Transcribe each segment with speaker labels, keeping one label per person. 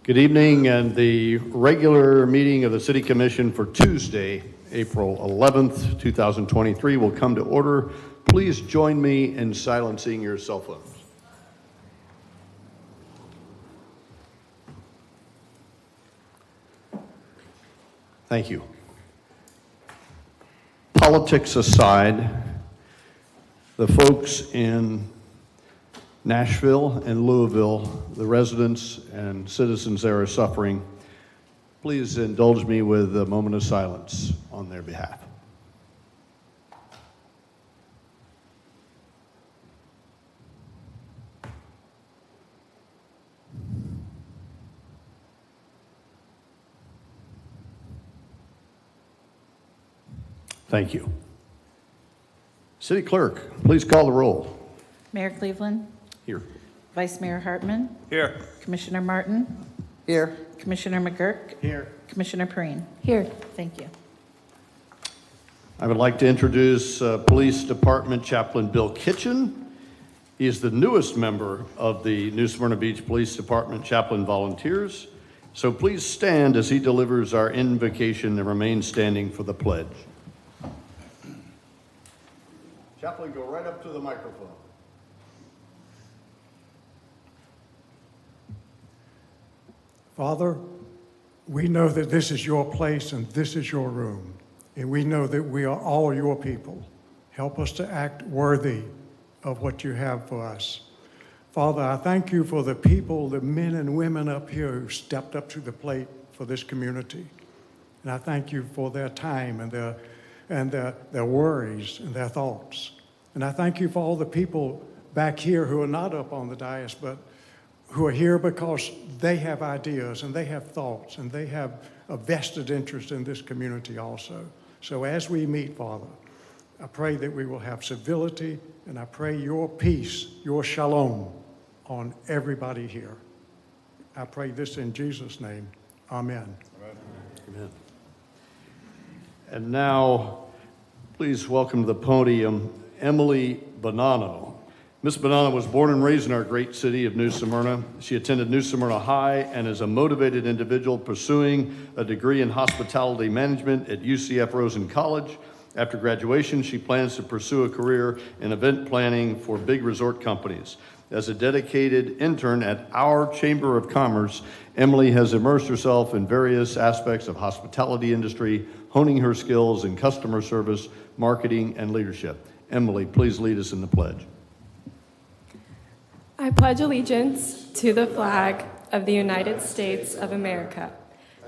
Speaker 1: Good evening, and the regular meeting of the City Commission for Tuesday, April 11th, 2023 will come to order. Please join me in silencing your cell phones. Thank you. Politics aside, the folks in Nashville and Louisville, the residents and citizens there are suffering. Please indulge me with a moment of silence on their behalf. Thank you. City Clerk, please call the roll.
Speaker 2: Mayor Cleveland.
Speaker 1: Here.
Speaker 2: Vice Mayor Hartman.
Speaker 3: Here.
Speaker 2: Commissioner Martin.
Speaker 3: Here.
Speaker 2: Commissioner McGurk.
Speaker 3: Here.
Speaker 2: Commissioner Perrine. Here. Thank you.
Speaker 1: I would like to introduce Police Department Chaplain Bill Kitchen. He is the newest member of the New Smyrna Beach Police Department Chaplain Volunteers. So please stand as he delivers our invocation and remain standing for the pledge. Chaplain, go right up to the microphone.
Speaker 4: Father, we know that this is your place and this is your room, and we know that we are all your people. Help us to act worthy of what you have for us. Father, I thank you for the people, the men and women up here who stepped up to the plate for this community. And I thank you for their time and their worries and their thoughts. And I thank you for all the people back here who are not up on the dais, but who are here because they have ideas and they have thoughts and they have a vested interest in this community also. So as we meet, Father, I pray that we will have civility, and I pray your peace, your shalom on everybody here. I pray this in Jesus' name. Amen.
Speaker 1: Amen. And now, please welcome to the podium Emily Bonanno. Ms. Bonanno was born and raised in our great city of New Smyrna. She attended New Smyrna High and is a motivated individual pursuing a degree in hospitality management at UCF Rosen College. After graduation, she plans to pursue a career in event planning for big resort companies. As a dedicated intern at our Chamber of Commerce, Emily has immersed herself in various aspects of hospitality industry, honing her skills in customer service, marketing, and leadership. Emily, please lead us in the pledge.
Speaker 5: I pledge allegiance to the flag of the United States of America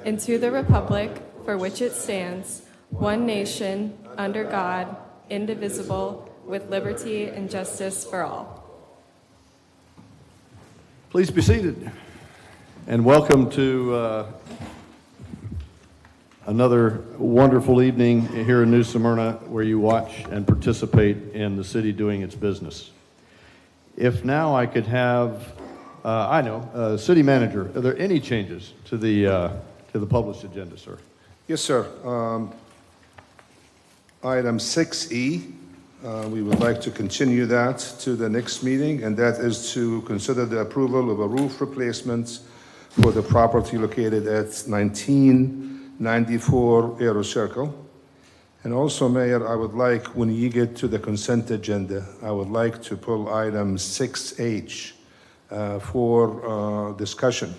Speaker 5: and to the republic for which it stands, one nation, under God, indivisible, with liberty and justice for all.
Speaker 1: Please be seated. And welcome to another wonderful evening here in New Smyrna, where you watch and participate in the city doing its business. If now I could have, City Manager, are there any changes to the published agenda, sir?
Speaker 6: Yes, sir. Item 6E, we would like to continue that to the next meeting, and that is to consider the approval of a roof replacement for the property located at 1994 Aero Circle. And also, Mayor, I would like, when you get to the consent agenda, I would like to pull item 6H for discussion.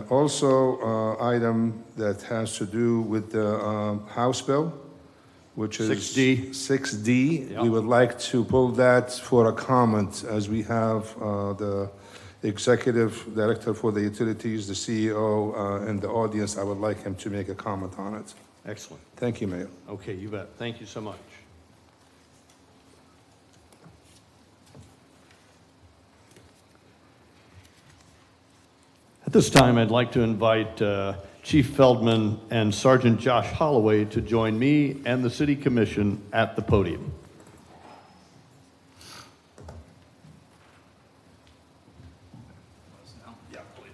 Speaker 6: Also, item that has to do with the House bill, which is
Speaker 1: 6D.
Speaker 6: 6D.
Speaker 1: Yep.
Speaker 6: We would like to pull that for a comment, as we have the Executive Director for the Utilities, the CEO, in the audience. I would like him to make a comment on it.
Speaker 1: Excellent.
Speaker 6: Thank you, Mayor.
Speaker 1: Okay, you bet. Thank you so much. At this time, I'd like to invite Chief Feldman and Sergeant Josh Holloway to join me and the City Commission at the podium. Yeah, please.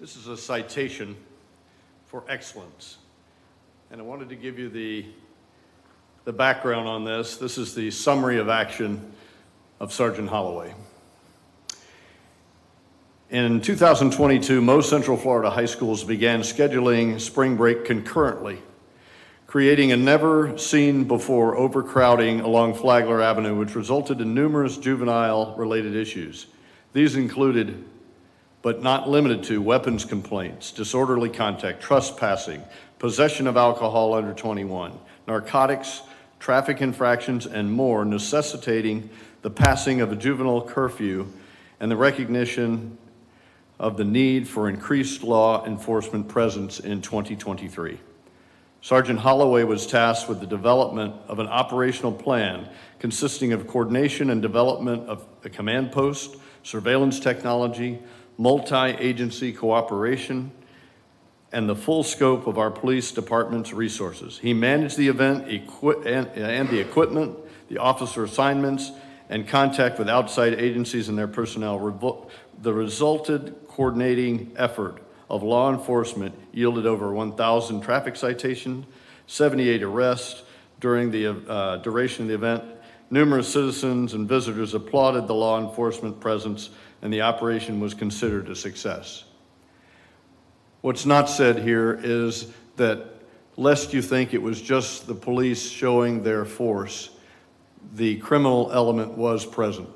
Speaker 1: This is a citation for excellence. And I wanted to give you the background on this. This is the summary of action of Sergeant Holloway. In 2022, most Central Florida high schools began scheduling spring break concurrently, creating a never-seen-before overcrowding along Flagler Avenue, which resulted in numerous juvenile-related issues. These included, but not limited to, weapons complaints, disorderly conduct, trespassing, possession of alcohol under 21, narcotics, traffic infractions, and more, necessitating the passing of a juvenile curfew and the recognition of the need for increased law enforcement presence in 2023. Sergeant Holloway was tasked with the development of an operational plan consisting of coordination and development of a command post, surveillance technology, multi-agency cooperation, and the full scope of our police department's resources. He managed the event and the equipment, the officer assignments, and contact with outside agencies and their personnel. The resulted coordinating effort of law enforcement yielded over 1,000 traffic citations, 78 arrests during the duration of the event. Numerous citizens and visitors applauded the law enforcement presence, and the operation was considered a success. What's not said here is that, lest you think it was just the police showing their force, the criminal element was present.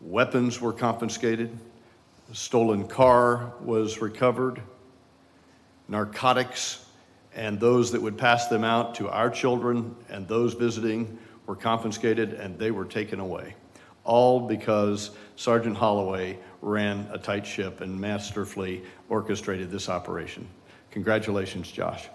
Speaker 1: Weapons were confiscated, a stolen car was recovered, narcotics and those that would pass them out to our children and those visiting were confiscated and they were taken away. All because Sergeant Holloway ran a tight ship and masterfully orchestrated this operation. Congratulations, Josh.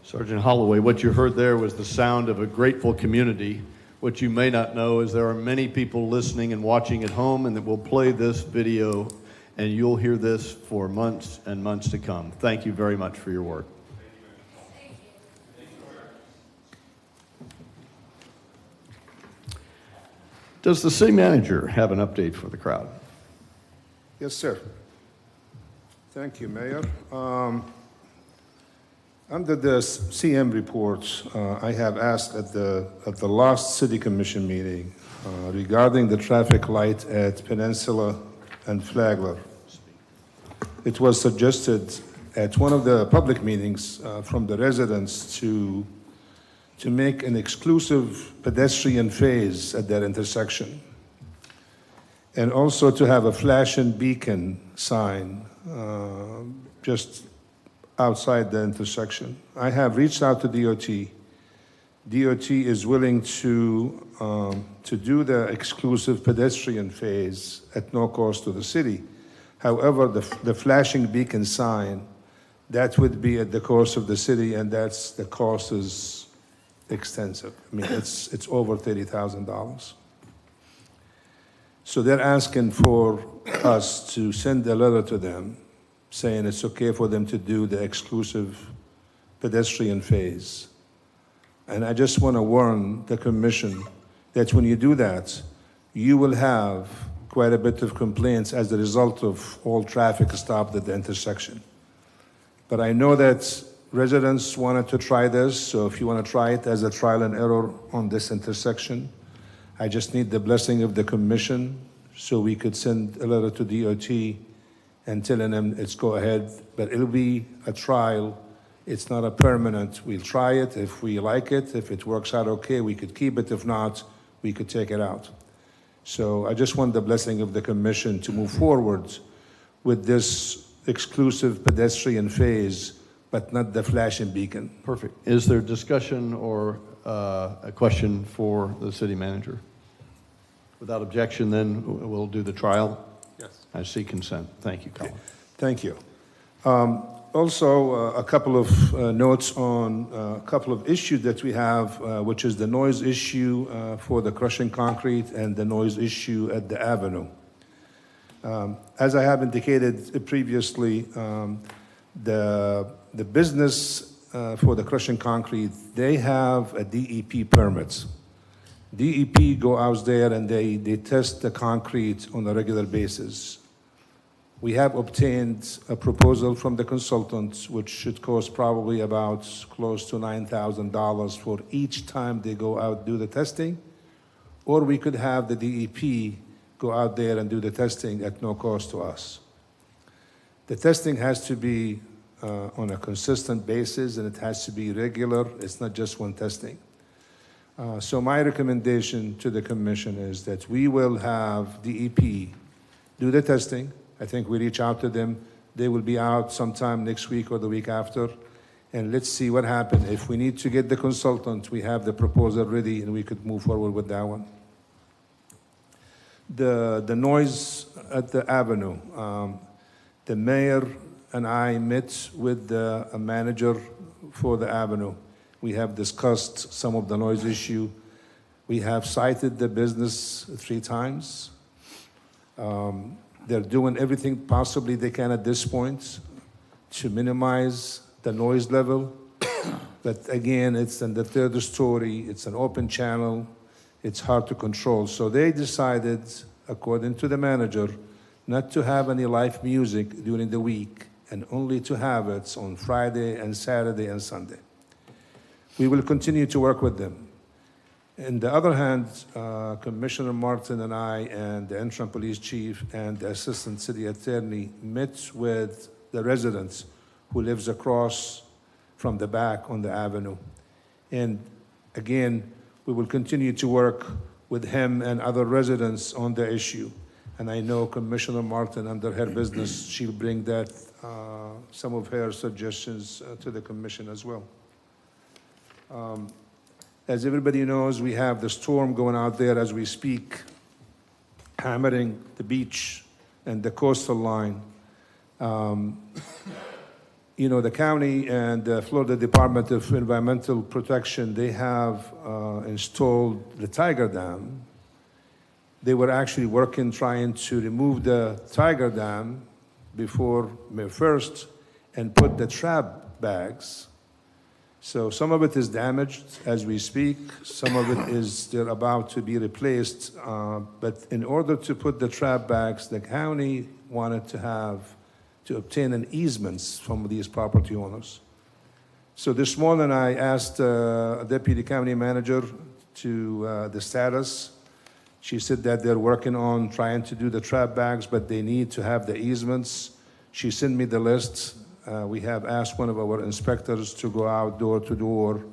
Speaker 1: Sergeant Holloway, what you heard there was the sound of a grateful community. What you may not know is there are many people listening and watching at home, and that will play this video, and you'll hear this for months and months to come. Thank you very much for your work. Does the city manager have an update for the crowd?
Speaker 6: Yes, sir. Thank you, Mayor. Under the CM reports, I have asked at the last City Commission meeting regarding the traffic light at Peninsula and Flagler. It was suggested at one of the public meetings from the residents to make an exclusive pedestrian phase at that intersection, and also to have a flashing beacon sign just outside the intersection. I have reached out to DOT. DOT is willing to do the exclusive pedestrian phase at no cost to the city. However, the flashing beacon sign, that would be at the cost of the city, and the cost is extensive. I mean, it's over $30,000. So they're asking for us to send a letter to them saying it's okay for them to do the exclusive pedestrian phase. And I just want to warn the commission that when you do that, you will have quite a bit of complaints as a result of all traffic stopped at the intersection. But I know that residents wanted to try this, so if you want to try it as a trial and error on this intersection, I just need the blessing of the commission so we could send a letter to DOT and telling them it's go ahead, but it'll be a trial. It's not a permanent. We'll try it. If we like it, if it works out okay, we could keep it. If not, we could take it out. So I just want the blessing of the commission to move forward with this exclusive pedestrian phase, but not the flashing beacon.
Speaker 1: Perfect. Is there discussion or a question for the city manager? Without objection, then we'll do the trial.
Speaker 6: Yes.
Speaker 1: I see consent. Thank you, Colin.
Speaker 6: Thank you. Also, a couple of notes on a couple of issues that we have, which is the noise issue for the crushing concrete and the noise issue at the avenue. As I have indicated previously, the business for the crushing concrete, they have a DEP permit. DEP go out there and they test the concrete on a regular basis. We have obtained a proposal from the consultants, which should cost probably about close to $9,000 for each time they go out do the testing, or we could have the DEP go out there and do the testing at no cost to us. The testing has to be on a consistent basis, and it has to be regular. It's not just one testing. So my recommendation to the commission is that we will have DEP do the testing. I think we reach out to them. They will be out sometime next week or the week after. And let's see what happens. If we need to get the consultant, we have the proposal ready and we could move forward with that one. The noise at the avenue. The mayor and I met with the manager for the avenue. We have discussed some of the noise issue. We have cited the business 3 times. They're doing everything possibly they can at this point to minimize the noise level. But again, it's in the 3rd story, it's an open channel, it's hard to control. So they decided, according to the manager, not to have any live music during the week and only to have it on Friday and Saturday and Sunday. We will continue to work with them. On the other hand, Commissioner Martin and I and the interim police chief and the assistant city attorney met with the residents who lives across from the back on the avenue. And again, we will continue to work with him and other residents on the issue. And I know Commissioner Martin, under her business, she'll bring that, some of her suggestions to the commission as well. As everybody knows, we have the storm going out there as we speak, hammering the beach and the coastal line. You know, the county and the Florida Department of Environmental Protection, they have installed the Tiger Dam. They were actually working, trying to remove the Tiger Dam before May 1st and put the trap bags. So some of it is damaged as we speak. Some of it is they're about to be replaced. But in order to put the trap bags, the county wanted to obtain an easements from these property owners. So this morning I asked a deputy county manager to the status. She said that they're working on trying to do the trap bags, but they need to have the easements. She sent me the list. We have asked one of our inspectors to go out door to door.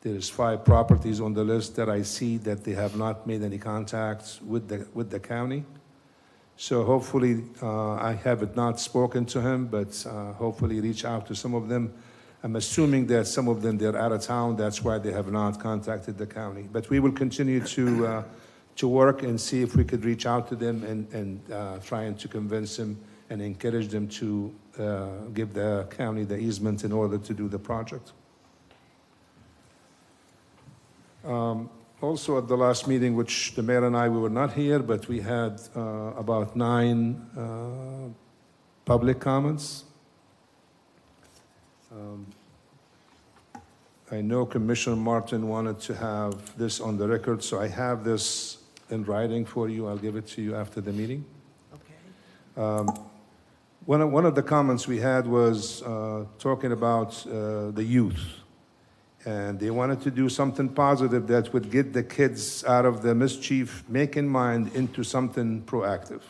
Speaker 6: There's 5 properties on the list that I see that they have not made any contacts with the county. So hopefully, I have not spoken to him, but hopefully reach out to some of them. I'm assuming that some of them, they're out of town. That's why they have not contacted the county. But we will continue to work and see if we could reach out to them and trying to convince them and encourage them to give the county the easement in order to do the project. Also at the last meeting, which the mayor and I, we were not here, but we had about 9 public comments. I know Commissioner Martin wanted to have this on the record, so I have this in writing for you. I'll give it to you after the meeting. Okay. One of the comments we had was talking about the youth. And they wanted to do something positive that would get the kids out of the mischief-making mind into something proactive.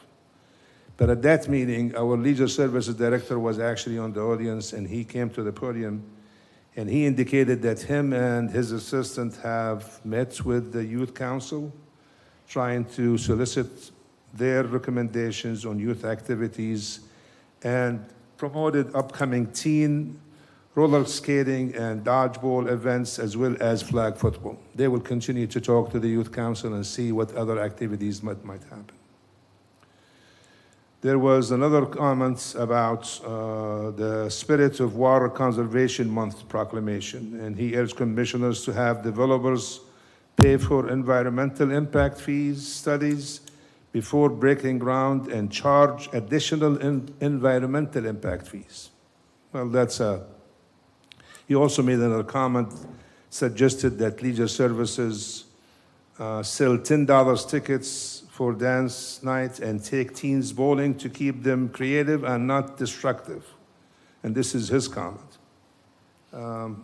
Speaker 6: But at that meeting, our leisure services director was actually on the audience, and he came to the podium, and he indicated that him and his assistant have met with the youth council, trying to solicit their recommendations on youth activities, and promoted upcoming teen roller skating and dodgeball events, as well as flag football. They will continue to talk to the youth council and see what other activities might happen. There was another comment about the Spirit of Water Conservation Month proclamation, and he urged commissioners to have developers pay for environmental impact fees studies before breaking ground and charge additional environmental impact fees. Well, that's a. He also made another comment, suggested that leisure services sell $10 tickets for dance night and take teens bowling to keep them creative and not destructive. And this is his comment. And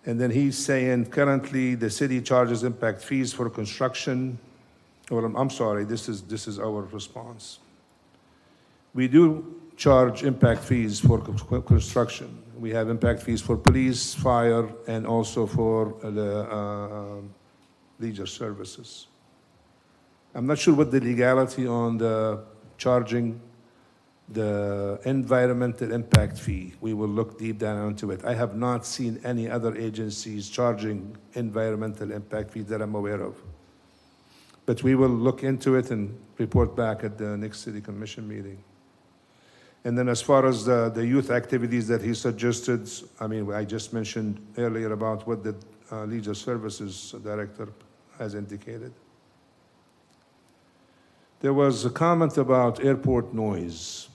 Speaker 6: then he's saying currently the city charges impact fees for construction. Or I'm sorry, this is our response. We do charge impact fees for construction. We have impact fees for police, fire, and also for the leisure services. I'm not sure what the legality on the charging the environmental impact fee. We will look deep down into it. I have not seen any other agencies charging environmental impact fee that I'm aware of. But we will look into it and report back at the next city commission meeting. And then as far as the youth activities that he suggested, I mean, I just mentioned earlier about what the leisure services director has indicated. There was a comment about airport noise.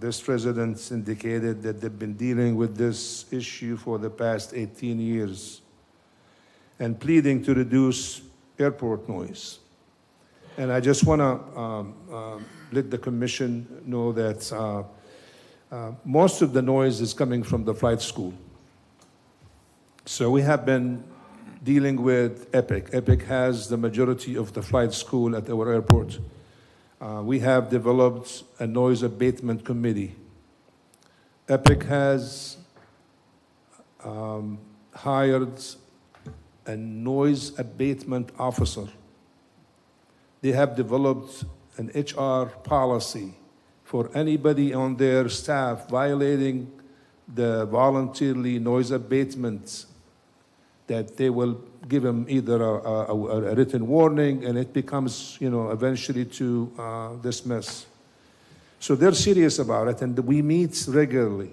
Speaker 6: This resident indicated that they've been dealing with this issue for the past 18 years and pleading to reduce airport noise. And I just want to let the commission know that most of the noise is coming from the flight school. So we have been dealing with EPIC. EPIC has the majority of the flight school at our airport. We have developed a noise abatement committee. EPIC has hired a noise abatement officer. They have developed an HR policy for anybody on their staff violating the voluntarily noise abatement, that they will give them either a written warning, and it becomes, eventually to dismiss. So they're serious about it, and we meet regularly.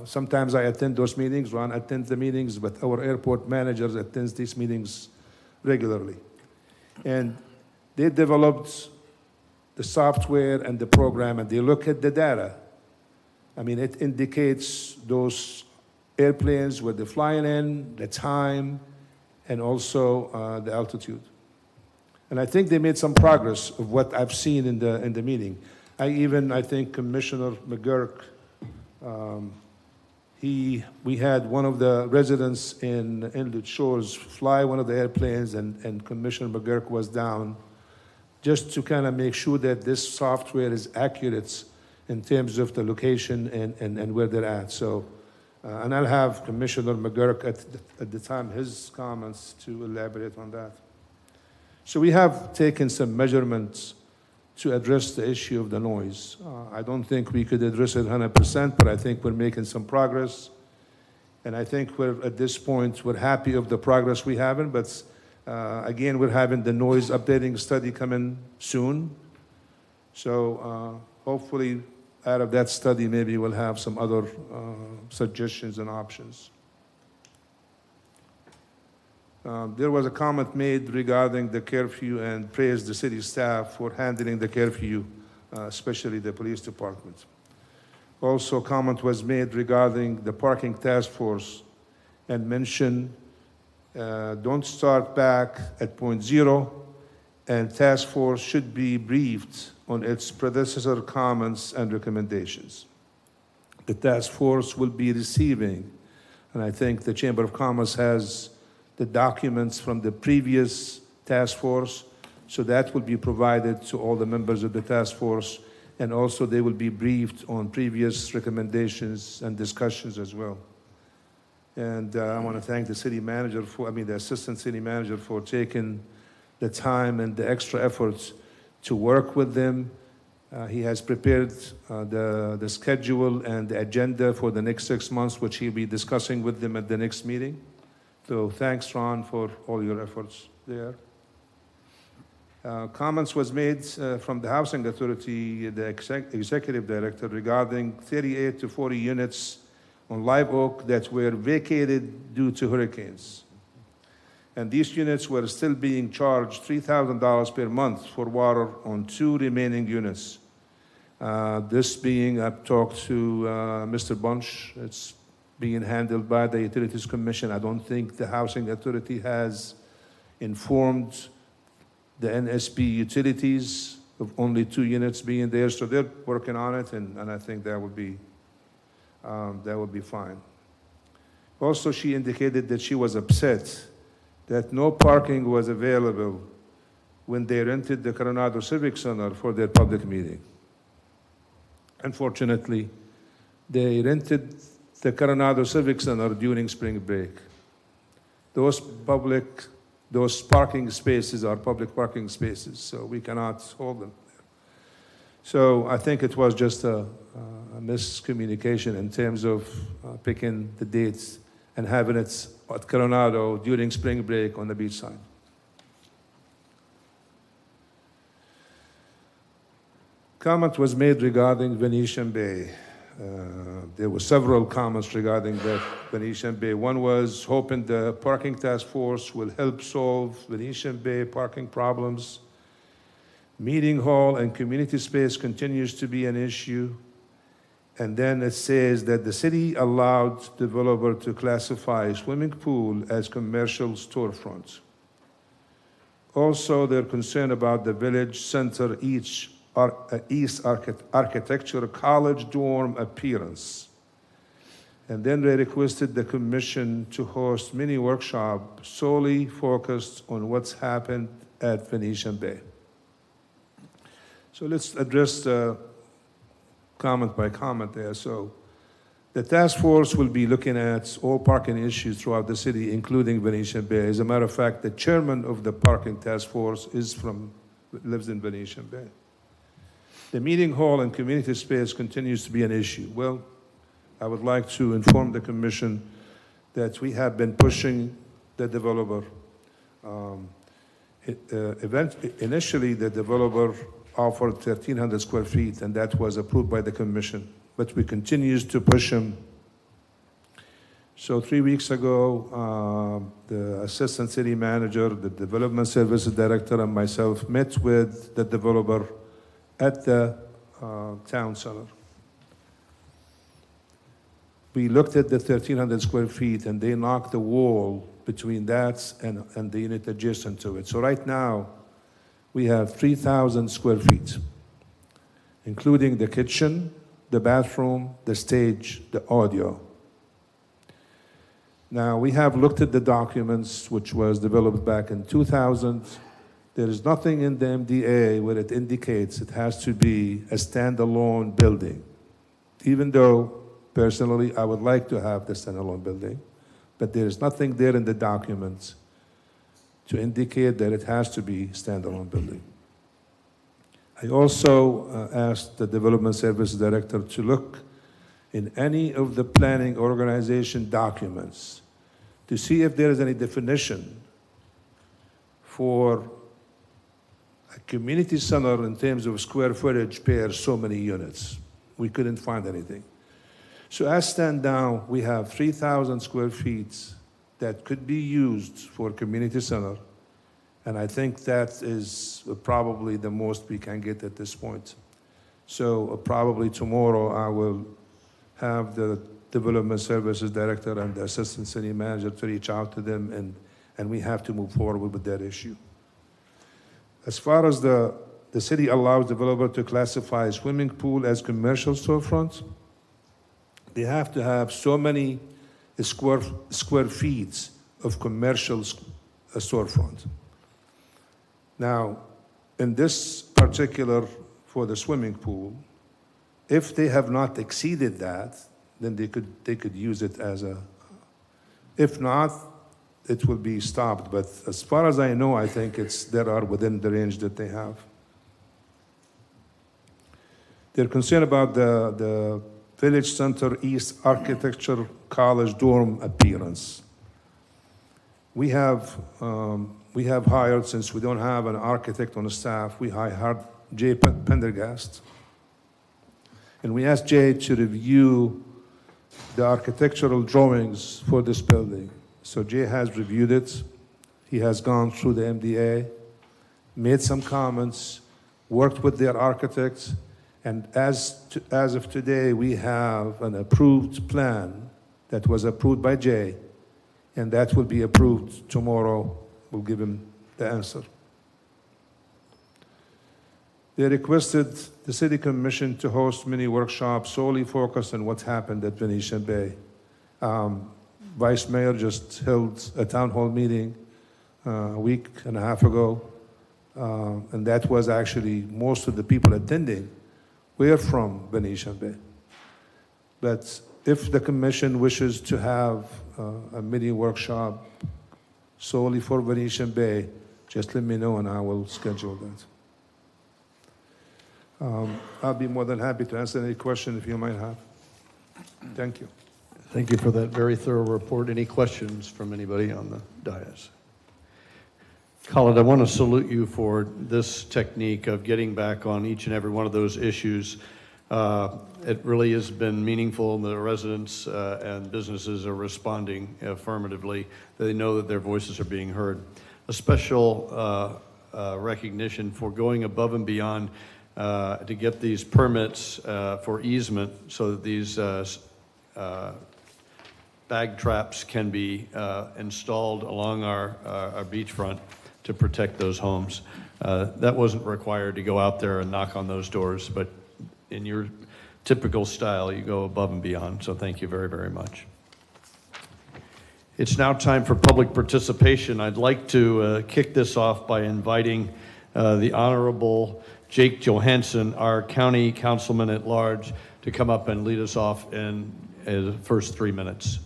Speaker 6: Sometimes I attend those meetings, Ron attends the meetings, but our airport managers attend these meetings regularly. And they developed the software and the program, and they look at the data. I mean, it indicates those airplanes where they're flying in, the time, and also the altitude. And I think they made some progress of what I've seen in the meeting. I think Commissioner McGurk, we had one of the residents in Inlet Shores fly one of the airplanes, and Commissioner McGurk was down just to kind of make sure that this software is accurate in terms of the location and where they're at. So, and I'll have Commissioner McGurk at the time, his comments to elaborate on that. So we have taken some measurements to address the issue of the noise. I don't think we could address it 100%, but I think we're making some progress. And I think at this point, we're happy of the progress we have, but again, we're having the noise updating study coming soon. So hopefully out of that study, maybe we'll have some other suggestions and options. There was a comment made regarding the curfew and praised the city staff for handling the curfew, especially the police department. Also, a comment was made regarding the parking task force and mentioned don't start back at point zero, and task force should be briefed on its predecessor comments and recommendations. The task force will be receiving, and I think the Chamber of Commerce has the documents from the previous task force, so that will be provided to all the members of the task force, and also they will be briefed on previous recommendations and discussions as well. And I want to thank the city manager the assistant city manager for taking the time and the extra efforts to work with them. He has prepared the schedule and the agenda for the next 6 months, which he'll be discussing with them at the next meeting. So thanks, Ron, for all your efforts there. Comments was made from the Housing Authority, the executive director, regarding 38 to 40 units on Live Oak that were vacated due to hurricanes. And these units were still being charged $3,000 per month for water on 2 remaining units. This being, I've talked to Mr. Bunch, it's being handled by the Utilities Commission. I don't think the Housing Authority has informed the NSP utilities of only 2 units being there, so they're working on it, and I think that would be fine. Also, she indicated that she was upset that no parking was available when they rented the Coronado Civic Center for their public meeting. Unfortunately, they rented the Coronado Civic Center during spring break. Those parking spaces are public parking spaces, so we cannot hold them there. So I think it was just a miscommunication in terms of picking the dates and having it at Coronado during spring break on the beach side. Comment was made regarding Venetian Bay. There were several comments regarding that Venetian Bay. One was hoping the parking task force will help solve Venetian Bay parking problems. Meeting hall and community space continues to be an issue. And then it says that the city allowed developer to classify a swimming pool as commercial storefront. Also, they're concerned about the village center East Architecture College dorm appearance. And then they requested the commission to host mini workshop solely focused on what's happened at Venetian Bay. So let's address the comment by comment there. So the task force will be looking at all parking issues throughout the city, including Venetian Bay. As a matter of fact, the chairman of the parking task force lives in Venetian Bay. The meeting hall and community space continues to be an issue. Well, I would like to inform the commission that we have been pushing the developer. Initially, the developer offered 1,300 square feet, and that was approved by the commission, but we continue to push him. So 3 weeks ago, the assistant city manager, the development services director, and myself met with the developer at the town center. We looked at the 1,300 square feet, and they knocked the wall between that and the unit adjacent to it. So right now, we have 3,000 square feet, including the kitchen, the bathroom, the stage, the audio. Now, we have looked at the documents, which was developed back in 2000. There is nothing in the MDA where it indicates it has to be a standalone building, even though, personally, I would like to have the standalone building, but there is nothing there in the documents to indicate that it has to be standalone building. I also asked the Development Services Director to look in any of the planning organization documents to see if there is any definition for a community center in terms of square footage per so many units. We couldn't find anything. So as stand now, we have 3,000 square feet that could be used for community center, and I think that is probably the most we can get at this point. So probably tomorrow I will have the Development Services Director and the Assistant City Manager to reach out to them, and we have to move forward with that issue. As far as the city allows developer to classify a swimming pool as commercial storefront, they have to have so many square feet of commercial storefront. Now, in this particular for the swimming pool. If they have not exceeded that, then they could use it as a, if not, it will be stopped. But as far as I know, I think they are within the range that they have. They're concerned about the Village Center East Architecture College dorm appearance. We have hired, since we don't have an architect on the staff, we hired Jay Pendergast. And we asked Jay to review the architectural drawings for this building. So Jay has reviewed it. He has gone through the MDA, made some comments, worked with their architects, and as of today, we have an approved plan that was approved by Jay, and that will be approved tomorrow. We'll give him the answer. They requested the City Commission to host mini workshops solely focused on what happened at Venetian Bay. Vice Mayor just held a town hall meeting a week and a half ago, and that was actually most of the people attending were from Venetian Bay. But if the Commission wishes to have a mini workshop solely for Venetian Bay, just let me know and I will schedule that. I'll be more than happy to answer any question if you might have. Thank you.
Speaker 1: Thank you for that very thorough report. Any questions from anybody on the dais? Khalid, I want to salute you for this technique of getting back on each and every one of those issues. It really has been meaningful. The residents and businesses are responding affirmatively. They know that their voices are being heard. A special recognition for going above and beyond to get these permits for easement so that these bag traps can be installed along our beachfront to protect those homes. That wasn't required to go out there and knock on those doors, but in your typical style, you go above and beyond. So thank you very, very much. It's now time for public participation. I'd like to kick this off by inviting the Honorable Jake Johansson, our County Councilman at Large, to come up and lead us off in the first 3 minutes.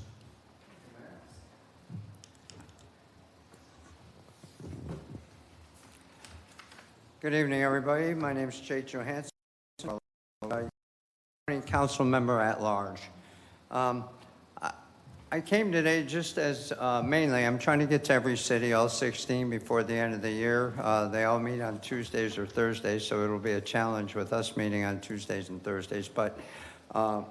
Speaker 3: Good evening, everybody. My name is Jake Johansson, County Council Member at Large. I came today just as mainly I'm trying to get to every city, all 16, before the end of the year. They all meet on Tuesdays or Thursdays, so it'll be a challenge with us meeting on Tuesdays and Thursdays. But I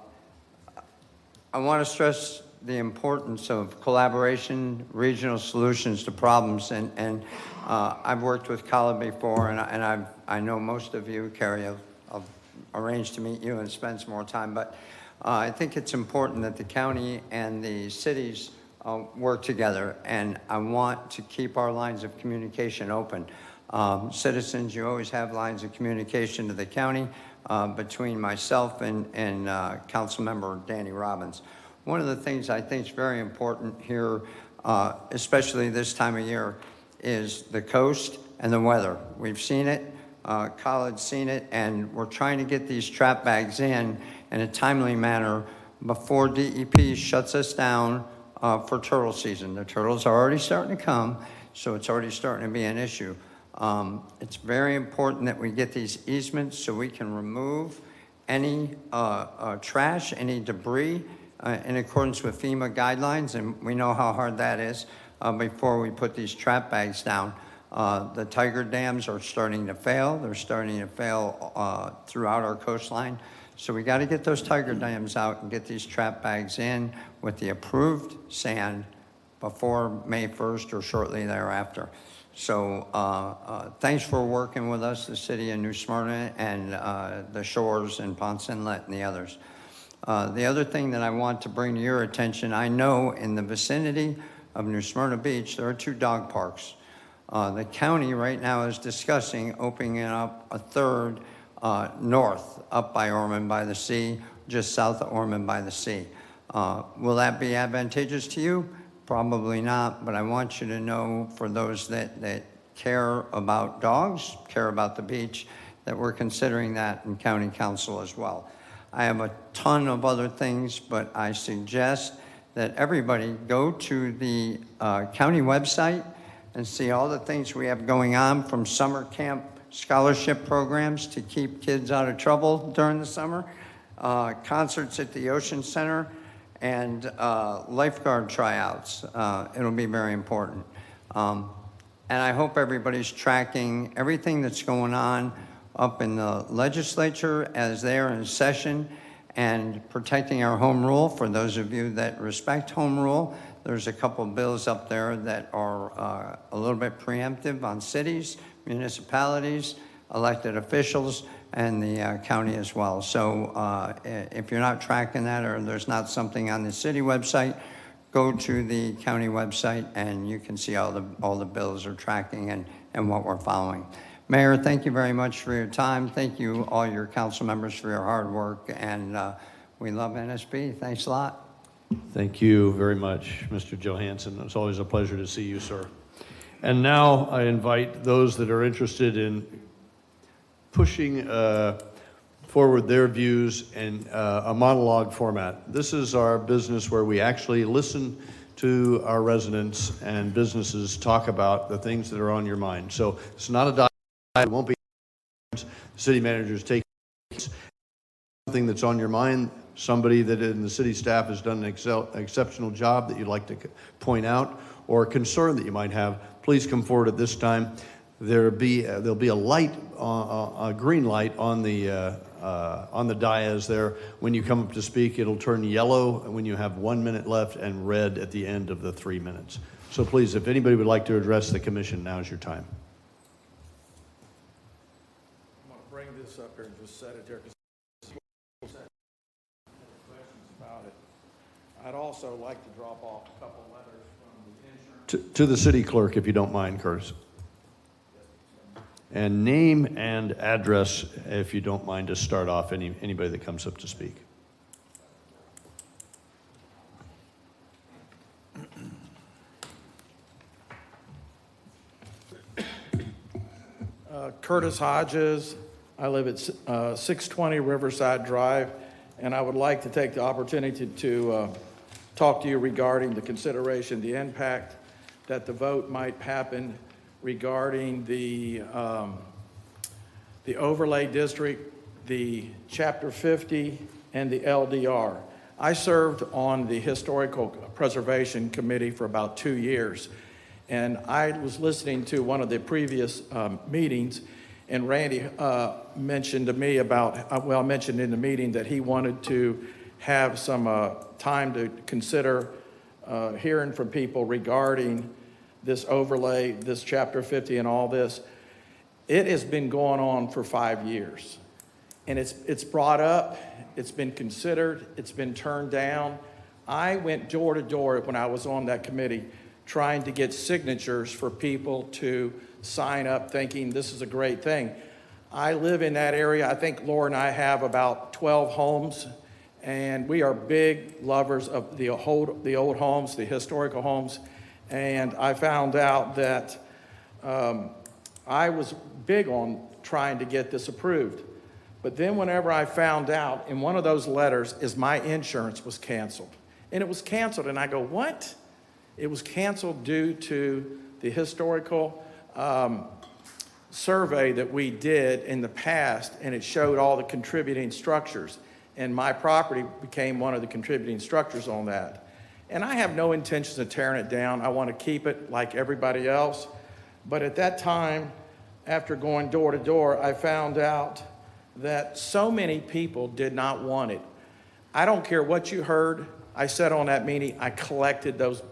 Speaker 3: want to stress the importance of collaboration, regional solutions to problems, and I've worked with Khalid before, and I know most of you. Carrie, I've arranged to meet you and spend some more time, but I think it's important that the county and the cities work together, and I want to keep our lines of communication open. Citizens, you always have lines of communication to the county between myself and Council Member Danny Robbins. One of the things I think is very important here, especially this time of year, is the coast and the weather. We've seen it, Khalid's seen it, and we're trying to get these trap bags in a timely manner before DEP shuts us down for turtle season. The turtles are already starting to come, so it's already starting to be an issue. It's very important that we get these easements so we can remove any trash, any debris in accordance with FEMA guidelines, and we know how hard that is before we put these trap bags down. The tiger dams are starting to fail. They're starting to fail throughout our coastline. So we got to get those tiger dams out and get these trap bags in with the approved sand before May 1st or shortly thereafter. So thanks for working with us, the city of New Smyrna and the shores and Ponce Inlet and the others. The other thing that I want to bring to your attention, I know in the vicinity of New Smyrna Beach, there are 2 dog parks. The county right now is discussing opening up a third north, up by Ormond by the Sea, just south of Ormond by the Sea. Will that be advantageous to you? Probably not, but I want you to know, for those that care about dogs, care about the beach, that we're considering that in county council as well. I have a ton of other things, but I suggest that everybody go to the county website and see all the things we have going on, from summer camp scholarship programs to keep kids out of trouble during the summer, concerts at the Ocean Center, and lifeguard tryouts. It'll be very important. And I hope everybody's tracking everything that's going on up in the legislature as they're in session, and protecting our home rule. For those of you that respect home rule, there's a couple bills up there that are a little bit preemptive on cities, municipalities, elected officials, and the county as well. So if you're not tracking that, or there's not something on the city website, go to the county website and you can see all the bills are tracking and what we're following. Mayor, thank you very much for your time. Thank you, all your council members, for your hard work, and we love NSB. Thanks a lot.
Speaker 1: Thank you very much, Mr. Johansson. It's always a pleasure to see you, sir. And now I invite those that are interested in pushing forward their views in a monologue format. This is our business where we actually listen to our residents and businesses talk about the things that are on your mind. So it's not a dialogue. It won't be the city managers take something that's on your mind, somebody that in the city staff has done an exceptional job that you'd like to point out, or a concern that you might have. Please come forward at this time. There'll be a light, a green light on the dais there. When you come up to speak, it'll turn yellow when you have 1 minute left, and red at the end of the 3 minutes. So please, if anybody would like to address the commission, now's your time.
Speaker 7: I'm going to bring this up here and just set it there, because questions about it. I'd also like to drop off a couple letters from the insurance.
Speaker 1: To the city clerk, if you don't mind, Curtis. And name and address, if you don't mind, to start off anybody that comes up to speak.
Speaker 7: Curtis Hodges. I live at 620 Riverside Drive, and I would like to take the opportunity to talk to you regarding the consideration, the impact that the vote might happen regarding the overlay district, the Chapter 50, and the LDR. I served on the Historical Preservation Committee for about 2 years, and I was listening to one of the previous meetings, and Randy mentioned to me about, mentioned in the meeting that he wanted to have some time to consider hearing from people regarding this overlay, this Chapter 50 and all this. It has been going on for 5 years. And it's brought up, it's been considered, it's been turned down. I went door to door when I was on that committee trying to get signatures for people to sign up thinking this is a great thing. I live in that area. I think Laura and I have about 12 homes, and we are big lovers of the old homes, the historical homes. And I found out that I was big on trying to get this approved. But then whenever I found out, in one of those letters is my insurance was canceled. And it was canceled, and I go, what? It was canceled due to the historical survey that we did in the past, and it showed all the contributing structures. And my property became one of the contributing structures on that. And I have no intentions of tearing it down. I want to keep it like everybody else. But at that time, after going door to door, I found out that so many people did not want it. I don't care what you heard. I said on that meeting, I collected those,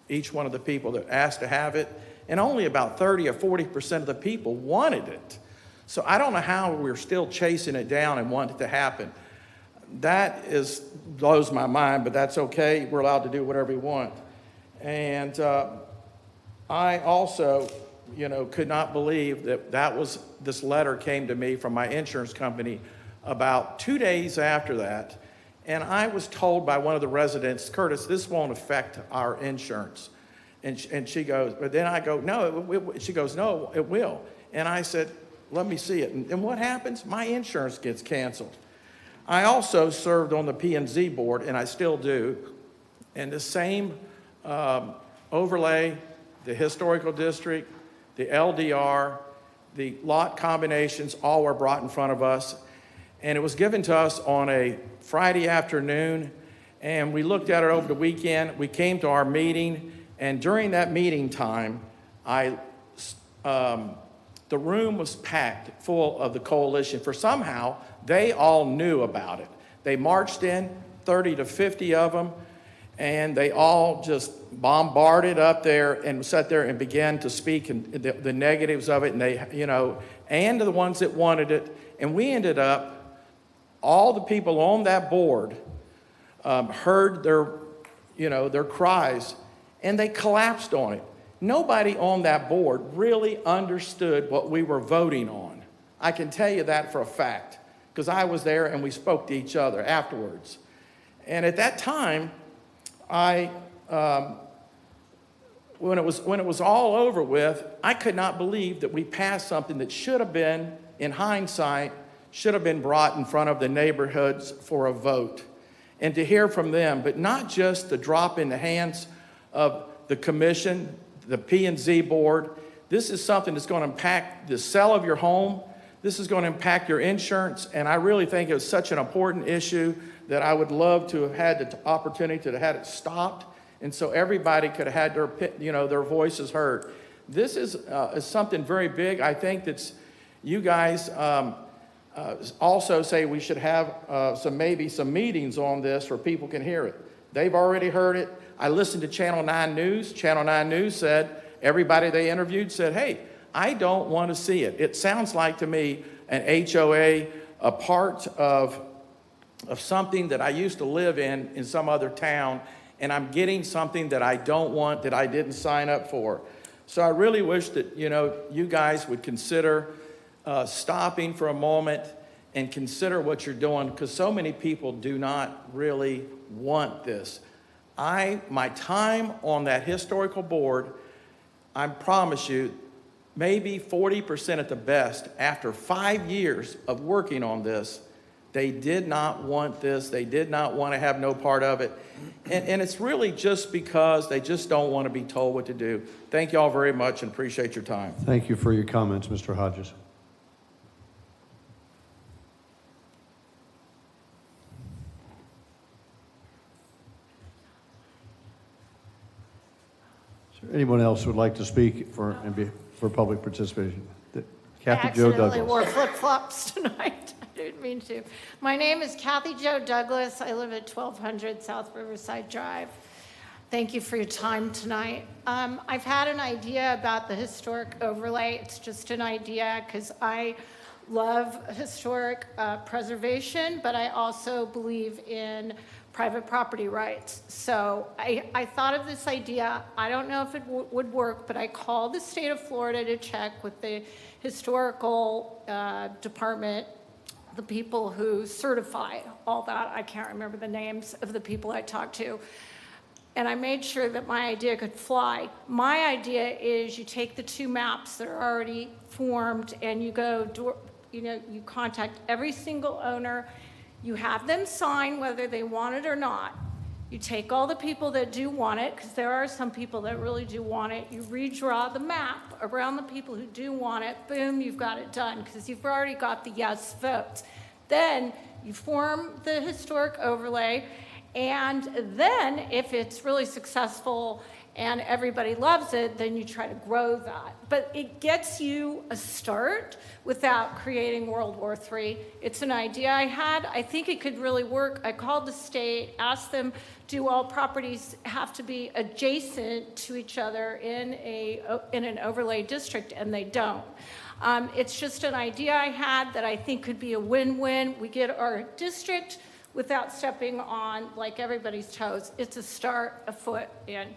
Speaker 7: each one of the people that asked to have it, and only about 30 or 40% of the people wanted it. So I don't know how we're still chasing it down and want it to happen. That blows my mind, but that's okay. We're allowed to do whatever we want. And I also, could not believe that this letter came to me from my insurance company about 2 days after that. And I was told by one of the residents, Curtis, this won't affect our insurance. And she goes, but then I go, no, she goes, no, it will. And I said, let me see it. And what happens? My insurance gets canceled. I also served on the P&Z board, and I still do. And the same overlay, the historical district, the LDR, the lot combinations, all were brought in front of us. And it was given to us on a Friday afternoon, and we looked at it over the weekend. We came to our meeting, and during that meeting time, the room was packed full of the coalition, for somehow they all knew about it. They marched in, 30 to 50 of them, and they all just bombarded up there and sat there and began to speak and the negatives of it, and they, and the ones that wanted it. And we ended up, all the people on that board heard their cries, and they collapsed on it. Nobody on that board really understood what we were voting on. I can tell you that for a fact, because I was there and we spoke to each other afterwards. And at that time, when it was all over with, I could not believe that we passed something that should have been, in hindsight, should have been brought in front of the neighborhoods for a vote. And to hear from them, but not just the drop in the hands of the commission, the P&Z board. This is something that's going to impact the sale of your home. This is going to impact your insurance. And I really think it was such an important issue that I would love to have had the opportunity to have had it stopped. And so everybody could have had their voices heard. This is something very big. I think that's, you guys also say we should have maybe some meetings on this where people can hear it. They've already heard it. I listened to Channel 9 News. Channel 9 News said, everybody they interviewed said, hey, I don't want to see it. It sounds like to me an HOA, a part of something that I used to live in some other town, and I'm getting something that I don't want, that I didn't sign up for. So I really wish that, you guys would consider stopping for a moment and consider what you're doing, because so many people do not really want this. My time on that historical board, I promise you, maybe 40% at the best, after 5 years of working on this, they did not want this. They did not want to have no part of it. And it's really just because they just don't want to be told what to do. Thank you all very much and appreciate your time.
Speaker 1: Thank you for your comments, Mr. Hodges. Is there anyone else who would like to speak for public participation? Kathy Jo Douglas.
Speaker 8: I accidentally wore flip-flops tonight. I didn't mean to. My name is Kathy Jo Douglas. I live at 1200 South Riverside Drive. Thank you for your time tonight. I've had an idea about the historic overlay. It's just an idea because I love historic preservation, but I also believe in private property rights. So I thought of this idea. I don't know if it would work, but I called the state of Florida to check with the historical department, the people who certify all that. I can't remember the names of the people I talked to. And I made sure that my idea could fly. My idea is you take the two maps that are already formed and you you contact every single owner. You have them sign whether they want it or not. You take all the people that do want it, because there are some people that really do want it. You redraw the map around the people who do want it. Boom, you've got it done, because you've already got the yes votes. Then you form the historic overlay, and then if it's really successful and everybody loves it, then you try to grow that. But it gets you a start without creating World War III. It's an idea I had. I think it could really work. I called the state, asked them, do all properties have to be adjacent to each other in an overlay district? And they don't. It's just an idea I had that I think could be a win-win. We get our district without stepping on like everybody's toes. It's a start, a foot in.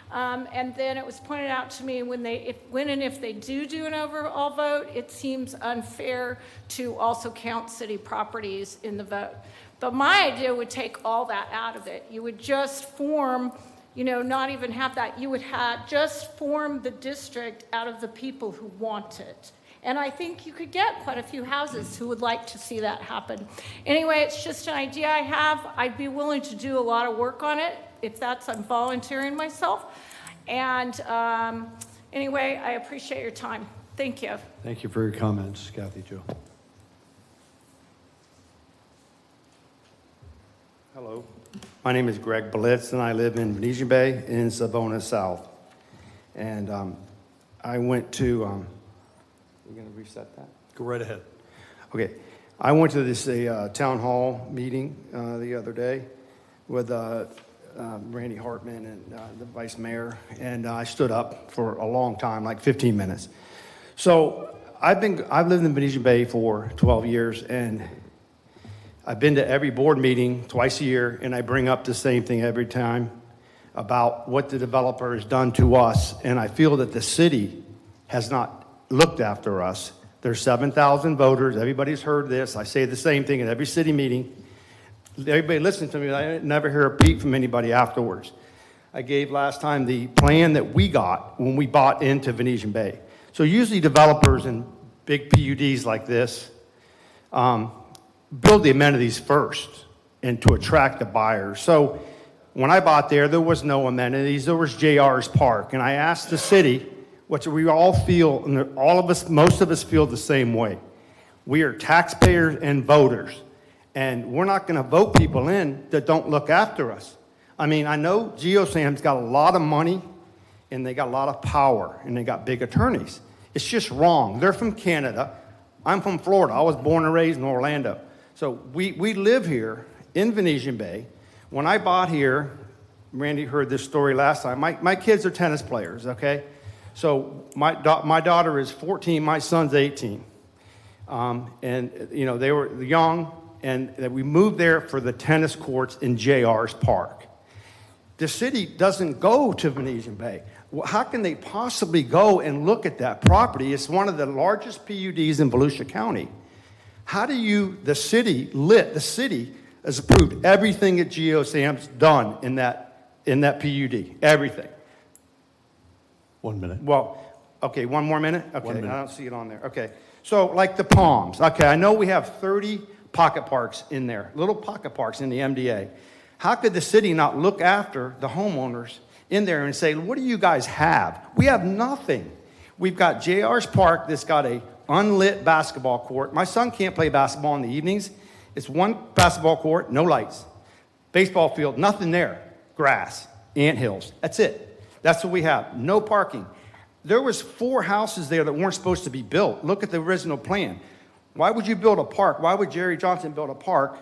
Speaker 8: And then it was pointed out to me when if they do an overall vote, it seems unfair to also count city properties in the vote. But my idea would take all that out of it. You would just form, not even have that. You would just form the district out of the people who want it. And I think you could get quite a few houses who would like to see that happen. Anyway, it's just an idea I have. I'd be willing to do a lot of work on it. If that's, I'm volunteering myself. And anyway, I appreciate your time. Thank you.
Speaker 1: Thank you for your comments, Kathy Jo.
Speaker 9: Hello, my name is Greg Blitz, and I live in Venetian Bay in Savona South. And I went to, we're going to reset that?
Speaker 1: Go right ahead.
Speaker 9: Okay, I went to this town hall meeting the other day with Randy Hartman and the vice mayor, and I stood up for a long time, like 15 minutes. So I've lived in Venetian Bay for 12 years, and I've been to every board meeting twice a year, and I bring up the same thing every time about what the developer has done to us, and I feel that the city has not looked after us. There's 7,000 voters. Everybody's heard this. I say the same thing at every city meeting. Everybody listens to me. I never hear a peep from anybody afterwards. I gave last time the plan that we got when we bought into Venetian Bay. So usually developers and big PUDs like this build the amenities first and to attract the buyers. So when I bought there was no amenities. There was JR's Park. And I asked the city, what we all feel, and all of us, most of us feel the same way. We are taxpayers and voters. And we're not going to vote people in that don't look after us. I mean, I know GeoSam's got a lot of money, and they got a lot of power, and they got big attorneys. It's just wrong. They're from Canada. I'm from Florida. I was born and raised in Orlando. So we live here in Venetian Bay. When I bought here, Randy heard this story last time. My kids are tennis players, okay? So my daughter is 14, my son's 18. And, you know, they were young, and we moved there for the tennis courts in JR's Park. The city doesn't go to Venetian Bay. How can they possibly go and look at that property? It's one of the largest PUDs in Volusia County. How do the city has approved everything that GeoSam's done in that PUD, everything.
Speaker 1: 1 minute.
Speaker 9: Well, okay, one more minute? Okay,
Speaker 1: 1 minute.
Speaker 9: I don't see it on there. Okay, so like the Palms. Okay, I know we have 30 pocket parks in there, little pocket parks in the MDA. How could the city not look after the homeowners in there and say, what do you guys have? We have nothing. We've got JR's Park that's got a unlit basketball court. My son can't play basketball in the evenings. It's one basketball court, no lights. Baseball field, nothing there. Grass, anthills. That's it. That's what we have. No parking. There was 4 houses there that weren't supposed to be built. Look at the original plan. Why would you build a park? Why would Jerry Johnson build a park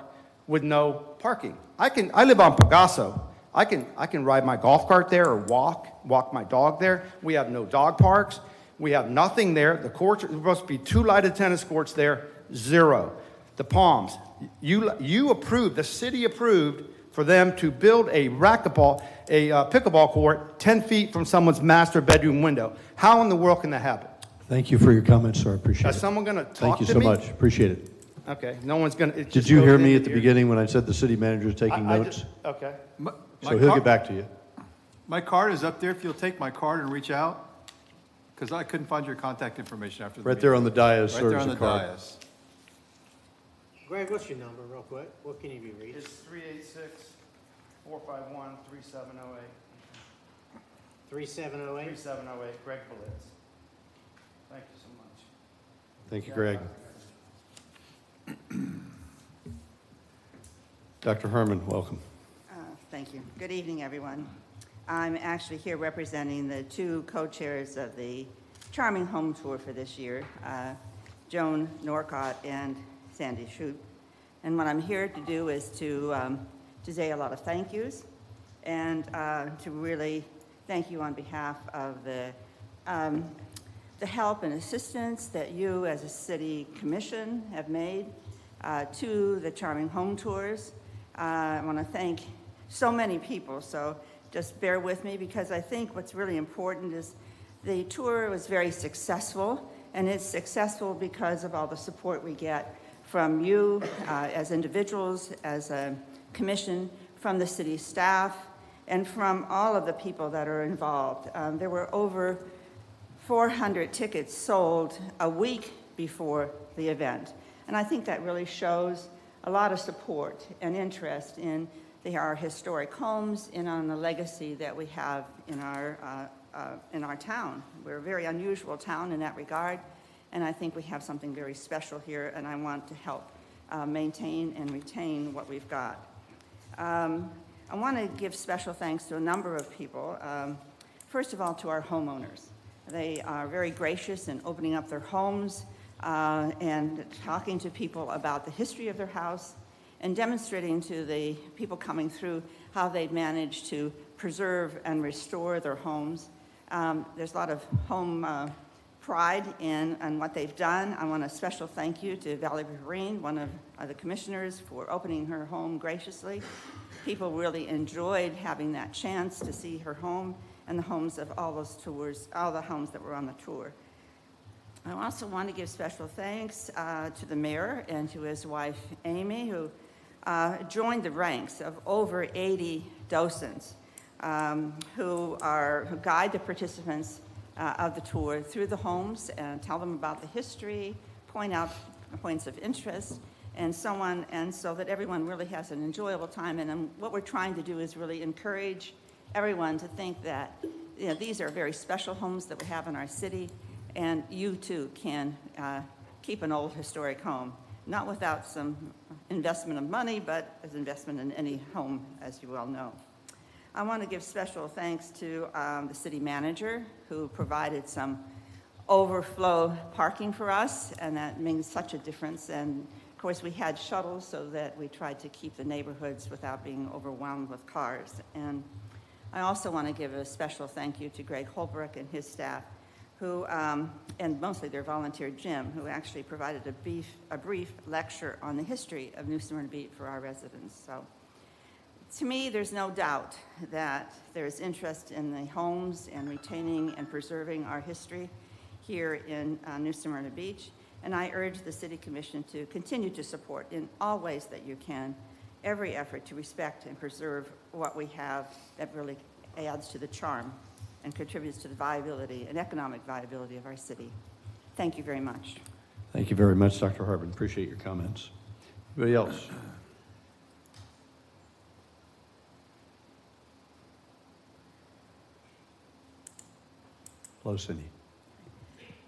Speaker 9: with no parking? I live on Pegaso. I can ride my golf cart there or walk my dog there. We have no dog parks. We have nothing there. The courts are supposed to be 2 lighted tennis courts there, 0. The Palms, you approved, the city approved for them to build a pickleball court 10 feet from someone's master bedroom window. How in the world can that happen?
Speaker 1: Thank you for your comments, sir. I appreciate it.
Speaker 9: Is someone going to talk
Speaker 1: Thank you
Speaker 9: to
Speaker 1: so
Speaker 9: me?
Speaker 1: much. Appreciate it.
Speaker 9: Okay, no one's going to.
Speaker 1: Did you hear me at the beginning when I said the city manager is taking notes?
Speaker 9: Okay.
Speaker 1: So he'll get back to you.
Speaker 10: My card is up there. If you'll take my card and reach out, because I couldn't find your contact information after the
Speaker 1: Right there on the dais,
Speaker 10: Right
Speaker 1: sir,
Speaker 10: there
Speaker 1: is
Speaker 10: on
Speaker 1: a
Speaker 10: the
Speaker 1: card.
Speaker 10: dais.
Speaker 11: Greg, what's your number, real quick? What can you be reached?
Speaker 9: It's 386-451-3708.
Speaker 11: 3708?
Speaker 9: 3708, Greg Blitz. Thank you so much.
Speaker 1: Thank you, Greg. Dr. Herman, welcome.
Speaker 12: Thank you. Good evening, everyone. I'm actually here representing the 2 co-chairs of the Charming Home Tour for this year, Joan Norcott and Sandy Shoup. And what I'm here to do is to say a lot of thank yous and to really thank you on behalf of the help and assistance that you as a city commission have made to the Charming Home Tours. I want to thank so many people, so just bear with me because I think what's really important is the tour was very successful, and it's successful because of all the support we get from you as individuals, as a commission, from the city staff, and from all of the people that are involved. There were over 400 tickets sold a week before the event. And I think that really shows a lot of support and interest in our historic homes and on the legacy that we have in our town. We're a very unusual town in that regard, and I think we have something very special here, and I want to help maintain and retain what we've got. I want to give special thanks to a number of people. First of all, to our homeowners. They are very gracious in opening up their homes and talking to people about the history of their house and demonstrating to the people coming through how they've managed to preserve and restore their homes. There's a lot of home pride in what they've done. I want a special thank you to Valerie Perrine, one of the commissioners, for opening her home graciously. People really enjoyed having that chance to see her home and the homes of all those tours, all the homes that were on the tour. I also want to give special thanks to the mayor and to his wife, Amy, who joined the ranks of over 80 docents who guide the participants of the tour through the homes and tell them about the history, point out points of interest, and so on, and so that everyone really has an enjoyable time. And what we're trying to do is really encourage everyone to think that these are very special homes that we have in our city, and you too can keep an old historic home, not without some investment of money, but as investment in any home, as you well know. I want to give special thanks to the city manager, who provided some overflow parking for us, and that makes such a difference. And of course, we had shuttles so that we tried to keep the neighborhoods without being overwhelmed with cars. And I also want to give a special thank you to Greg Holbrook and his staff, who, and mostly their volunteer Jim, who actually provided a brief lecture on the history of New Smyrna Beach for our residents. So to me, there's no doubt that there's interest in the homes and retaining and preserving our history here in New Smyrna Beach. And I urge the City Commission to continue to support in all ways that you can every effort to respect and preserve what we have that really adds to the charm and contributes to the viability and economic viability of our city. Thank you very much.
Speaker 1: Thank you very much, Dr. Harbin. Appreciate your comments. Anybody else? Hello, Cindy.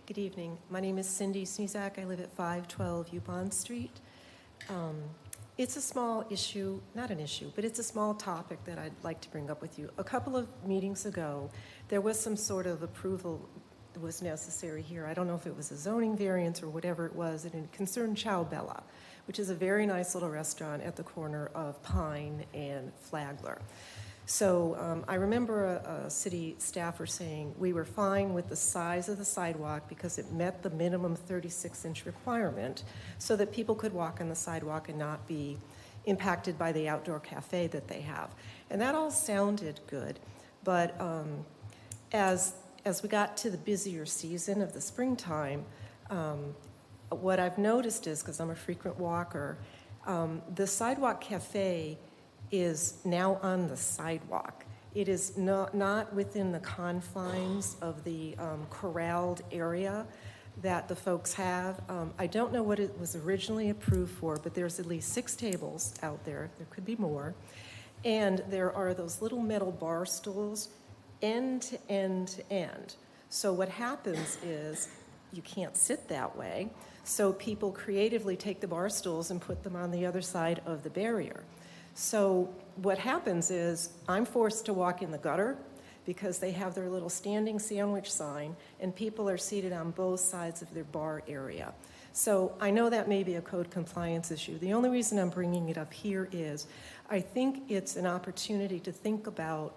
Speaker 13: Good evening. My name is Cindy Snezak. I live at 512 Ubon Street. It's a small issue, not an issue, but it's a small topic that I'd like to bring up with you. A couple of meetings ago, there was some sort of approval that was necessary here. I don't know if it was a zoning variance or whatever it was, and it concerned Ciao Bella, which is a very nice little restaurant at the corner of Pine and Flagler. So I remember a city staffer saying we were fine with the size of the sidewalk because it met the minimum 36-inch requirement so that people could walk on the sidewalk and not be impacted by the outdoor cafe that they have. And that all sounded good, but as we got to the busier season of the springtime, what I've noticed is, because I'm a frequent walker, the sidewalk cafe is now on the sidewalk. It is not within the confines of the corralled area that the folks have. I don't know what it was originally approved for, but there's at least 6 tables out there. There could be more. And there are those little metal bar stools end to end to end. So what happens is you can't sit that way. So people creatively take the bar stools and put them on the other side of the barrier. So what happens is I'm forced to walk in the gutter because they have their little standing sandwich sign and people are seated on both sides of their bar area. So I know that may be a code compliance issue. The only reason I'm bringing it up here is I think it's an opportunity to think about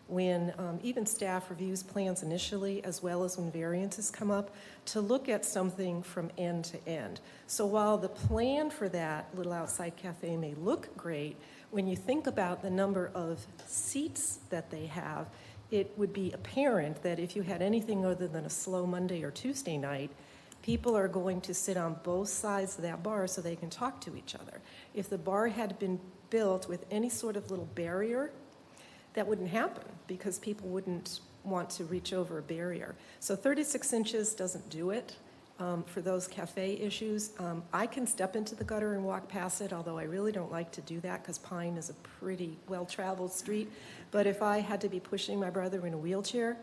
Speaker 13: when even staff reviews plans initially, as well as when variances come up, to look at something from end to end. So while the plan for that little outside cafe may look great, when you think about the number of seats that they have, it would be apparent that if you had anything other than a slow Monday or Tuesday night, people are going to sit on both sides of that bar so they can talk to each other. If the bar had been built with any sort of little barrier, that wouldn't happen because people wouldn't want to reach over a barrier. So 36 inches doesn't do it for those cafe issues. I can step into the gutter and walk past it, although I really don't like to do that because Pine is a pretty well-traveled street. But if I had to be pushing my brother in a wheelchair,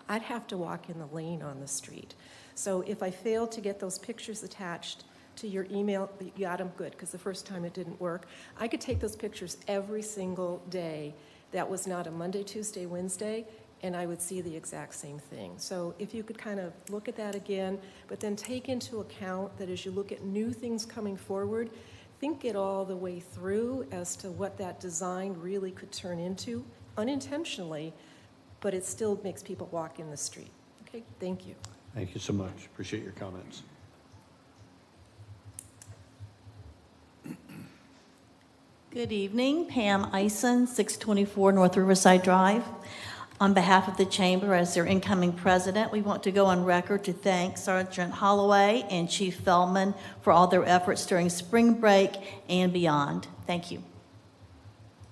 Speaker 13: I'd have to walk in the lane on the street. So if I fail to get those pictures attached to your email, you got them, good, because the first time it didn't work. I could take those pictures every single day. That was not a Monday, Tuesday, Wednesday, and I would see the exact same thing. So if you could kind of look at that again, but then take into account that as you look at new things coming forward, think it all the way through as to what that design really could turn into, unintentionally, but it still makes people walk in the street. Okay, thank you.
Speaker 1: Thank you so much. Appreciate your comments.
Speaker 14: Good evening, Pam Eisen, 624 North Riverside Drive. On behalf of the Chamber, as their incoming president, we want to go on record to thank Sergeant Holloway and Chief Feldman for all their efforts during spring break and beyond. Thank you.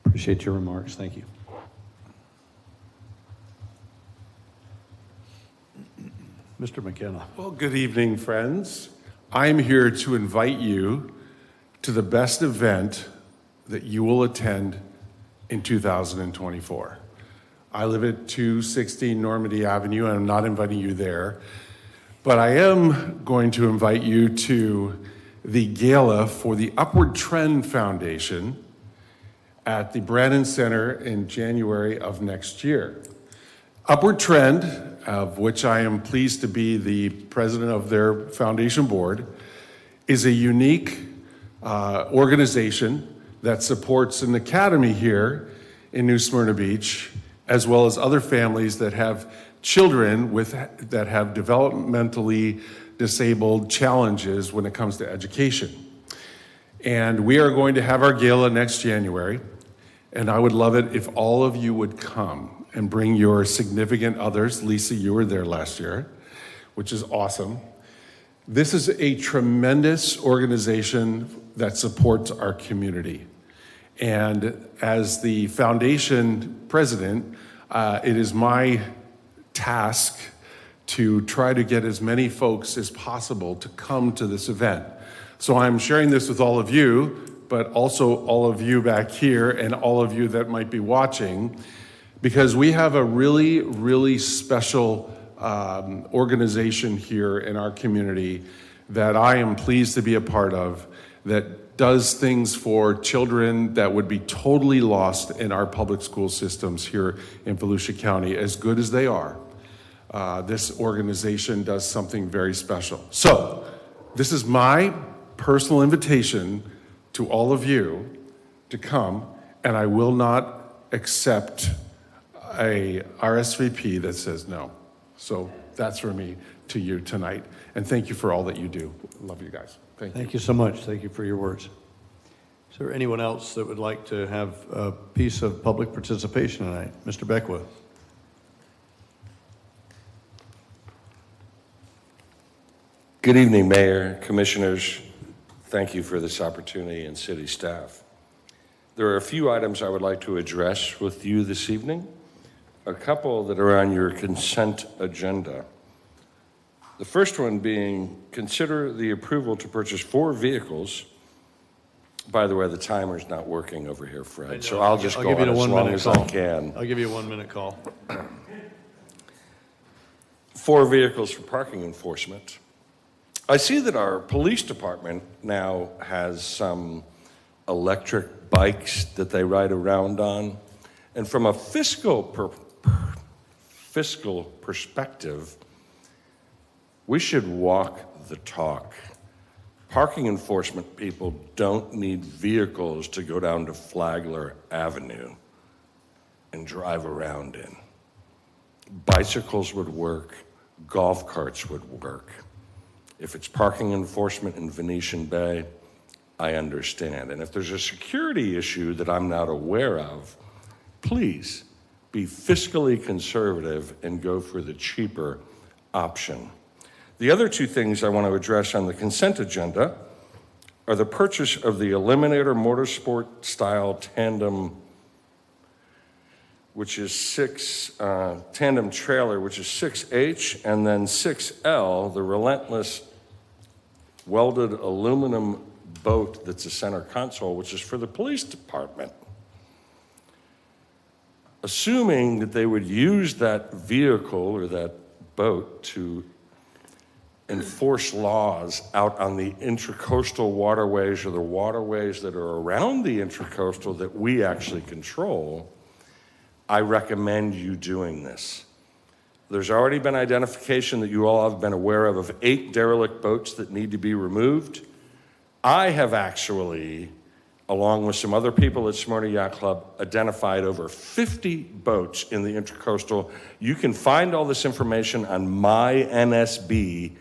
Speaker 1: Appreciate your remarks. Thank you. Mr. McKenna.
Speaker 15: Well, good evening, friends. I'm here to invite you to the best event that you will attend in 2024. I live at 216 Normandy Avenue, and I'm not inviting you there, but I am going to invite you to the gala for the Upward Trend Foundation at the Brannan Center in January of next year. Upward Trend, of which I am pleased to be the president of their foundation board, is a unique organization that supports an academy here in New Smyrna Beach, as well as other families that have children that have developmentally disabled challenges when it comes to education. And we are going to have our gala next January, and I would love it if all of you would come and bring your significant others. Lisa, you were there last year, which is awesome. This is a tremendous organization that supports our community. And as the foundation president, it is my task to try to get as many folks as possible to come to this event. So I'm sharing this with all of you, but also all of you back here and all of you that might be watching, because we have a really, really special organization here in our community that I am pleased to be a part of, that does things for children that would be totally lost in our public school systems here in Volusia County. As good as they are, this organization does something very special. So this is my personal invitation to all of you to come, and I will not accept a RSVP that says no. So that's from me to you tonight. And thank you for all that you do. Love you guys.
Speaker 1: Thank you so much. Thank you for your words. Is there anyone else that would like to have a piece of public participation tonight? Mr. Beckwith.
Speaker 16: Good evening, Mayor, Commissioners. Thank you for this opportunity, and city staff. There are a few items I would like to address with you this evening, a couple that are on your consent agenda. The first one being, consider the approval to purchase 4 vehicles. By the way, the timer's not working over here, Fred, so I'll just go on as long as I can.
Speaker 1: I'll give you a 1-minute call.
Speaker 16: 4 vehicles for parking enforcement. I see that our police department now has some electric bikes that they ride around on. And from a fiscal perspective, we should walk the talk. Parking enforcement people don't need vehicles to go down to Flagler Avenue and drive around in. Bicycles would work, golf carts would work. If it's parking enforcement in Venetian Bay, I understand. And if there's a security issue that I'm not aware of, please be fiscally conservative and go for the cheaper option. The other 2 things I want to address on the consent agenda are the purchase of the Eliminator Motorsport style tandem which is tandem trailer, which is 6H, and then 6L, the relentless welded aluminum boat that's a center console, which is for the police department. Assuming that they would use that vehicle or that boat to enforce laws out on the intracoastal waterways or the waterways that are around the intracoastal that we actually control, I recommend you doing this. There's already been identification that you all have been aware of 8 derelict boats that need to be removed. I have actually, along with some other people at Smyrna Yacht Club, identified over 50 boats in the intracoastal. You can find all this information on mynsb.org.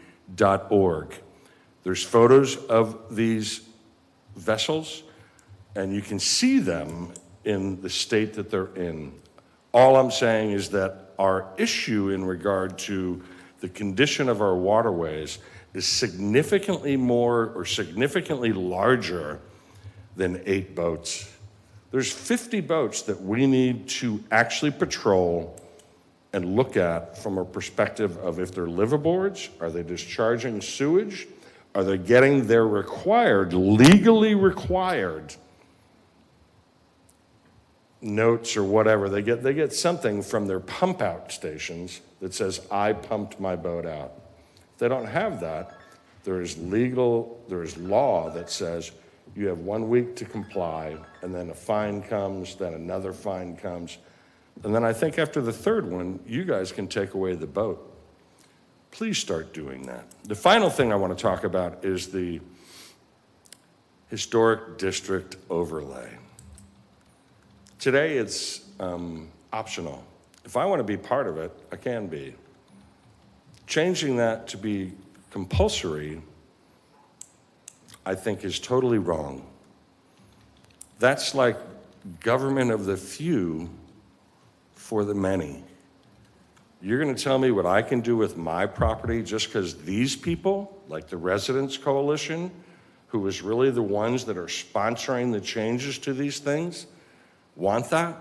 Speaker 16: There's photos of these vessels, and you can see them in the state that they're in. All I'm saying is that our issue in regard to the condition of our waterways is significantly more or significantly larger than 8 boats. There's 50 boats that we need to actually patrol and look at from a perspective of if they're liveaboards, are they discharging sewage, are they getting their legally required notes or whatever. They get something from their pump out stations that says, I pumped my boat out. If they don't have that, there is law that says you have 1 week to comply, and then a fine comes, then another fine comes. And then I think after the 3rd one, you guys can take away the boat. Please start doing that. The final thing I want to talk about is the historic district overlay. Today it's optional. If I want to be part of it, I can be. Changing that to be compulsory, I think, is totally wrong. That's like government of the few for the many. You're going to tell me what I can do with my property just because these people, like the Residents Coalition, who is really the ones that are sponsoring the changes to these things, want that?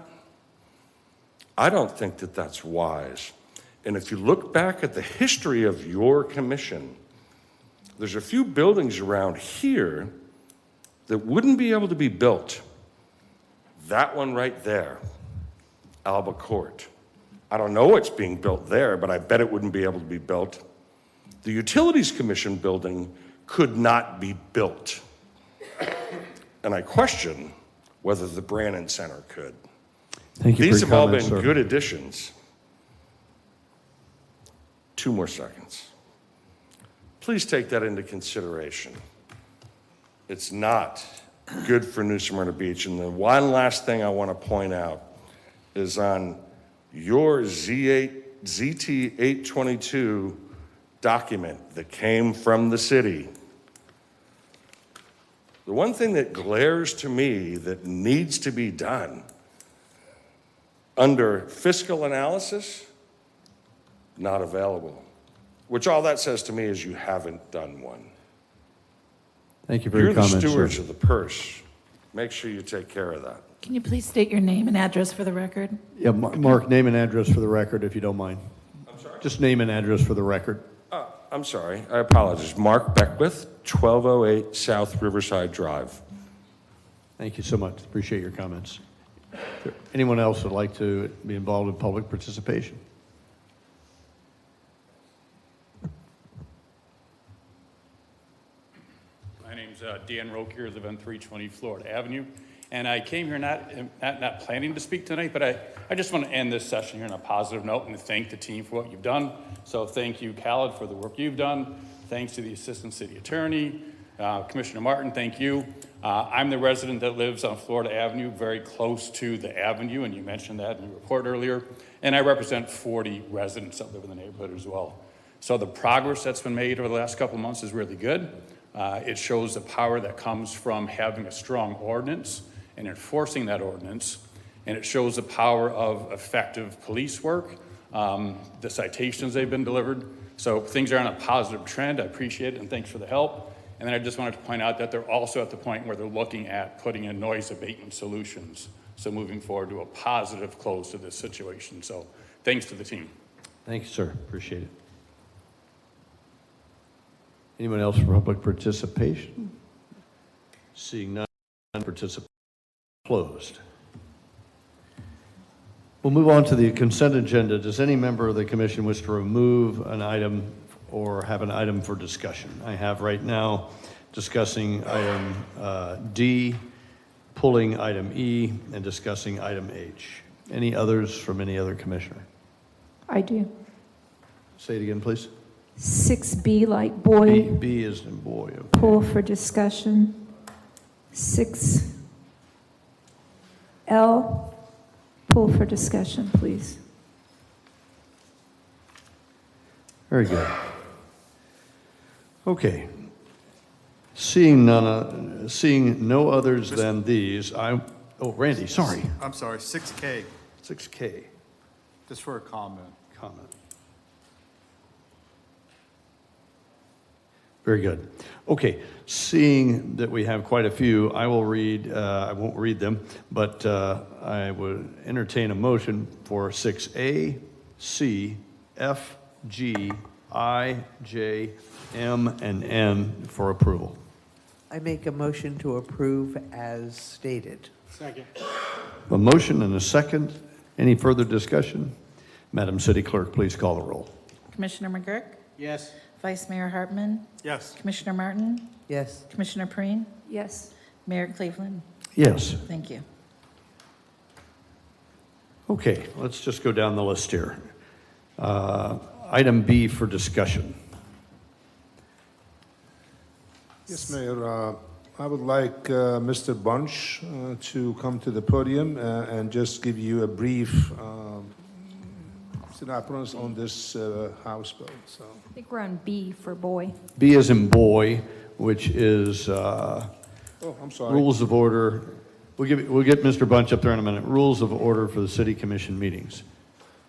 Speaker 16: I don't think that that's wise. And if you look back at the history of your commission, there's a few buildings around here that wouldn't be able to be built. That one right there, Alba Court. I don't know what's being built there, but I bet it wouldn't be able to be built. The Utilities Commission building could not be built. And I question whether the Brannan Center could.
Speaker 1: Thank you.
Speaker 16: These
Speaker 1: for
Speaker 16: have
Speaker 1: your
Speaker 16: all
Speaker 1: comments,
Speaker 16: been
Speaker 1: sir.
Speaker 16: good additions. 2 more seconds. Please take that into consideration. It's not good for New Smyrna Beach. And the one last thing I want to point out is on your ZT822 document that came from the city. The one thing that glares to me that needs to be done under fiscal analysis, not available. Which all that says to me is you haven't done one.
Speaker 1: Thank you for
Speaker 16: You're
Speaker 1: your
Speaker 16: the
Speaker 1: comments,
Speaker 16: stewards
Speaker 1: sir.
Speaker 16: of the purse. Make sure you take care of that.
Speaker 2: Can you please state your name and address for the record?
Speaker 1: Yeah, Mark, name and address for the record, if you don't mind.
Speaker 16: I'm sorry?
Speaker 1: Just name and address for the record.
Speaker 16: I'm sorry. I apologize. Mark Beckwith, 1208 South Riverside Drive.
Speaker 1: Thank you so much. Appreciate your comments. Is there anyone else that would like to be involved in public participation?
Speaker 17: My name's Dan Rokier, live on 320 Florida Avenue. And I came here not planning to speak tonight, but I just want to end this session here on a positive note and to thank the team for what you've done. So thank you, Khaled, for the work you've done. Thanks to the Assistant City Attorney. Commissioner Martin, thank you. I'm the resident that lives on Florida Avenue, very close to the avenue, and you mentioned that in your report earlier. And I represent 40 residents that live in the neighborhood as well. So the progress that's been made over the last couple of months is really good. It shows the power that comes from having a strong ordinance and enforcing that ordinance. And it shows the power of effective police work, the citations they've been delivered. So things are on a positive trend. I appreciate it, and thanks for the help. And then I just wanted to point out that they're also at the point where they're looking at putting in noise abatement solutions So moving forward to a positive close to this situation. So thanks to the team.
Speaker 1: Thank you, sir. Appreciate it. Anyone else for public participation? Seeing none, participation closed. We'll move on to the consent agenda. Does any member of the commission wish to remove an item or have an item for discussion? I have right now discussing item D, pulling item E, and discussing item H. Any others from any other commissioner?
Speaker 18: I do.
Speaker 1: Say it again, please.
Speaker 18: 6B like boy,
Speaker 1: B is in boy. Okay.
Speaker 18: pull for discussion. 6L, pull for discussion, please.
Speaker 1: Very good. Okay. Seeing no others than these, Randy, sorry.
Speaker 10: I'm sorry, 6K,
Speaker 1: 6K.
Speaker 10: just for a comment.
Speaker 1: Very good. Okay, seeing that we have quite a few, I will read, I won't read them, but I would entertain a motion for 6A, C, F, G, I, J, M, and N for approval.
Speaker 19: I make a motion to approve as stated.
Speaker 11: Second.
Speaker 1: A motion and a second. Any further discussion? Madam City Clerk, please call the roll.
Speaker 2: Commissioner McGurk?
Speaker 11: Yes.
Speaker 2: Vice Mayor Hartman?
Speaker 10: Yes.
Speaker 2: Commissioner Martin?
Speaker 19: Yes.
Speaker 2: Commissioner Preen?
Speaker 18: Yes.
Speaker 2: Mayor Cleveland?
Speaker 1: Yes.
Speaker 2: Thank you.
Speaker 1: Okay, let's just go down the list here. Item B for discussion.
Speaker 6: Yes, Mayor. I would like Mr. Bunch to come to the podium and just give you a brief synopsis on this House bill. So.
Speaker 18: I think we're on B for boy.
Speaker 1: B is in boy, which is
Speaker 6: Oh, I'm sorry.
Speaker 1: rules of order. We'll get Mr. Bunch up there in a minute. Rules of order for the city commission meetings.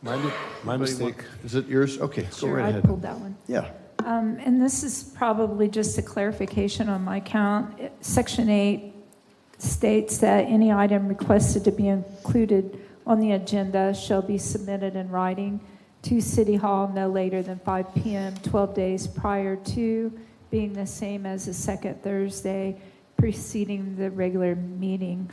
Speaker 6: My
Speaker 1: Anybody
Speaker 6: mistake.
Speaker 1: Is it yours? Okay, go
Speaker 18: Sure,
Speaker 1: right
Speaker 18: I
Speaker 1: ahead.
Speaker 18: pulled that one.
Speaker 1: Yeah.
Speaker 18: And this is probably just a clarification on my count. Section 8 states that any item requested to be included on the agenda shall be submitted in writing to City Hall no later than 5 p.m. 12 days prior to, being the same as the second Thursday preceding the regular meeting.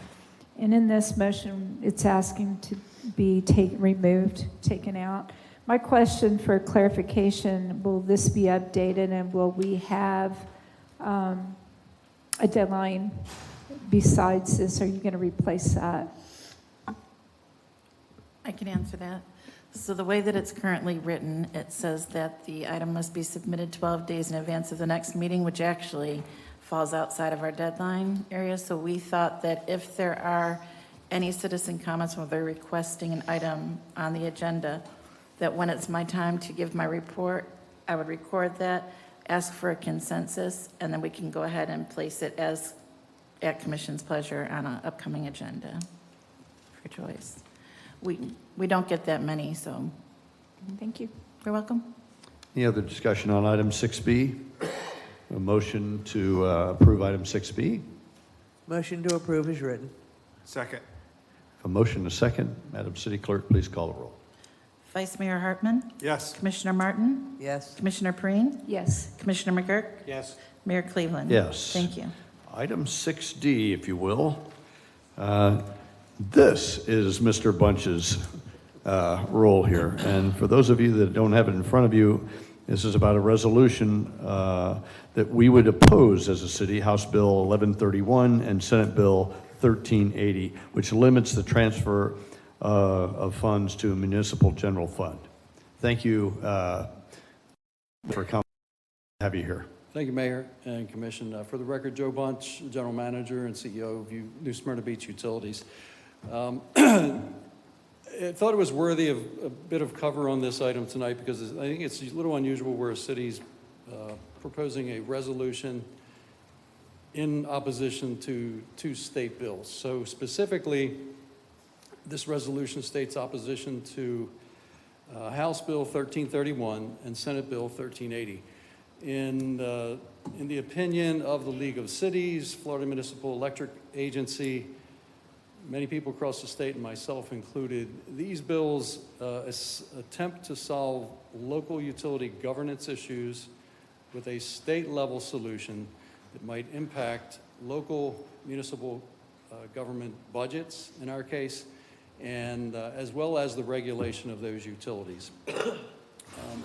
Speaker 18: And in this motion, it's asking to be taken out. My question for clarification, will this be updated and will we have a deadline besides this? Are you going to replace that?
Speaker 2: I can answer that. So the way that it's currently written, it says that the item must be submitted 12 days in advance of the next meeting, which actually falls outside of our deadline area. So we thought that if there are any citizen comments where they're requesting an item on the agenda, that when it's my time to give my report, I would record that, ask for a consensus, and then we can go ahead and place it as at commission's pleasure on an upcoming agenda for choice. We don't get that many, so.
Speaker 18: Thank you.
Speaker 2: You're welcome.
Speaker 1: Any other discussion on item 6B? A motion to approve item 6B?
Speaker 19: Motion to approve is written.
Speaker 10: Second.
Speaker 1: A motion, a second. Madam City Clerk, please call the roll.
Speaker 2: Vice Mayor Hartman?
Speaker 10: Yes.
Speaker 2: Commissioner Martin?
Speaker 19: Yes.
Speaker 2: Commissioner Preen?
Speaker 18: Yes.
Speaker 2: Commissioner McGurk?
Speaker 11: Yes.
Speaker 2: Mayor Cleveland?
Speaker 1: Yes.
Speaker 2: Thank you.
Speaker 1: Item 6D, if you will. This is Mr. Bunch's role here. And for those of you that don't have it in front of you, this is about a resolution that we would oppose as a city, House Bill 1131 and Senate Bill 1380, which limits the transfer of funds to a municipal general fund. Thank you for coming. Have you here.
Speaker 20: Thank you, Mayor and Commission. For the record, Joe Bunch, General Manager and CEO of New Smyrna Beach Utilities. I thought it was worthy of a bit of cover on this item tonight because I think it's a little unusual where a city's proposing a resolution in opposition to two state bills. So specifically, this resolution states opposition to House Bill 1331 and Senate Bill 1380. In the opinion of the League of Cities, Florida Municipal Electric Agency, many people across the state, and myself included, these bills attempt to solve local utility governance issues with a state-level solution that might impact local municipal government budgets, in our case, and as well as the regulation of those utilities.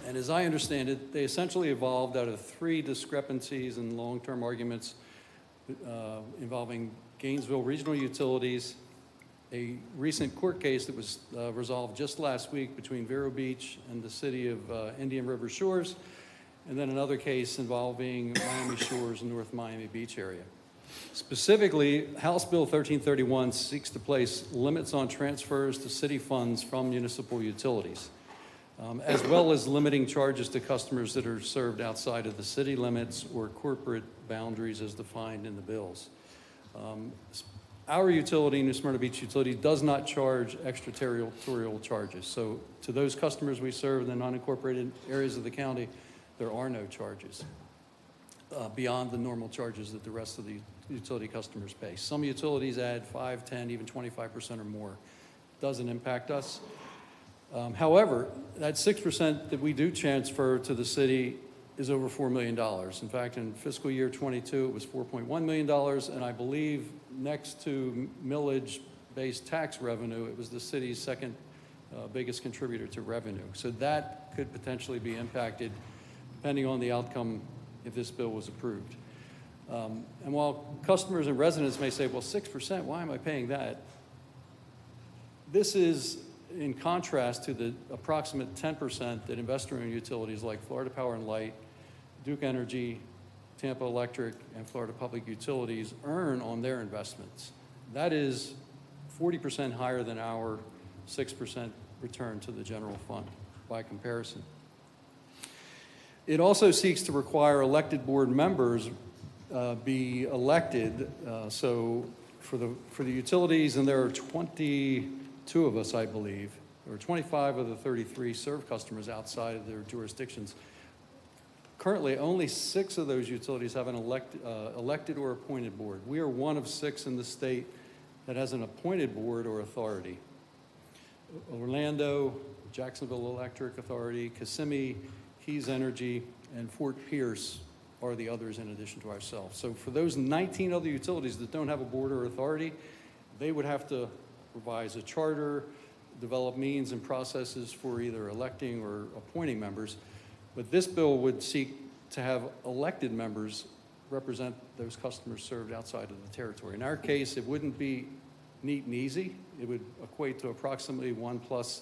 Speaker 20: And as I understand it, they essentially evolved out of three discrepancies and long-term arguments involving Gainesville Regional Utilities, a recent court case that was resolved just last week between Vero Beach and the city of Indian River Shores, and then another case involving Miami Shores and North Miami Beach area. Specifically, House Bill 1331 seeks to place limits on transfers to city funds from municipal utilities, as well as limiting charges to customers that are served outside of the city limits or corporate boundaries as defined in the bills. Our utility, New Smyrna Beach Utility, does not charge extraterritorial charges. So to those customers we serve in the non-incorporated areas of the county, there are no charges beyond the normal charges that the rest of the utility customers pay. Some utilities add 5, 10, even 25% or more. Doesn't impact us. However, that 6% that we do transfer to the city is over $4 million. In fact, in fiscal year 22, it was $4.1 million, and I believe next to millage-based tax revenue, it was the city's second biggest contributor to revenue. So that could potentially be impacted depending on the outcome if this bill was approved. And while customers and residents may say, well, 6%, why am I paying that? This is in contrast to the approximate 10% that investor-owned utilities like Florida Power and Light, Duke Energy, Tampa Electric, and Florida Public Utilities earn on their investments. That is 40% higher than our 6% return to the general fund by comparison. It also seeks to require elected board members be elected. So for the utilities, and there are 22 of us, I believe, or 25 of the 33 serve customers outside of their jurisdictions. Currently, only 6 of those utilities have an elected or appointed board. We are one of 6 in the state that has an appointed board or authority. Orlando, Jacksonville Electric Authority, Kissimmee, Keys Energy, and Fort Pierce are the others in addition to ourselves. So for those 19 other utilities that don't have a board or authority, they would have to revise a charter, develop means and processes for either electing or appointing members. But this bill would seek to have elected members represent those customers served outside of the territory. In our case, it wouldn't be neat and easy. It would equate to approximately 1+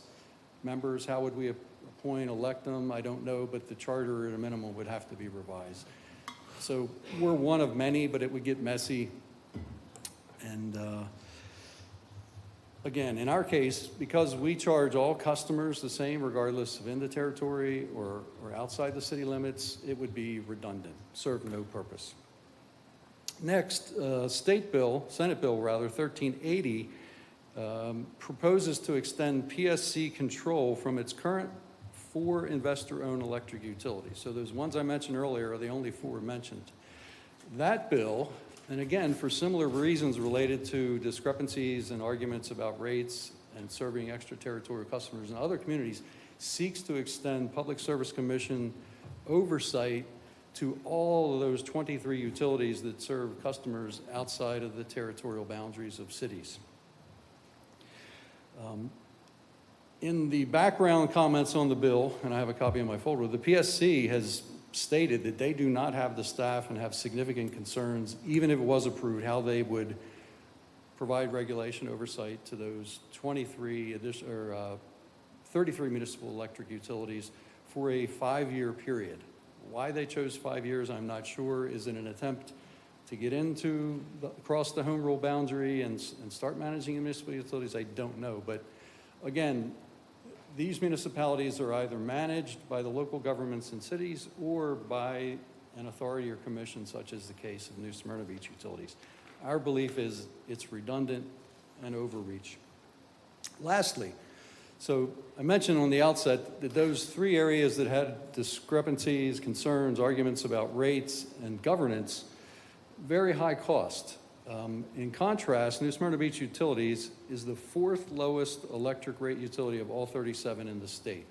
Speaker 20: members. How would we appoint, elect them? I don't know, but the charter at a minimum would have to be revised. So we're one of many, but it would get messy. And again, in our case, because we charge all customers the same regardless of in the territory or outside the city limits, it would be redundant, serve no purpose. Next, Senate Bill 1380 proposes to extend PSC control from its current 4 investor-owned electric utilities. So those ones I mentioned earlier are the only 4 mentioned. That bill, and again, for similar reasons related to discrepancies and arguments about rates and serving extraterritorial customers in other communities, seeks to extend Public Service Commission oversight to all of those 23 utilities that serve customers outside of the territorial boundaries of cities. In the background comments on the bill, and I have a copy in my folder, the PSC has stated that they do not have the staff and have significant concerns, even if it was approved, how they would provide regulation oversight to those 33 municipal electric utilities for a 5-year period. Why they chose 5 years, I'm not sure. Is it an attempt to get across the home rule boundary and start managing municipal utilities? I don't know. But again, these municipalities are either managed by the local governments and cities or by an authority or commission, such as the case of New Smyrna Beach Utilities. Our belief is it's redundant and overreach. Lastly, so I mentioned on the outset that those 3 areas that had discrepancies, concerns, arguments about rates and governance, very high cost. In contrast, New Smyrna Beach Utilities is the fourth lowest electric rate utility of all 37 in the state.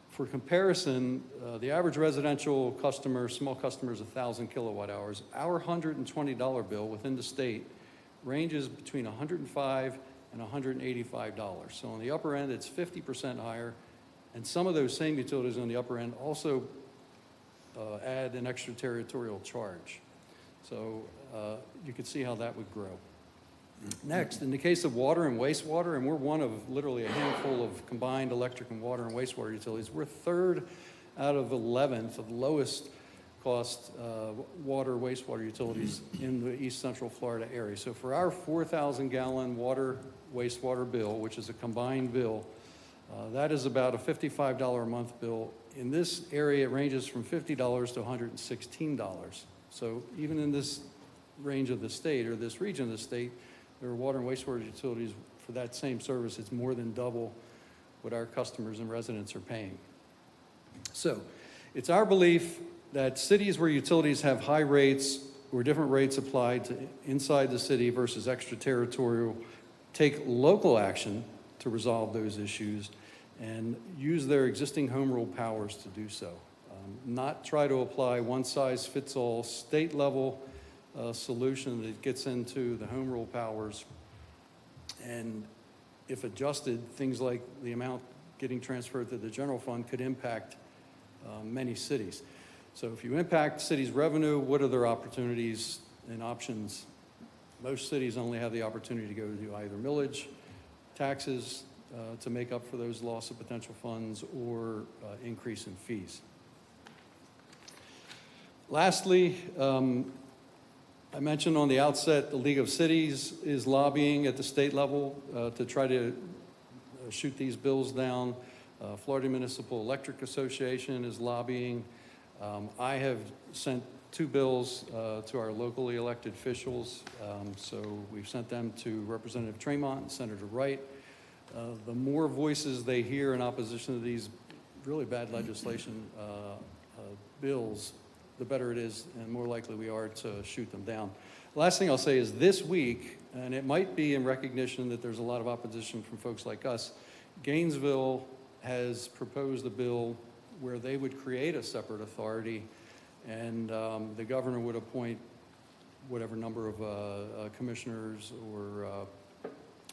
Speaker 20: For comparison, the average residential customer, small customer, is 1,000 kilowatt hours. Our $120 bill within the state ranges between $105 and $185. So on the upper end, it's 50% higher, and some of those same utilities on the upper end also add an extraterritorial charge. So you could see how that would grow. Next, in the case of water and wastewater, and we're one of literally a handful of combined electric and water and wastewater utilities, we're third out of 11th of the lowest cost water, wastewater utilities in the East Central Florida area. So for our 4,000 gallon water, wastewater bill, which is a combined bill, that is about a $55 a month bill. In this area, it ranges from $50 to $116. So even in this range of the state, or this region of the state, there are water and wastewater utilities for that same service. It's more than double what our customers and residents are paying. So it's our belief that cities where utilities have high rates or different rates applied to inside the city versus extraterritorial take local action to resolve those issues and use their existing home rule powers to do so. Not try to apply one-size-fits-all state-level solution that gets into the home rule powers. And if adjusted, things like the amount getting transferred to the general fund could impact many cities. So if you impact cities' revenue, what are their opportunities and options? Most cities only have the opportunity to go to either millage, taxes to make up for those loss of potential funds, or increase in fees. Lastly, I mentioned on the outset, the League of Cities is lobbying at the state level to try to shoot these bills down. Florida Municipal Electric Association is lobbying. I have sent 2 bills to our locally elected officials. So we've sent them to Representative Tremont and Senator Wright. The more voices they hear in opposition to these really bad legislation bills, the better it is and more likely we are to shoot them down. The last thing I'll say is this week, and it might be in recognition that there's a lot of opposition from folks like us, Gainesville has proposed a bill where they would create a separate authority, and the governor would appoint whatever number of commissioners or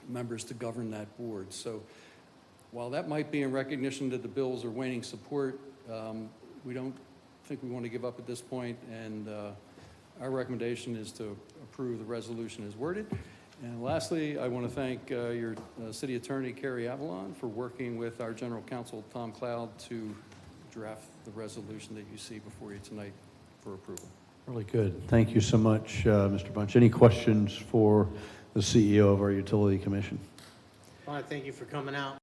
Speaker 20: members to govern that board. So while that might be in recognition that the bills are waning support, we don't think we want to give up at this point, and our recommendation is to approve the resolution as worded. And lastly, I want to thank your city attorney, Carrie Avalon, for working with our general counsel, Tom Cloud, to draft the resolution that you see before you tonight for approval.
Speaker 1: Really good. Thank you so much, Mr. Bunch. Any questions for the CEO of our Utility Commission?
Speaker 11: I want to thank you for coming out.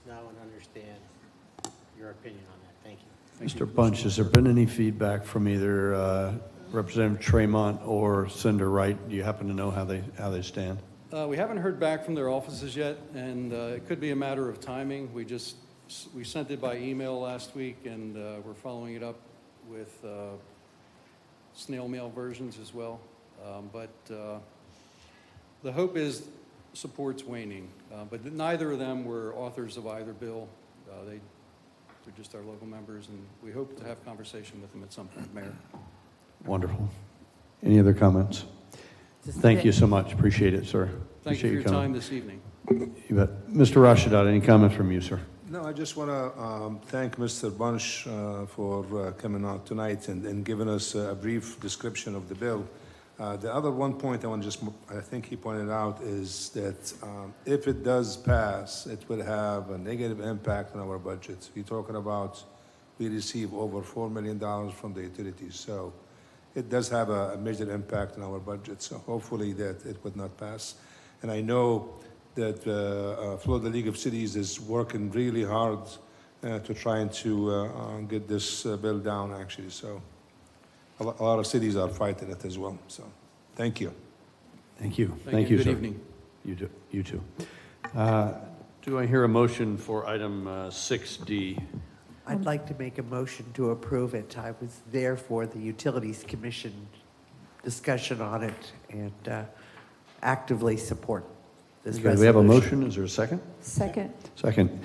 Speaker 11: Now and understand your opinion on that. Thank you.
Speaker 1: Mr. Bunch, has there been any feedback from either Representative Tremont or Senator Wright? Do you happen to know how they stand?
Speaker 20: We haven't heard back from their offices yet, and it could be a matter of timing. We sent it by email last week, and we're following it up with snail mail versions as well. But the hope is support's waning. But neither of them were authors of either bill. They're just our local members, and we hope to have conversation with them at some point, Mayor.
Speaker 1: Wonderful. Any other comments? Thank you so much. Appreciate it, sir.
Speaker 20: Thank you for your time this evening.
Speaker 1: You bet. Mr. Rashadat, any comments from you, sir?
Speaker 6: No, I just want to thank Mr. Bunch for coming out tonight and giving us a brief description of the bill. The other one point I think he pointed out is that if it does pass, it will have a negative impact on our budget. We're talking about we receive over $4 million from the utilities. So it does have a major impact on our budget. So hopefully that it would not pass. And I know that Florida League of Cities is working really hard to try to get this bill down, actually. So a lot of cities are fighting it as well. So thank you.
Speaker 1: Thank you.
Speaker 20: Thank you.
Speaker 1: Sir.
Speaker 20: Good evening.
Speaker 1: You too. Do I hear a motion for item 6D?
Speaker 19: I'd like to make a motion to approve it. I was there for the Utilities Commission discussion on it and actively support this
Speaker 1: Okay, we have a
Speaker 19: resolution.
Speaker 1: motion. Is there a second?
Speaker 18: Second.
Speaker 1: Second.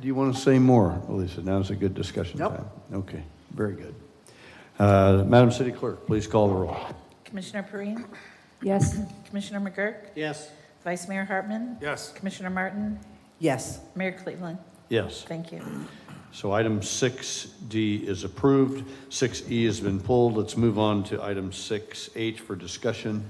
Speaker 1: Do you want to say more, Elisa? Now's a good discussion
Speaker 19: Nope.
Speaker 1: time. Okay, very good. Madam City Clerk, please call the roll.
Speaker 2: Commissioner Perine?
Speaker 18: Yes.
Speaker 2: Commissioner McGurk?
Speaker 11: Yes.
Speaker 2: Vice Mayor Hartman?
Speaker 10: Yes.
Speaker 2: Commissioner Martin?
Speaker 19: Yes.
Speaker 2: Mayor Cleveland?
Speaker 1: Yes.
Speaker 2: Thank you.
Speaker 1: So item 6D is approved. 6E has been pulled. Let's move on to item 6H for discussion.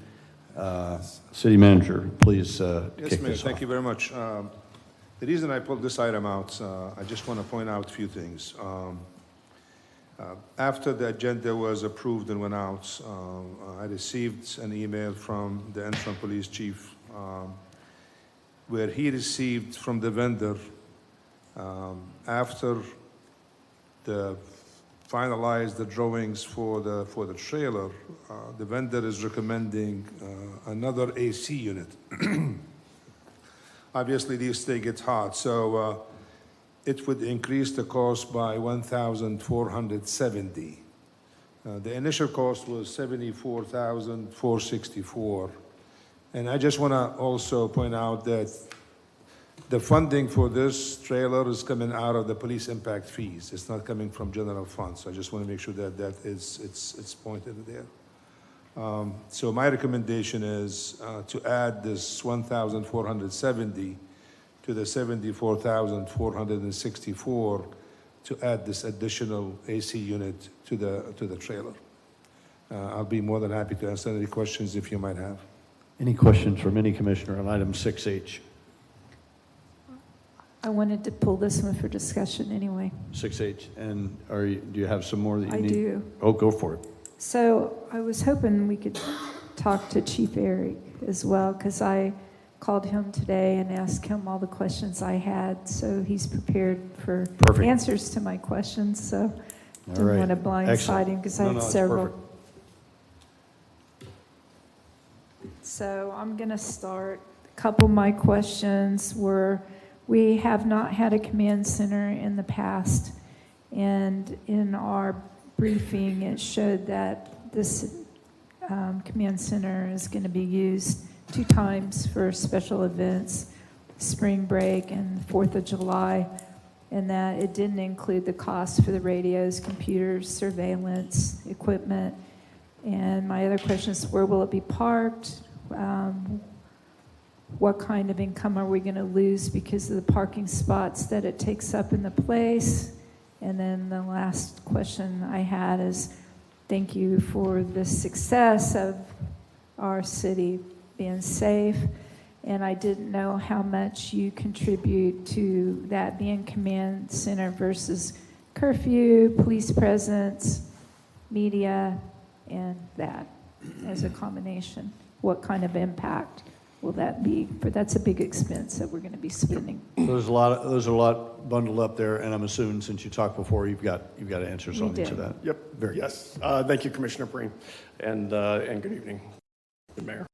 Speaker 1: City Manager, please
Speaker 6: Yes,
Speaker 1: kick
Speaker 6: Mayor,
Speaker 1: this
Speaker 6: thank
Speaker 1: off.
Speaker 6: you very much. The reason I pulled this item out, I just want to point out a few things. After the agenda was approved and went out, I received an email from the interim police chief where he received from the vendor, after the finalized the drawings for the trailer, the vendor is recommending another AC unit. Obviously, these things get hot, so it would increase the cost by $1,470. The initial cost was $74,464. And I just want to also point out that the funding for this trailer is coming out of the police impact fees. It's not coming from general funds. So I just want to make sure that it's pointed there. So my recommendation is to add this 1,470 to the 74,464 to add this additional AC unit to the trailer. I'll be more than happy to answer any questions if you might have.
Speaker 1: Any questions from any commissioner on item 6H?
Speaker 18: I wanted to pull this one for discussion anyway.
Speaker 1: 6H, and do you have some more that you
Speaker 18: I
Speaker 1: need?
Speaker 18: do.
Speaker 1: Oh, go for it.
Speaker 18: So I was hoping we could talk to Chief Eric as well, because I called him today and asked him all the questions I had, so he's prepared for
Speaker 1: Perfect.
Speaker 18: answers to my questions, so
Speaker 1: All
Speaker 18: didn't
Speaker 1: right.
Speaker 18: want to blindside
Speaker 1: Excellent.
Speaker 18: him, because
Speaker 1: No,
Speaker 18: I had
Speaker 1: no, it's
Speaker 18: several.
Speaker 1: perfect.
Speaker 18: So I'm going to start. A couple of my questions were, we have not had a command center in the past, and in our briefing, it showed that this command center is going to be used 2 times for special events, spring break and 4th of July, and that it didn't include the cost for the radios, computers, surveillance, equipment. And my other question is, where will it be parked? What kind of income are we going to lose because of the parking spots that it takes up in the place? And then the last question I had is, thank you for the success of our city being safe. And I didn't know how much you contribute to that being command center versus curfew, police presence, media, and that as a combination. What kind of impact will that be? But that's a big expense that we're going to be spending.
Speaker 1: Those are a lot bundled up there, and I'm assuming since you talked before, you've got answers
Speaker 18: We
Speaker 1: on each
Speaker 18: did.
Speaker 1: of that.
Speaker 9: Yep.
Speaker 1: Very good.
Speaker 9: Yes. Thank you, Commissioner Breen, and good evening, Mayor.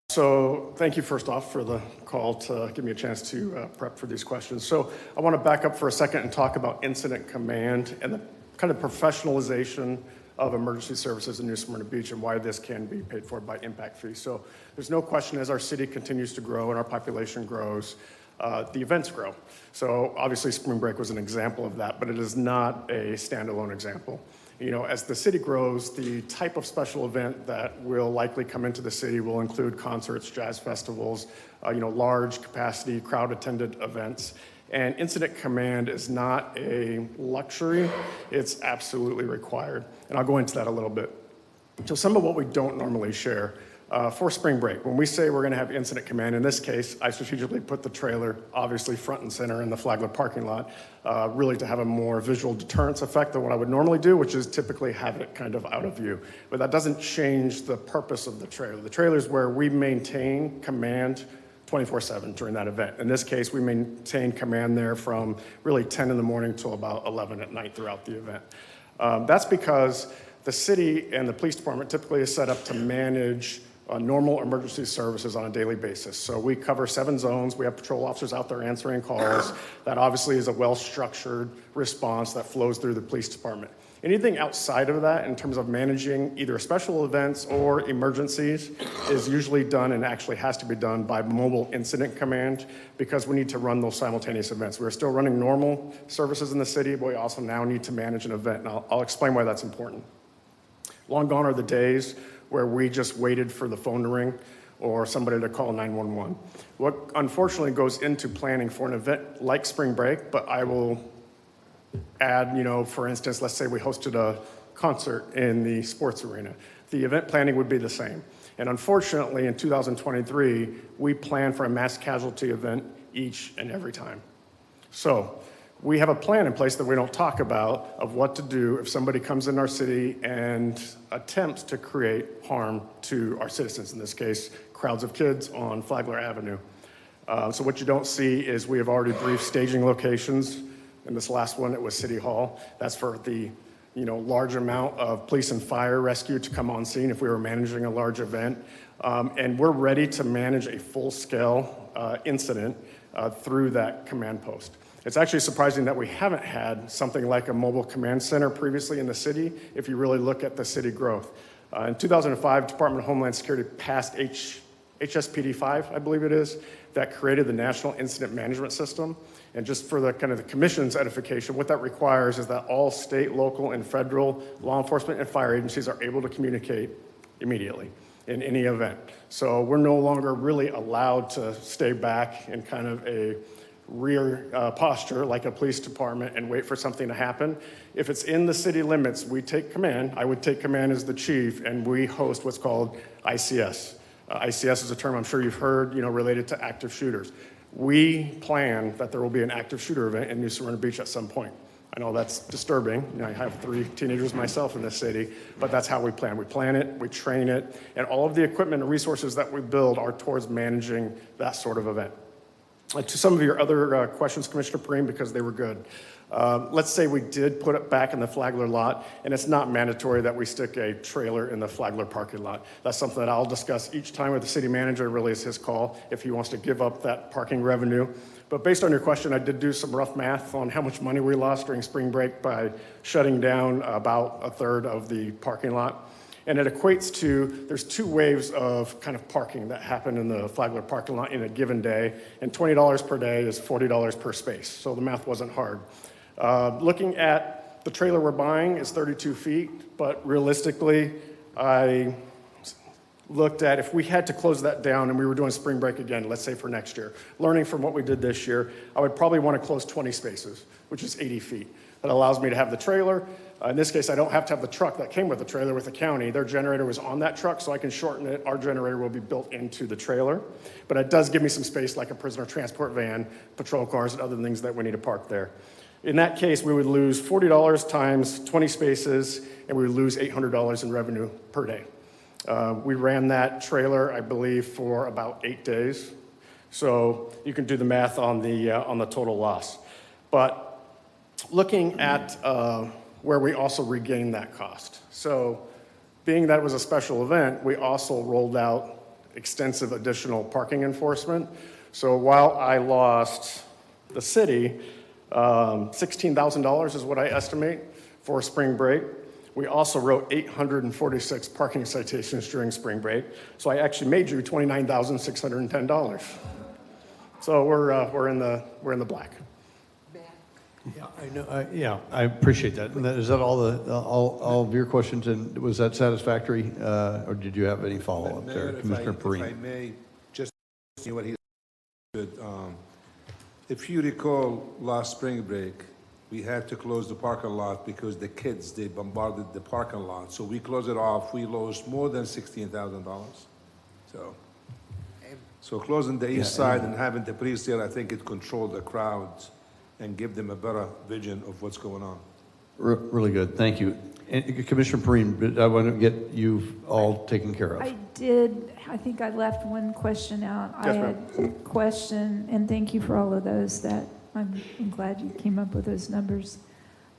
Speaker 9: So thank you first off for the call to give me a chance to prep for these questions. So I want to back up for a second and talk about incident command and the kind of professionalization of emergency services in New Smyrna Beach and why this can be paid for by impact fees. So there's no question as our city continues to grow and our population grows, the events grow. So obviously spring break was an example of that, but it is not a standalone example. You know, as the city grows, the type of special event that will likely come into the city will include concerts, jazz festivals, large capacity, crowd attended events. And incident command is not a luxury, it's absolutely required. And I'll go into that a little bit. So some of what we don't normally share, for spring break, when we say we're gonna have incident command, in this case, I strategically put the trailer obviously front and center in the Flagler parking lot, really to have a more visual deterrence effect than what I would normally do, which is typically have it kind of out of view. But that doesn't change the purpose of the trailer. The trailer is where we maintain command 24/7 during that event. In this case, we maintain command there from really 10 in the morning till about 11 at night throughout the event. That's because the city and the police department typically is set up to manage normal emergency services on a daily basis. So we cover 7 zones. We have patrol officers out there answering calls. That obviously is a well-structured response that flows through the police department. Anything outside of that in terms of managing either special events or emergencies is usually done and actually has to be done by mobile incident command because we need to run those simultaneous events. We're still running normal services in the city, but we also now need to manage an event. And I'll explain why that's important. Long gone are the days where we just waited for the phone to ring or somebody to call 911. What unfortunately goes into planning for an event like spring break, but I will add, for instance, let's say we hosted a concert in the sports arena. The event planning would be the same. And unfortunately, in 2023, we plan for a mass casualty event each and every time. So we have a plan in place that we don't talk about of what to do if somebody comes in our city and attempts to create harm to our citizens, in this case, crowds of kids on Flagler Avenue. So what you don't see is we have already briefed staging locations. In this last one, it was City Hall. That's for the large amount of police and fire rescue to come on scene if we were managing a large event. And we're ready to manage a full-scale incident through that command post. It's actually surprising that we haven't had something like a mobile command center previously in the city if you really look at the city growth. In 2005, Department of Homeland Security passed HSPD 5, I believe it is, that created the National Incident Management System. And just for the kind of the commission's edification, what that requires is that all state, local, and federal law enforcement and fire agencies are able to communicate immediately in any event. So we're no longer really allowed to stay back in kind of a rear posture like a police department and wait for something to happen. If it's in the city limits, we take command. I would take command as the chief, and we host what's called ICS. ICS is a term I'm sure you've heard, related to active shooters. We plan that there will be an active shooter event in New Smyrna Beach at some point. I know that's disturbing. I have 3 teenagers myself in this city, but that's how we plan. We plan it, we train it, and all of the equipment and resources that we build are towards managing that sort of event. To some of your other questions, Commissioner Perrine, because they were good. Let's say we did put it back in the Flagler lot, and it's not mandatory that we stick a trailer in the Flagler parking lot. That's something that I'll discuss each time with the city manager. Really, it's his call if he wants to give up that parking revenue. But based on your question, I did do some rough math on how much money we lost during spring break by shutting down about a third of the parking lot. And it equates to, there's 2 waves of kind of parking that happen in the Flagler parking lot in a given day, and $20 per day is $40 per space. So the math wasn't hard. Looking at the trailer we're buying is 32 feet, but realistically, I looked at if we had to close that down and we were doing spring break again, let's say for next year, learning from what we did this year, I would probably want to close 20 spaces, which is 80 feet. That allows me to have the trailer. In this case, I don't have to have the truck that came with the trailer with the county. Their generator was on that truck, so I can shorten it. Our generator will be built into the trailer. But it does give me some space like a prisoner transport van, patrol cars, and other things that we need to park there. In that case, we would lose $40 times 20 spaces, and we would lose $800 in revenue per day. We ran that trailer, I believe, for about 8 days. So you can do the math on the total loss. But looking at where we also regained that cost. So being that it was a special event, we also rolled out extensive additional parking enforcement. So while I lost the city, $16,000 is what I estimate for spring break. We also wrote 846 parking citations during spring break. So I actually made you $29,610. So we're in the black.
Speaker 1: Yeah, I know. I appreciate that. And is that all of your questions? And was that satisfactory, or did you have any follow-up there, Commissioner Perrine?
Speaker 6: If I may, just see what he said. If you recall, last spring break, we had to close the parking lot because the kids, they bombarded the parking lot. So we closed it off. We lost more than $16,000. So closing the east side and having the police there, I think it controlled the crowds and give them a better vision of what's going on.
Speaker 1: Really good. Thank you. And Commissioner Perrine, I want to get you all taken care of.
Speaker 18: I did. I think I left one question out.
Speaker 1: Yes,
Speaker 18: I had a question, and thank you for all of those. That I'm glad you came up with those numbers.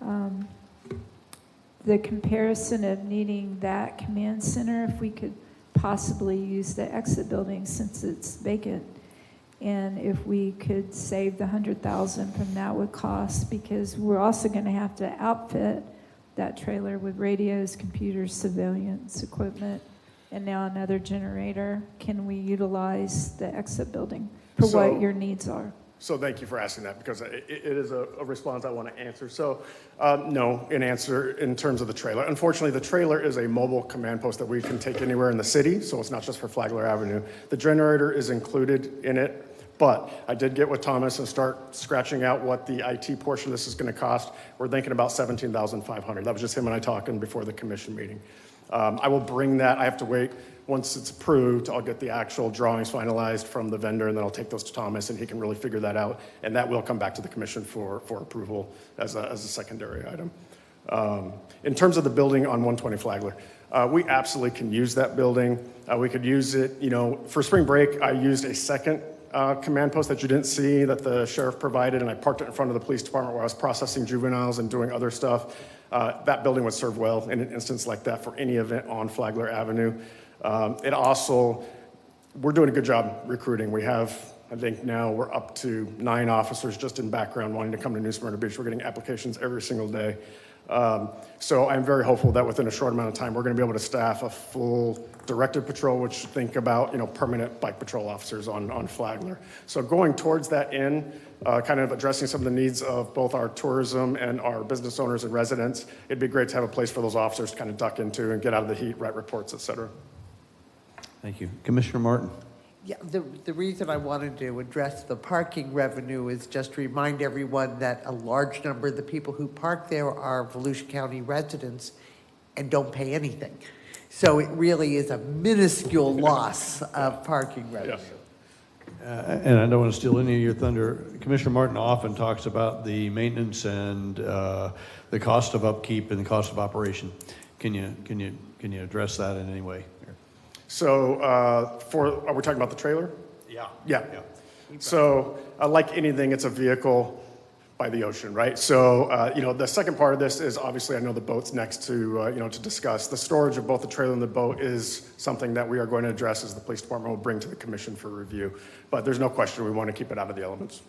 Speaker 18: The comparison of needing that command center, if we could possibly use the exit building since it's vacant, and if we could save the $100,000 from that would cost, because we're also going to have to outfit that trailer with radios, computers, surveillance equipment, and now another generator. Can we utilize the exit building for
Speaker 9: So-
Speaker 18: what your needs are?
Speaker 9: So thank you for asking that, because it is a response I want to answer. So, no, in answer, in terms of the trailer. Unfortunately, the trailer is a mobile command post that we can take anywhere in the city, so it's not just for Flagler Avenue. The generator is included in it, but I did get with Thomas and start scratching out what the IT portion of this is going to cost. We're thinking about $17,500. That was just him and I talking before the commission meeting. I will bring that. I have to wait. Once it's approved, I'll get the actual drawings finalized from the vendor, and then I'll take those to Thomas, and he can really figure that out. And that will come back to the commission for approval as a secondary item. In terms of the building on 120 Flagler, we absolutely can use that building. We could use it, for spring break, I used a second command post that you didn't see that the sheriff provided, and I parked it in front of the police department where I was processing juveniles and doing other stuff. That building would serve well in an instance like that for any event on Flagler Avenue. It also, we're doing a good job recruiting. We have, I think now we're up to 9 officers just in background wanting to come to New Smyrna Beach. We're getting applications every single day. So I'm very hopeful that within a short amount of time, we're going to be able to staff a full directed patrol, which think about, permanent bike patrol officers on Flagler. So going towards that end, kind of addressing some of the needs of both our tourism and our business owners and residents, it'd be great to have a place for those officers to kind of duck into and get out of the heat, write reports, et cetera.
Speaker 1: Thank you. Commissioner Martin?
Speaker 19: Yeah, the reason I wanted to address the parking revenue is just to remind everyone that a large number of the people who park there are Volusia County residents and don't pay anything. So it really is a minuscule loss of parking revenue.
Speaker 1: And I don't want to steal any of your thunder. Commissioner Martin often talks about the maintenance and the cost of upkeep and the cost of operation. Can you address that in any way?
Speaker 9: So are we talking about the trailer? Yeah. So like anything, it's a vehicle by the ocean, right? So, the second part of this is obviously, I know the boat's next to, to discuss. The storage of both the trailer and the boat is something that we are going to address as the police department will bring to the commission for review. But there's no question we want to keep it out of the elements.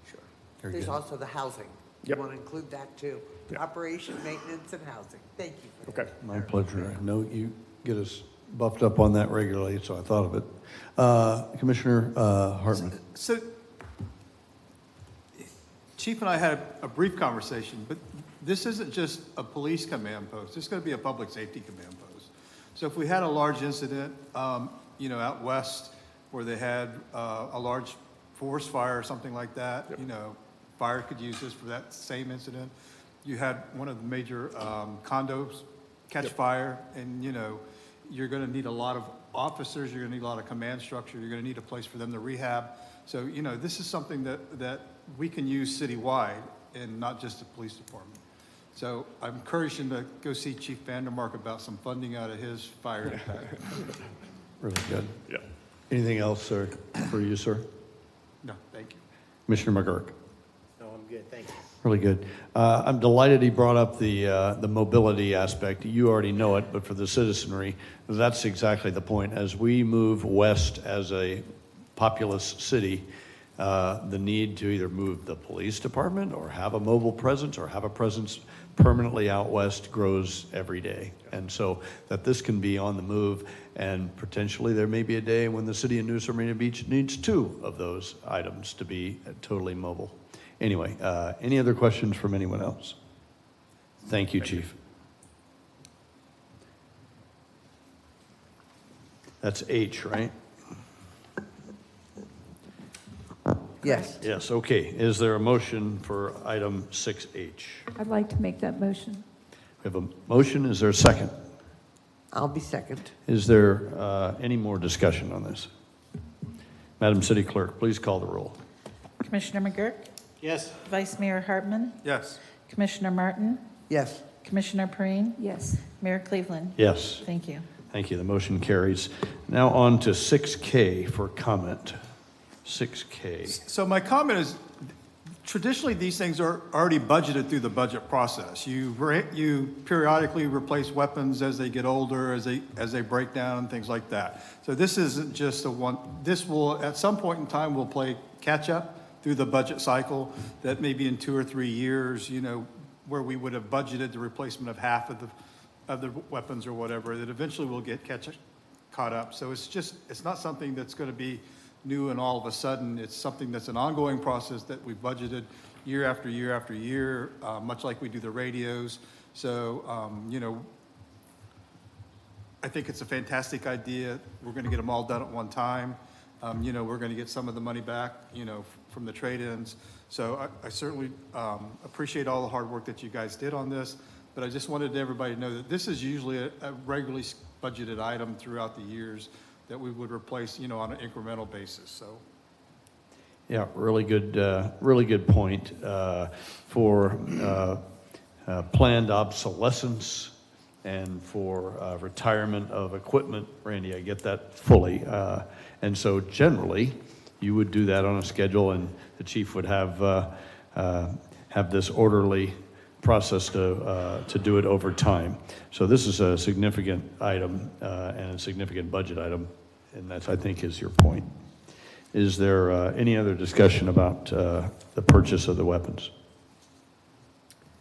Speaker 19: Sure. There's also the housing.
Speaker 9: Yep.
Speaker 19: You want to include that too.
Speaker 9: Yep.
Speaker 19: Operation, maintenance, and housing. Thank you. For that.
Speaker 9: Okay.
Speaker 1: My pleasure. I know you get us buffed up on that regularly, so I thought of it. Commissioner Hartman.
Speaker 10: So, Chief and I had a brief conversation, but this isn't just a police command post. It's going to be a public safety command post. So if we had a large incident, out west where they had a large forest fire or something like that, fire could use this for that same incident. You had one of the major condos catch fire, and, you're going to need a lot of officers, you're going to need a lot of command structure, you're going to need a place for them to rehab. So, this is something that we can use citywide and not just the police department. So I'm encouraging to go see Chief Vandermark about some funding out of his fire impact.
Speaker 1: Really good. Yeah. Anything else, sir, for you, sir?
Speaker 10: No, thank you.
Speaker 1: Commissioner McGurk?
Speaker 11: No, I'm good, thank you.
Speaker 1: Really good. I'm delighted he brought up the mobility aspect. You already know it, but for the citizenry, that's exactly the point. As we move west as a populous city, the need to either move the police department or have a mobile presence or have a presence permanently out west grows every day. And so that this can be on the move, and potentially there may be a day when the city of New Smyrna Beach needs 2 of those items to be totally mobile. Anyway, any other questions from anyone else? Thank you, Chief. That's H, right?
Speaker 19: Yes.
Speaker 1: Yes, okay. Is there a motion for item 6H?
Speaker 18: I'd like to make that motion.
Speaker 1: We have a motion. Is there a second?
Speaker 19: I'll be second.
Speaker 1: Is there any more discussion on this? Madam City Clerk, please call the roll.
Speaker 2: Commissioner McGurk?
Speaker 11: Yes.
Speaker 2: Vice Mayor Hartman?
Speaker 10: Yes.
Speaker 2: Commissioner Martin?
Speaker 19: Yes.
Speaker 2: Commissioner Perine?
Speaker 18: Yes.
Speaker 2: Mayor Cleveland?
Speaker 1: Yes.
Speaker 2: Thank you.
Speaker 1: Thank you. The motion carries. Now on to 6K for comment. 6K.
Speaker 10: So my comment is, traditionally, these things are already budgeted through the budget process. You periodically replace weapons as they get older, as they break down, and things like that. So this isn't just a one. This will, at some point in time, will play catch up through the budget cycle. That maybe in 2 or 3 years, where we would have budgeted the replacement of half of the weapons or whatever, that eventually we'll get caught up. So it's not something that's going to be new and all of a sudden. It's something that's an ongoing process that we've budgeted year after year after year, much like we do the radios. So, you know, I think it's a fantastic idea. We're going to get them all done at one time. You know, we're going to get some of the money back, you know, from the trade-ins. So I certainly appreciate all the hard work that you guys did on this, but I just wanted everybody to know that this is usually a regularly budgeted item throughout the years that we would replace, you know, on an incremental basis. So.
Speaker 1: Yeah, really good point. For planned obsolescence and for retirement of equipment, Randy, I get that fully. And so generally, you would do that on a schedule, and the chief would have this orderly process to do it over time. So this is a significant item and a significant budget item, and that, I think, is your point. Is there any other discussion about the purchase of the weapons?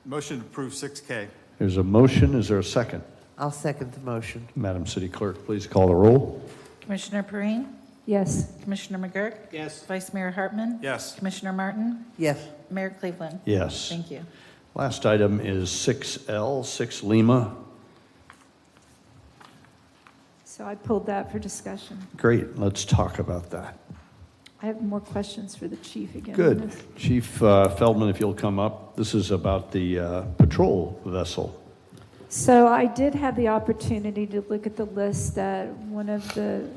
Speaker 10: Motion to approve 6K.
Speaker 1: There's a motion. Is there a second?
Speaker 19: I'll second the motion.
Speaker 1: Madam City Clerk, please call the roll.
Speaker 2: Commissioner Perrine?
Speaker 18: Yes.
Speaker 2: Commissioner McGurk?
Speaker 11: Yes.
Speaker 2: Vice Mayor Hartman?
Speaker 10: Yes.
Speaker 2: Commissioner Martin?
Speaker 19: Yes.
Speaker 2: Mayor Cleveland?
Speaker 1: Yes.
Speaker 2: Thank you.
Speaker 1: Last item is 6L, 6 Lima.
Speaker 18: So I pulled that for discussion.
Speaker 1: Great, let's talk about that.
Speaker 18: I have more questions for the chief again.
Speaker 1: Good. Chief Feldman, if you'll come up. This is about the patrol vessel.
Speaker 18: So I did have the opportunity to look at the list that one of the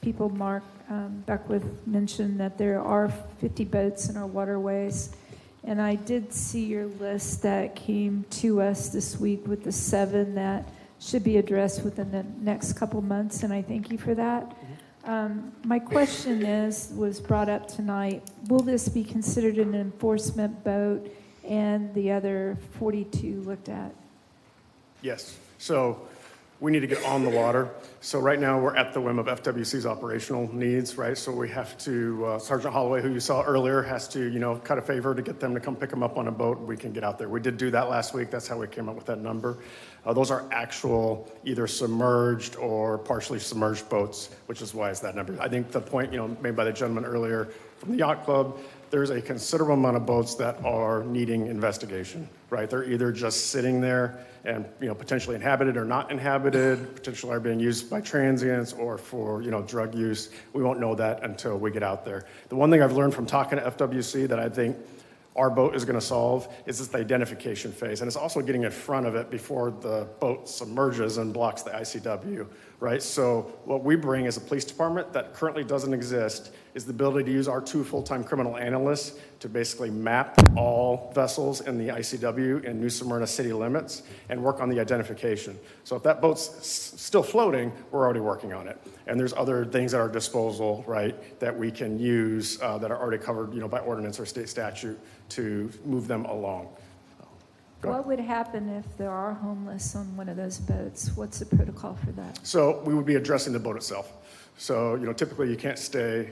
Speaker 18: people, Mark Beckwith, mentioned that there are 50 boats in our waterways. And I did see your list that came to us this week with the 7 that should be addressed within the next couple months, and I thank you for that. My question was brought up tonight, will this be considered an enforcement boat and the other 42 looked at?
Speaker 9: Yes. So we need to get on the water. So right now we're at the whim of FWC's operational needs, right? So we have to, Sergeant Holloway, who you saw earlier, has to, you know, cut a favor to get them to come pick them up on a boat. We can get out there. We did do that last week. That's how we came up with that number. Those are actual either submerged or partially submerged boats, which is why it's that number. I think the point, you know, made by the gentleman earlier from the yacht club, there's a considerable amount of boats that are needing investigation, right? They're either just sitting there and, you know, potentially inhabited or not inhabited, potentially are being used by transients or for, you know, drug use. We won't know that until we get out there. The one thing I've learned from talking to FWC that I think our boat is going to solve is this the identification phase. And it's also getting in front of it before the boat submerges and blocks the ICW, right? So what we bring as a police department that currently doesn't exist is the ability to use our 2 full-time criminal analysts to basically map all vessels in the ICW in New Smyrna city limits and work on the identification. So if that boat's still floating, we're already working on it. And there's other things at our disposal, right, that we can use that are already covered, you know, by ordinance or state statute to move them along.
Speaker 18: What would happen if there are homeless on one of those boats? What's the protocol for that?
Speaker 9: So we would be addressing the boat itself. So, you know, typically you can't stay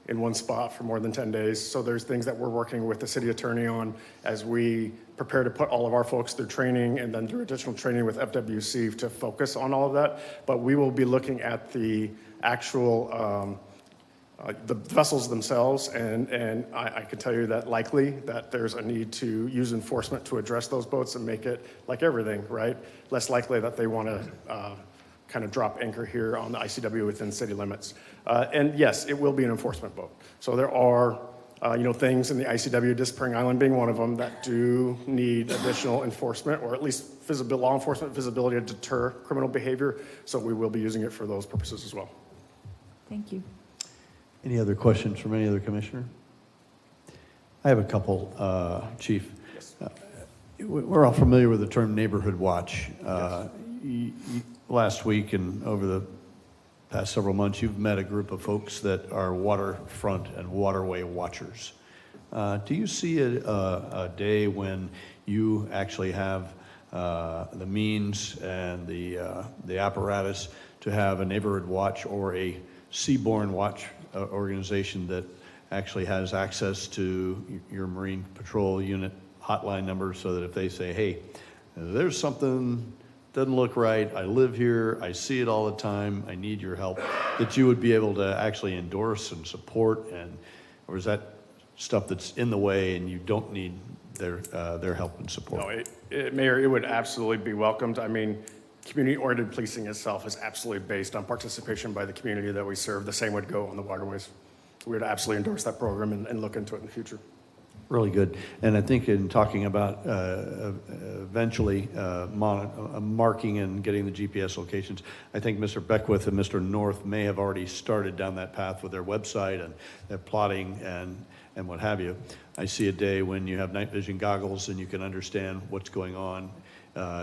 Speaker 9: in one spot for more than 10 days. So there's things that we're working with the city attorney on as we prepare to put all of our folks through training and then through additional training with FWC to focus on all of that. But we will be looking at the actual the vessels themselves, and I can tell you that likely that there's a need to use enforcement to address those boats and make it, like everything, right, less likely that they want to kind of drop anchor here on the ICW within city limits. And yes, it will be an enforcement boat. So there are you know, things in the ICW, Disappearing Island being one of them, that do need additional enforcement, or at least law enforcement visibility to deter criminal behavior. So we will be using it for those purposes as well.
Speaker 18: Thank you.
Speaker 1: Any other questions from any other commissioner? I have a couple, Chief.
Speaker 9: Yes.
Speaker 1: We're all familiar with the term neighborhood watch. Last week and over the past several months, you've met a group of folks that are waterfront and waterway watchers. Do you see a day when you actually have the means and the apparatus to have a neighborhood watch or a seaborne watch organization that actually has access to your Marine Patrol unit hotline number so that if they say, hey, there's something doesn't look right, I live here, I see it all the time, I need your help, that you would be able to actually endorse and support, or is that stuff that's in the way and you don't need their help and support?
Speaker 9: No, Mayor, it would absolutely be welcomed. I mean, community-oriented policing itself is absolutely based on participation by the community that we serve. The same would go on the waterways. We would absolutely endorse that program and look into it in the future.
Speaker 1: Really good. And I think in talking about eventually marking and getting the GPS locations, I think Mr. Beckwith and Mr. North may have already started down that path with their website and their plotting and what have you. I see a day when you have night vision goggles and you can understand what's going on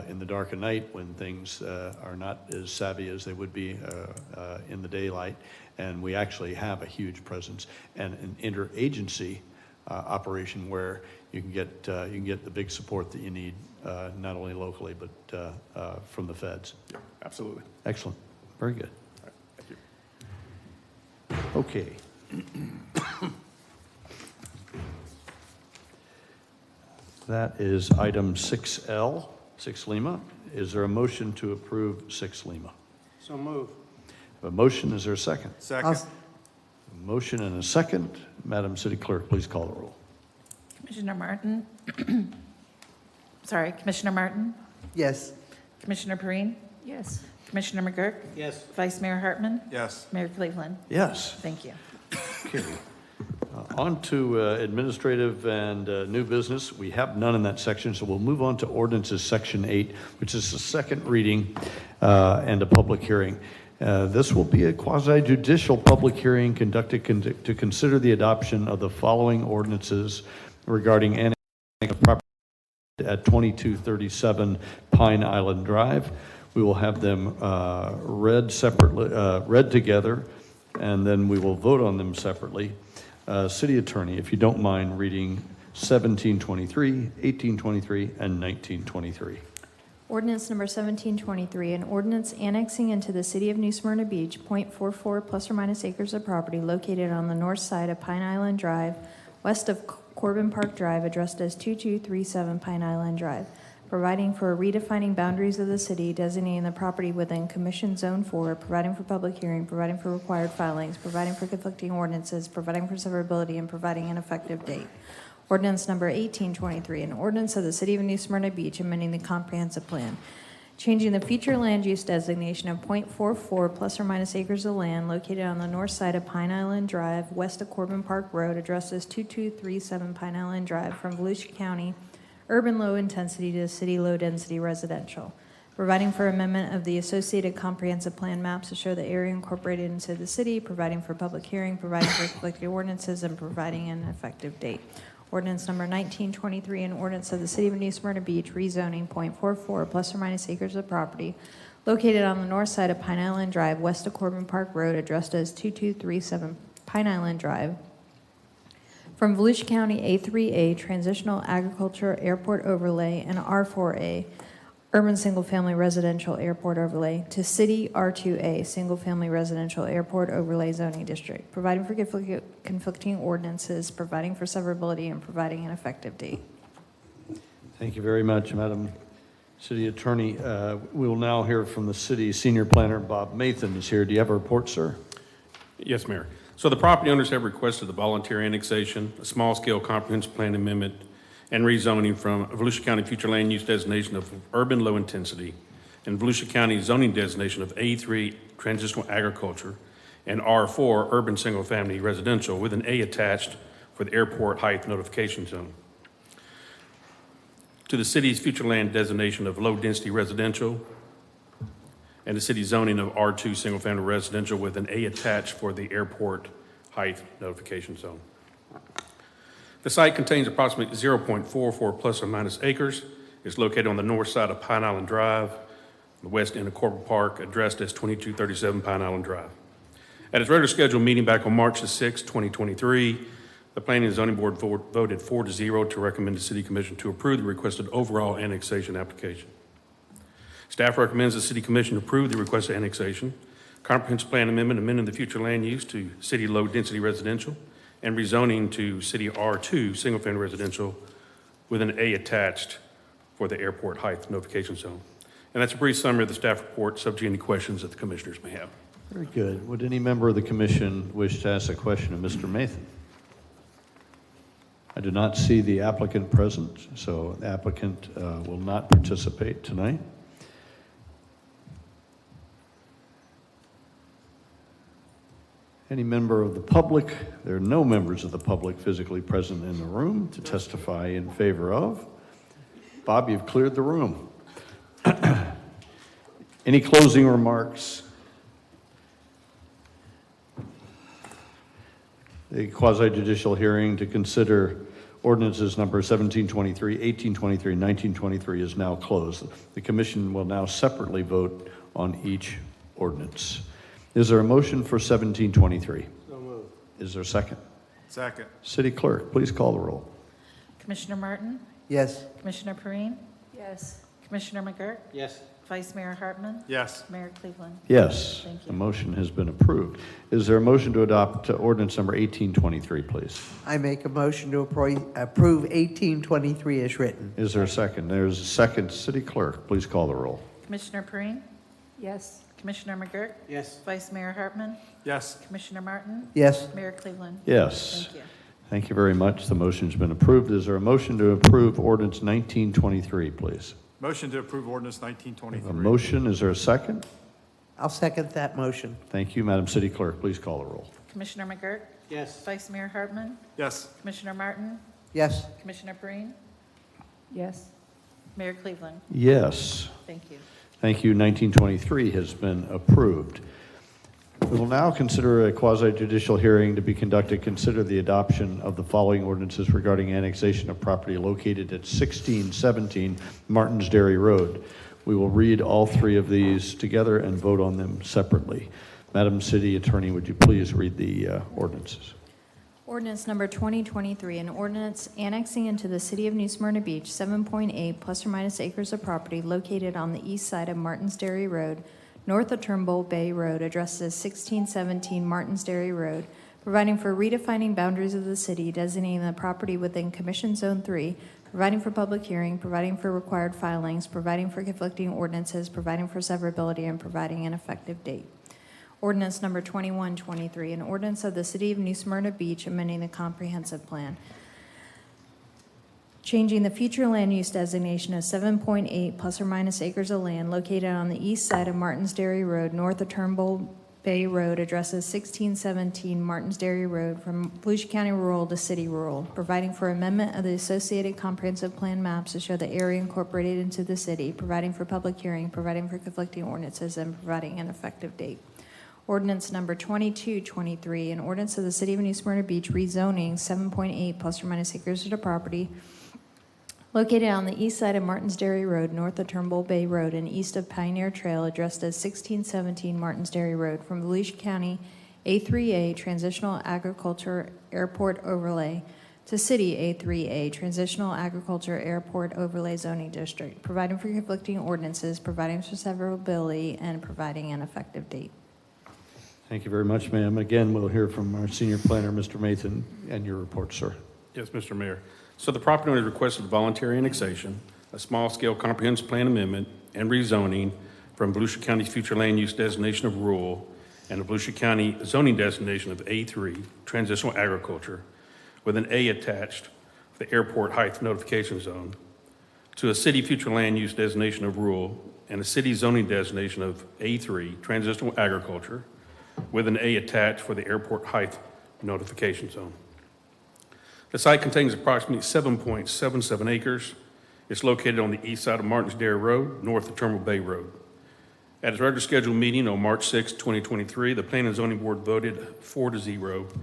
Speaker 1: in the dark of night when things are not as savvy as they would be in the daylight. And we actually have a huge presence and an interagency operation where you can get the big support that you need, not only locally but from the feds.
Speaker 9: Yeah, absolutely.
Speaker 1: Excellent. Very good.
Speaker 9: All right, thank you.
Speaker 1: Okay. That is item 6L, 6 Lima. Is there a motion to approve 6 Lima?
Speaker 11: So move.
Speaker 1: A motion, is there a second?
Speaker 10: Second.
Speaker 1: A motion and a second. Madam City Clerk, please call the roll.
Speaker 2: Commissioner Martin? Sorry, Commissioner Martin?
Speaker 19: Yes.
Speaker 2: Commissioner Perrine?
Speaker 18: Yes.
Speaker 2: Commissioner McGurk?
Speaker 11: Yes.
Speaker 2: Vice Mayor Hartman?
Speaker 10: Yes.
Speaker 2: Mayor Cleveland?
Speaker 1: Yes.
Speaker 2: Thank you.
Speaker 1: Okay. On to administrative and new business. We have none in that section, so we'll move on to ordinances section 8, which is the second reading and a public hearing. This will be a quasi-judicial public hearing conducted to consider the adoption of the following ordinances regarding annexing of property at 2237 Pine Island Drive. We will have them read separately, read together, and then we will vote on them separately. City Attorney, if you don't mind reading 1723, 1823, and 1923.
Speaker 21: Ordinance number 1723, an ordinance annexing into the city of New Smyrna Beach .44 plus or minus acres of property located on the north side of Pine Island Drive, west of Corbin Park Drive, addressed as 2237 Pine Island Drive, providing for redefining boundaries of the city, designating the property within Commission Zone 4, providing for public hearing, providing for required filings, providing for conflicting ordinances, providing for severability, and providing an effective date. Ordinance number 1823, an ordinance of the City of New Smyrna Beach amending the comprehensive plan, changing the future land use designation of .44 plus or minus acres of land located on the north side of Pine Island Drive, west of Corbin Park Road, addressed as 2237 Pine Island Drive, from Volusia County urban low intensity to city low density residential, providing for amendment of the associated comprehensive plan maps to show the area incorporated into the city, providing for public hearing, providing for conflicting ordinances, and providing an effective date. Ordinance number 1923, an ordinance of the City of New Smyrna Beach rezoning .44 plus or minus acres of property located on the north side of Pine Island Drive, west of Corbin Park Road, addressed as 2237 Pine Island Drive, from Volusia County A3A Transitional Agriculture Airport Overlay and R4A Urban Single Family Residential Airport Overlay to City R2A Single Family Residential Airport Overlay Zoning District, providing for conflicting ordinances, providing for severability, and providing an effective date.
Speaker 1: Thank you very much, Madam City Attorney. We will now hear from the city senior planner, Bob Mathan is here. Do you have a report, sir?
Speaker 22: Yes, Mayor. So the property owners have requested the voluntary annexation, a small-scale comprehensive plan amendment, and rezoning from Volusia County future land use designation of urban low intensity and Volusia County zoning designation of A3 transitional agriculture and R4 urban single family residential with an A attached for the airport height notification zone, to the city's future land designation of low density residential and the city zoning of R2 single family residential with an A attached for the airport height notification zone. The site contains approximately 0.44 plus or minus acres. It's located on the north side of Pine Island Drive, the west end of Corbin Park, addressed as 2237 Pine Island Drive. At its regular scheduled meeting back on March 6, 2023, the Planning and Zoning Board voted 4-0 to recommend the City Commission to approve the requested overall annexation application. Staff recommends the City Commission approve the requested annexation, comprehensive plan amendment amending the future land use to city low density residential and rezoning to city R2 single family residential with an A attached for the airport height notification zone. And that's a brief summary of the staff report, subject to any questions that the commissioners may have.
Speaker 1: Very good. Would any member of the commission wish to ask a question of Mr. Mathan? I do not see the applicant present, so the applicant will not participate tonight. Any member of the public? There are no members of the public physically present in the room to testify in favor of. Bob, you've cleared the room. Any closing remarks? The quasi-judicial hearing to consider ordinances number 1723, 1823, and 1923 is now closed. The commission will now separately vote on each ordinance. Is there a motion for 1723?
Speaker 11: So moved.
Speaker 1: Is there a second?
Speaker 10: Second.
Speaker 1: City Clerk, please call the roll.
Speaker 2: Commissioner Martin?
Speaker 19: Yes.
Speaker 2: Commissioner Perrine?
Speaker 18: Yes.
Speaker 2: Commissioner McGurk?
Speaker 11: Yes.
Speaker 2: Vice Mayor Hartman?
Speaker 10: Yes.
Speaker 2: Mayor Cleveland?
Speaker 1: Yes,
Speaker 2: Thank you.
Speaker 1: the motion has been approved. Is there a motion to adopt ordinance number 1823, please?
Speaker 19: I make a motion to approve 1823 as written.
Speaker 1: Is there a second? There's a second. City Clerk, please call the roll.
Speaker 2: Commissioner Perrine?
Speaker 18: Yes.
Speaker 2: Commissioner McGurk?
Speaker 11: Yes.
Speaker 2: Vice Mayor Hartman?
Speaker 10: Yes.
Speaker 2: Commissioner Martin?
Speaker 19: Yes.
Speaker 2: Mayor Cleveland?
Speaker 1: Yes.
Speaker 2: Thank you.
Speaker 1: Thank you very much. The motion's been approved. Is there a motion to approve ordinance 1923, please?
Speaker 10: Motion to approve ordinance
Speaker 1: A
Speaker 10: 1923.
Speaker 1: motion, is there a second?
Speaker 19: I'll second that motion.
Speaker 1: Thank you, Madam City Clerk. Please call the roll.
Speaker 2: Commissioner McGurk?
Speaker 11: Yes.
Speaker 2: Vice Mayor Hartman?
Speaker 10: Yes.
Speaker 2: Commissioner Martin?
Speaker 19: Yes.
Speaker 2: Commissioner Perrine?
Speaker 18: Yes.
Speaker 2: Mayor Cleveland?
Speaker 1: Yes.
Speaker 2: Thank you.
Speaker 1: Thank you. 1923 has been approved. We will now consider a quasi-judicial hearing to be conducted. Consider the adoption of the following ordinances regarding annexation of property located at 1617 Martins Dairy Road. We will read all three of these together and vote on them separately. Madam City Attorney, would you please read the ordinances?
Speaker 21: Ordinance number 2023, an ordinance annexing into the city of New Smyrna Beach 7.8 plus or minus acres of property located on the east side of Martins Dairy Road, north of Turnbull Bay Road, addressed as 1617 Martins Dairy Road, providing for redefining boundaries of the city, designating the property within Commission Zone 3, providing for public hearing, providing for required filings, providing for conflicting ordinances, providing for severability, and providing an effective date. Ordinance number 2123, an ordinance of the City of New Smyrna Beach amending the comprehensive plan, changing the future land use designation of 7.8 plus or minus acres of land located on the east side of Martins Dairy Road, north of Turnbull Bay Road, addresses 1617 Martins Dairy Road, from Volusia County Rural to City Rural, providing for amendment of the associated comprehensive plan maps to show the area incorporated into the city, providing for public hearing, providing for conflicting ordinances, and providing an effective date. Ordinance number 2223, an ordinance of the City of New Smyrna Beach rezoning 7.8 plus or minus acres of property located on the east side of Martins Dairy Road, north of Turnbull Bay Road, and east of Pioneer Trail, addressed as 1617 Martins Dairy Road, from Volusia County A3A Transitional Agriculture Airport Overlay to City A3A Transitional Agriculture Airport Overlay Zoning District, providing for conflicting ordinances, providing for severability, and providing an effective date.
Speaker 1: Thank you very much, ma'am. Again, we'll hear from our senior planner, Mr. Mathan, and your report, sir.
Speaker 22: Yes, Mr. Mayor. So the property owner requested voluntary annexation, a small-scale comprehensive plan amendment, and rezoning from Volusia County's future land use designation of rural and a Volusia County zoning designation of A3, transitional agriculture, with an A attached, the airport height notification zone, to a city future land use designation of rural and a city zoning designation of A3, transitional agriculture, with an A attached for the airport height notification zone. The site contains approximately 7.77 acres. It's located on the east side of Martins Dairy Road, north of Turnbull Bay Road. At its regular scheduled meeting on March 6, 2023, the Planning and Zoning Board voted 4-0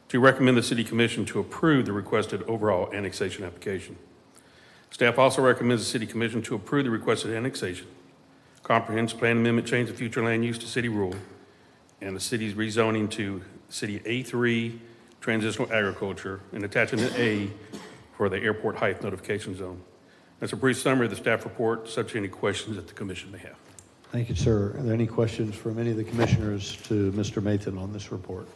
Speaker 22: to recommend the City Commission to approve the requested overall annexation application. Staff also recommends the City Commission to approve the requested annexation, comprehensive plan amendment change of future land use to city rural, and the city's rezoning to City A3 transitional agriculture, and attaching an A for the airport height notification zone. That's a brief summary of the staff report, subject to any questions that the commission may have.
Speaker 1: Thank you, sir. Are there any questions from any of the commissioners to Mr. Mathan on this report?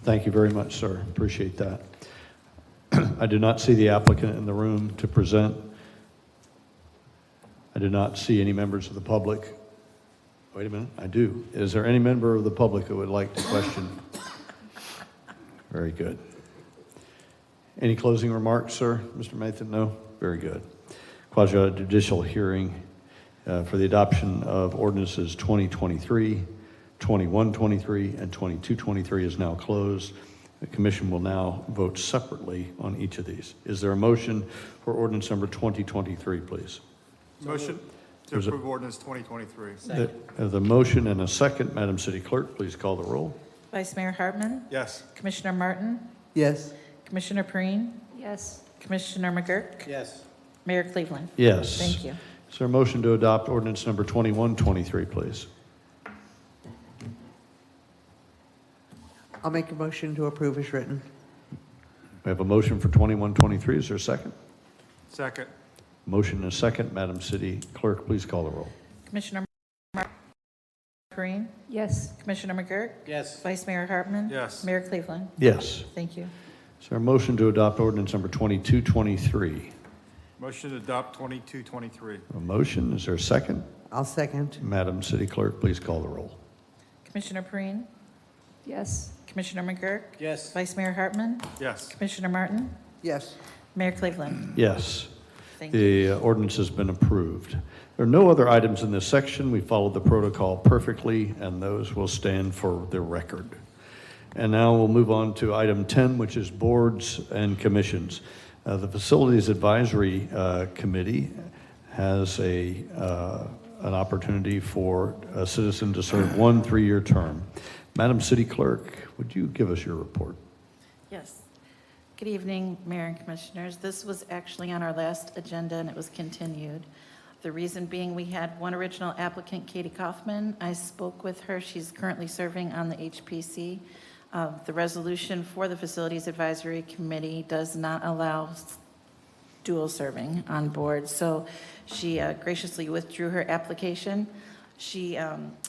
Speaker 1: Thank you very much, sir. Appreciate that. I do not see the applicant in the room to present. I do not see any members of the public. Wait a minute, I do. Is there any member of the public who would like to question? Very good. Any closing remarks, sir? Mr. Mathan, no? Very good. Quasi-judicial hearing for the adoption of ordinances 2023, 2123, and 2223 is now closed. The commission will now vote separately on each of these. Is there a motion for ordinance number 2023, please?
Speaker 10: Motion to approve ordinance 2023.
Speaker 1: There's a motion and a second. Madam City Clerk, please call the roll.
Speaker 2: Vice Mayor Hartman?
Speaker 10: Yes.
Speaker 2: Commissioner Martin?
Speaker 19: Yes.
Speaker 2: Commissioner Perine?
Speaker 18: Yes.
Speaker 2: Commissioner McGurk?
Speaker 11: Yes.
Speaker 2: Mayor Cleveland?
Speaker 1: Yes.
Speaker 2: Thank you.
Speaker 1: Is there a motion to adopt ordinance number 2123, please?
Speaker 19: I'll make a motion to approve as written.
Speaker 1: We have a motion for 2123. Is there a second?
Speaker 10: Second.
Speaker 1: Motion and a second. Madam City Clerk, please call the roll.
Speaker 2: Commissioner Perine?
Speaker 18: Yes.
Speaker 2: Commissioner McGurk?
Speaker 11: Yes.
Speaker 2: Vice Mayor Hartman?
Speaker 10: Yes.
Speaker 2: Mayor Cleveland?
Speaker 1: Yes.
Speaker 2: Thank you.
Speaker 1: Is there a motion to adopt ordinance number 2223?
Speaker 10: Motion to adopt 2223.
Speaker 1: A motion. Is there a second?
Speaker 19: I'll second.
Speaker 1: Madam City Clerk, please call the roll.
Speaker 2: Commissioner Perine?
Speaker 18: Yes.
Speaker 2: Commissioner McGurk?
Speaker 11: Yes.
Speaker 2: Vice Mayor Hartman?
Speaker 10: Yes.
Speaker 2: Commissioner Martin?
Speaker 19: Yes.
Speaker 2: Mayor Cleveland?
Speaker 1: Yes.
Speaker 2: Thank you.
Speaker 1: The ordinance has been approved. There are no other items in this section. We followed the protocol perfectly, and those will stand for the record. And now we'll move on to item 10, which is boards and commissions. The Facilities Advisory Committee has an opportunity for a citizen to serve 1 3-year term. Madam City Clerk, would you give us your report?
Speaker 2: Yes. Good evening, Mayor and Commissioners. This was actually on our last agenda, and it was continued. The reason being, we had one original applicant, Katie Kaufman. I spoke with her. She's currently serving on the HPC. The resolution for the Facilities Advisory Committee does not allow dual serving on board, so she graciously withdrew her application. She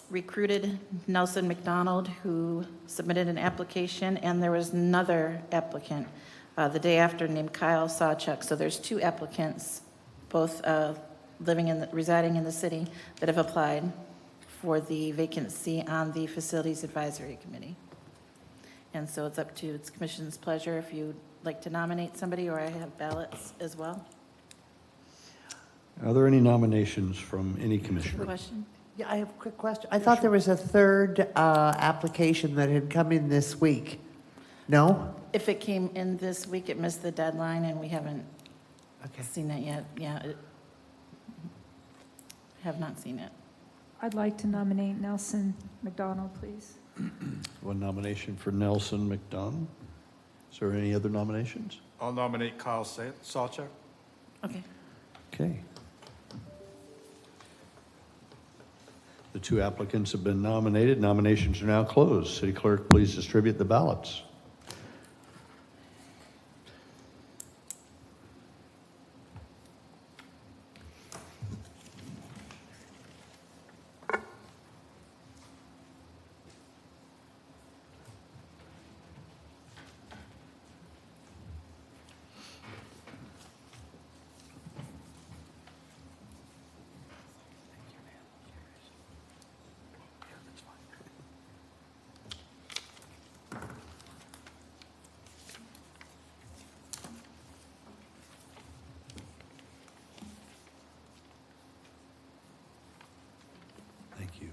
Speaker 2: recruited Nelson McDonald, who submitted an application, and there was another applicant the day after named Kyle Sawchuk. So there's 2 applicants, both residing in the city, that have applied for the vacancy on the Facilities Advisory Committee. And so it's up to its commission's pleasure if you'd like to nominate somebody, or I have ballots as well.
Speaker 1: Are there any nominations from any commissioner?
Speaker 2: Question?
Speaker 19: Yeah, I have a quick question. I thought there was a third application that had come in this week. No?
Speaker 2: If it came in this week, it missed the deadline, and we haven't seen it yet. Yeah, have not seen it.
Speaker 18: I'd like to nominate Nelson McDonald, please.
Speaker 1: One nomination for Nelson McDonald. Is there any other nominations?
Speaker 10: I'll nominate Kyle Sawchuk.
Speaker 2: Okay.
Speaker 1: Okay. The 2 applicants have been nominated. Nominations are now closed. City Clerk, please distribute the ballots. Thank you.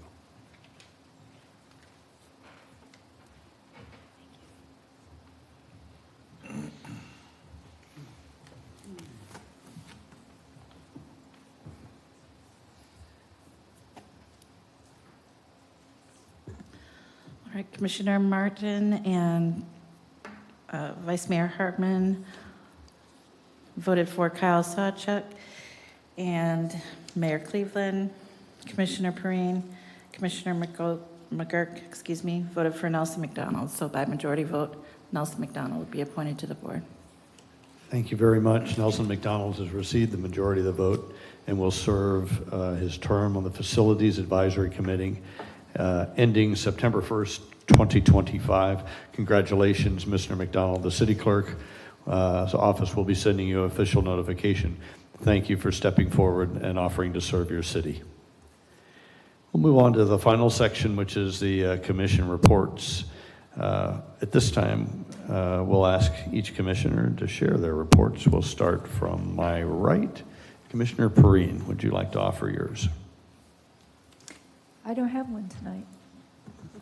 Speaker 2: All right, Commissioner Martin and Vice Mayor Hartman voted for Kyle Sawchuk, and Mayor Cleveland, Commissioner Perine, Commissioner McGurk, voted for Nelson McDonald. So by majority vote, Nelson McDonald would be appointed to the board.
Speaker 1: Thank you very much. Nelson McDonald has received the majority of the vote and will serve his term on the Facilities Advisory Committee ending September 1st, 2025. Congratulations, Mr. McDonald. The City Clerk office will be sending you official notification. Thank you for stepping forward and offering to serve your city. We'll move on to the final section, which is the commission reports. At this time, we'll ask each commissioner to share their reports. We'll start from my right. Commissioner Perrine, would you like to offer yours?
Speaker 18: I don't have one tonight.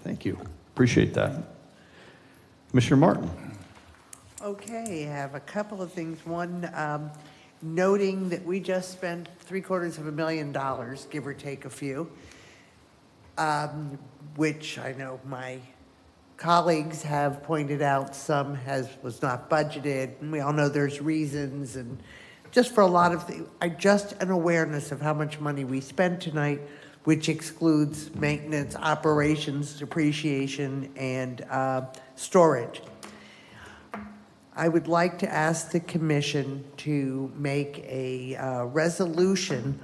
Speaker 1: Thank you. Appreciate that. Commissioner Martin.
Speaker 19: Okay, I have a couple of things. One, noting that we just spent $750,000, give or take a few, which I know my colleagues have pointed out some was not budgeted, and we all know there's reasons, and just for a lot of things, just an awareness of how much money we spent tonight, which excludes maintenance, operations, depreciation, and storage. I would like to ask the commission to make a resolution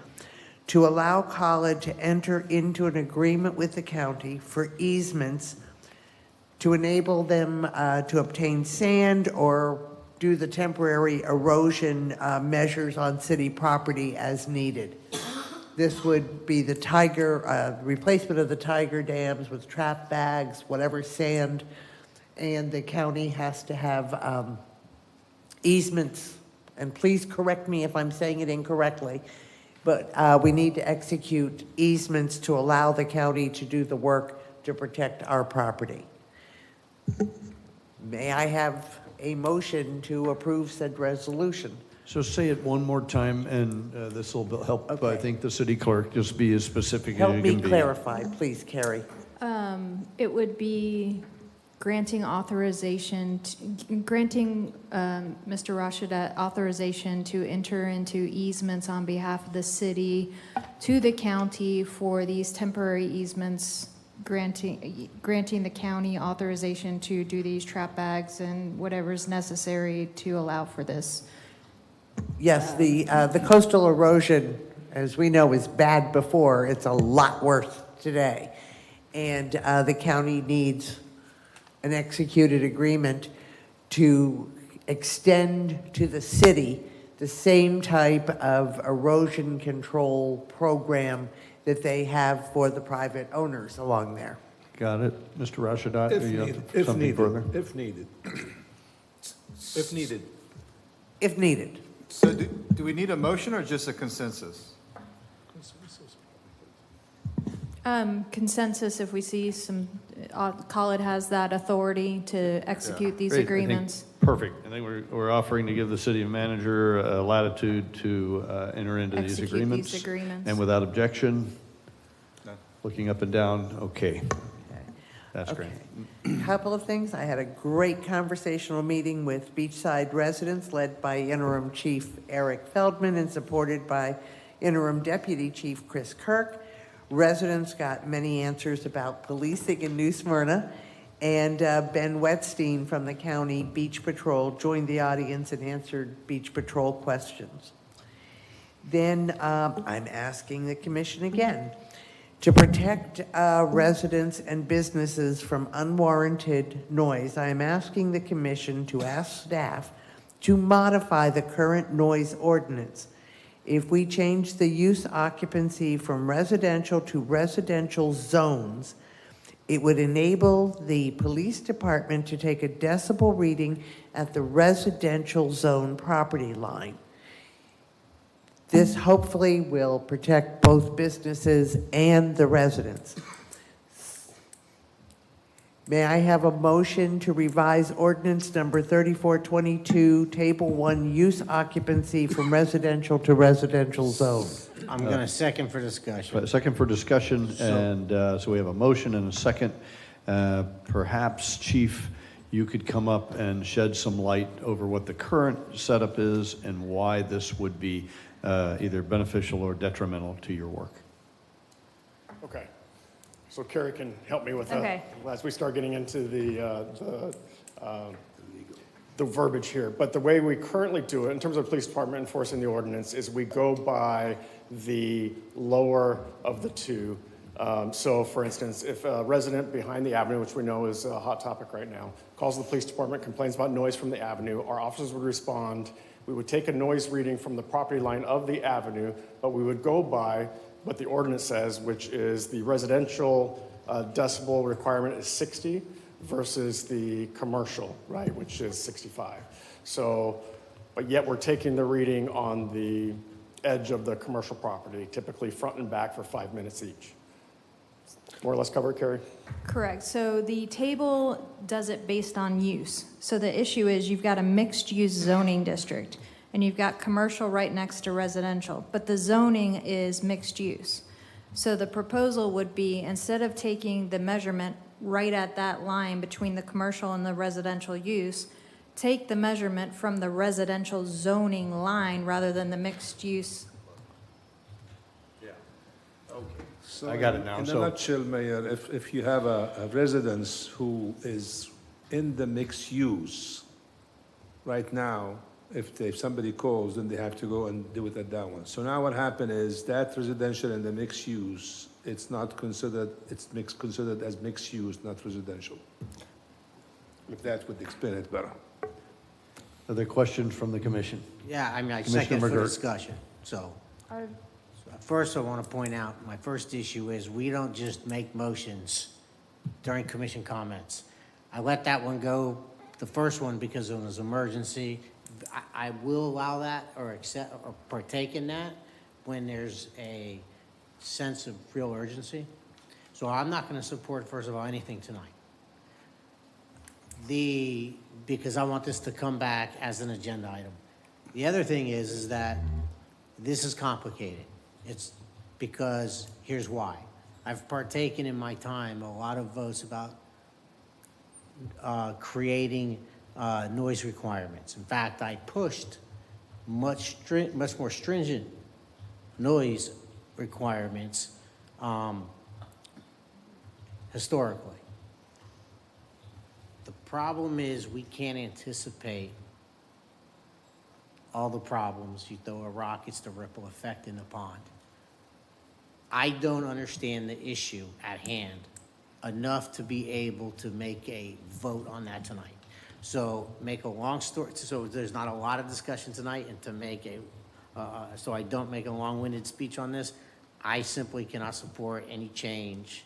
Speaker 19: to allow CALA to enter into an agreement with the county for easements to enable them to obtain sand or do the temporary erosion measures on city property as needed. This would be the replacement of the Tiger dams with trap bags, whatever sand, and the county has to have easements, and please correct me if I'm saying it incorrectly, but we need to execute easements to allow the county to do the work to protect our property. May I have a motion to approve said resolution?
Speaker 1: So say it one more time, and this will help,
Speaker 19: Okay.
Speaker 1: I think, the city clerk just be as specific as you
Speaker 19: Help
Speaker 1: can
Speaker 19: me
Speaker 1: be.
Speaker 19: clarify, please, Carrie.
Speaker 21: It would be granting authorization, granting Mr. Rashadat authorization to enter into easements on behalf of the city to the county for these temporary easements, granting the county authorization to do these trap bags and whatever is necessary to allow for this.
Speaker 19: Yes, the coastal erosion, as we know, is bad before. It's a lot worse today. And the county needs an executed agreement to extend to the city the same type of erosion control program that they have for the private owners along there.
Speaker 1: Got it. Mr. Rashadat,
Speaker 6: If
Speaker 1: do you
Speaker 6: needed.
Speaker 1: have something further?
Speaker 6: If needed. If needed.
Speaker 19: If needed.
Speaker 10: So do we need a motion or just a consensus?
Speaker 21: Consensus, if we see some, COLID has that authority to execute these
Speaker 1: Great. I think-
Speaker 21: agreements.
Speaker 1: Perfect. I think we're offering to give the city manager latitude to enter into these
Speaker 21: Execute
Speaker 1: agreements.
Speaker 21: these agreements.
Speaker 1: And without objection?
Speaker 10: No.
Speaker 1: Looking up and down, okay. That's great.
Speaker 19: Couple of things. I had a great conversational meeting with Beachside residents led by Interim Chief Eric Feldman and supported by Interim Deputy Chief Chris Kirk. Residents got many answers about policing in New Smyrna, and Ben Wetstein from the County Beach Patrol joined the audience and answered Beach Patrol questions. Then I'm asking the commission again to protect residents and businesses from unwarranted noise. I am asking the commission to ask staff to modify the current noise ordinance. If we change the use occupancy from residential to residential zones, it would enable the police department to take a decibel reading at the residential zone property line. This hopefully will protect both businesses and the residents. May I have a motion to revise ordinance number 3422, table 1, use occupancy from residential to residential zone?
Speaker 11: I'm going to second for discussion.
Speaker 1: Second for discussion, and so we have a motion and a second. Perhaps, Chief, you could come up and shed some light over what the current setup is and why this would be either beneficial or detrimental to your work.
Speaker 4: Okay. So Carrie can help me with
Speaker 21: Okay.
Speaker 4: that as we start getting into the verbiage here. But the way we currently do it, in terms of the police department enforcing the ordinance, is we go by the lower of the two So for instance, if a resident behind the avenue, which we know is a hot topic right now, calls the police department, complains about noise from the avenue, our officers would respond. We would take a noise reading from the property line of the avenue, but we would go by what the ordinance says, which is the residential decibel requirement is 60 versus the commercial, right, which is 65. So, but yet we're taking the reading on the edge of the commercial property, typically front and back for 5 minutes each. More or less cover it, Carrie?
Speaker 21: Correct. So the table does it based on use. So the issue is you've got a mixed-use zoning district, and you've got commercial right next to residential, but the zoning is mixed use. So the proposal would be, instead of taking the measurement right at that line between the commercial and the residential use, take the measurement from the residential zoning line rather than the mixed use.
Speaker 6: So
Speaker 1: I got it now.
Speaker 6: In a
Speaker 1: So-
Speaker 6: nutshell, Mayor, if you have a residence who is in the mixed use right now, if somebody calls, then they have to go and do it at that one. So now what happened is that residential and the mixed use, it's not considered, considered as mixed use, not residential. If that would explain it better.
Speaker 1: Other questions from the commission?
Speaker 11: Yeah, I mean, I
Speaker 1: Commissioner
Speaker 11: second for
Speaker 1: McGurk.
Speaker 11: discussion, so. First, I want to point out, my first issue is we don't just make motions during commission comments. I let that one go, the first one, because it was emergency. I will allow that or accept or partake in that when there's a sense of real urgency. So I'm not going to support, first of all, anything tonight. Because I want this to come back as an agenda item. The other thing is that this is complicated. It's because, here's why. I've partaken in my time a lot of votes about creating noise requirements. In fact, I pushed much more stringent noise requirements historically. The problem is we can't anticipate all the problems. You throw a rock, it's the ripple effect in the pond. I don't understand the issue at hand enough to be able to make a vote on that tonight. So make a long story, so there's not a lot of discussion tonight, and to make so I don't make a long-winded speech on this, I simply cannot support any change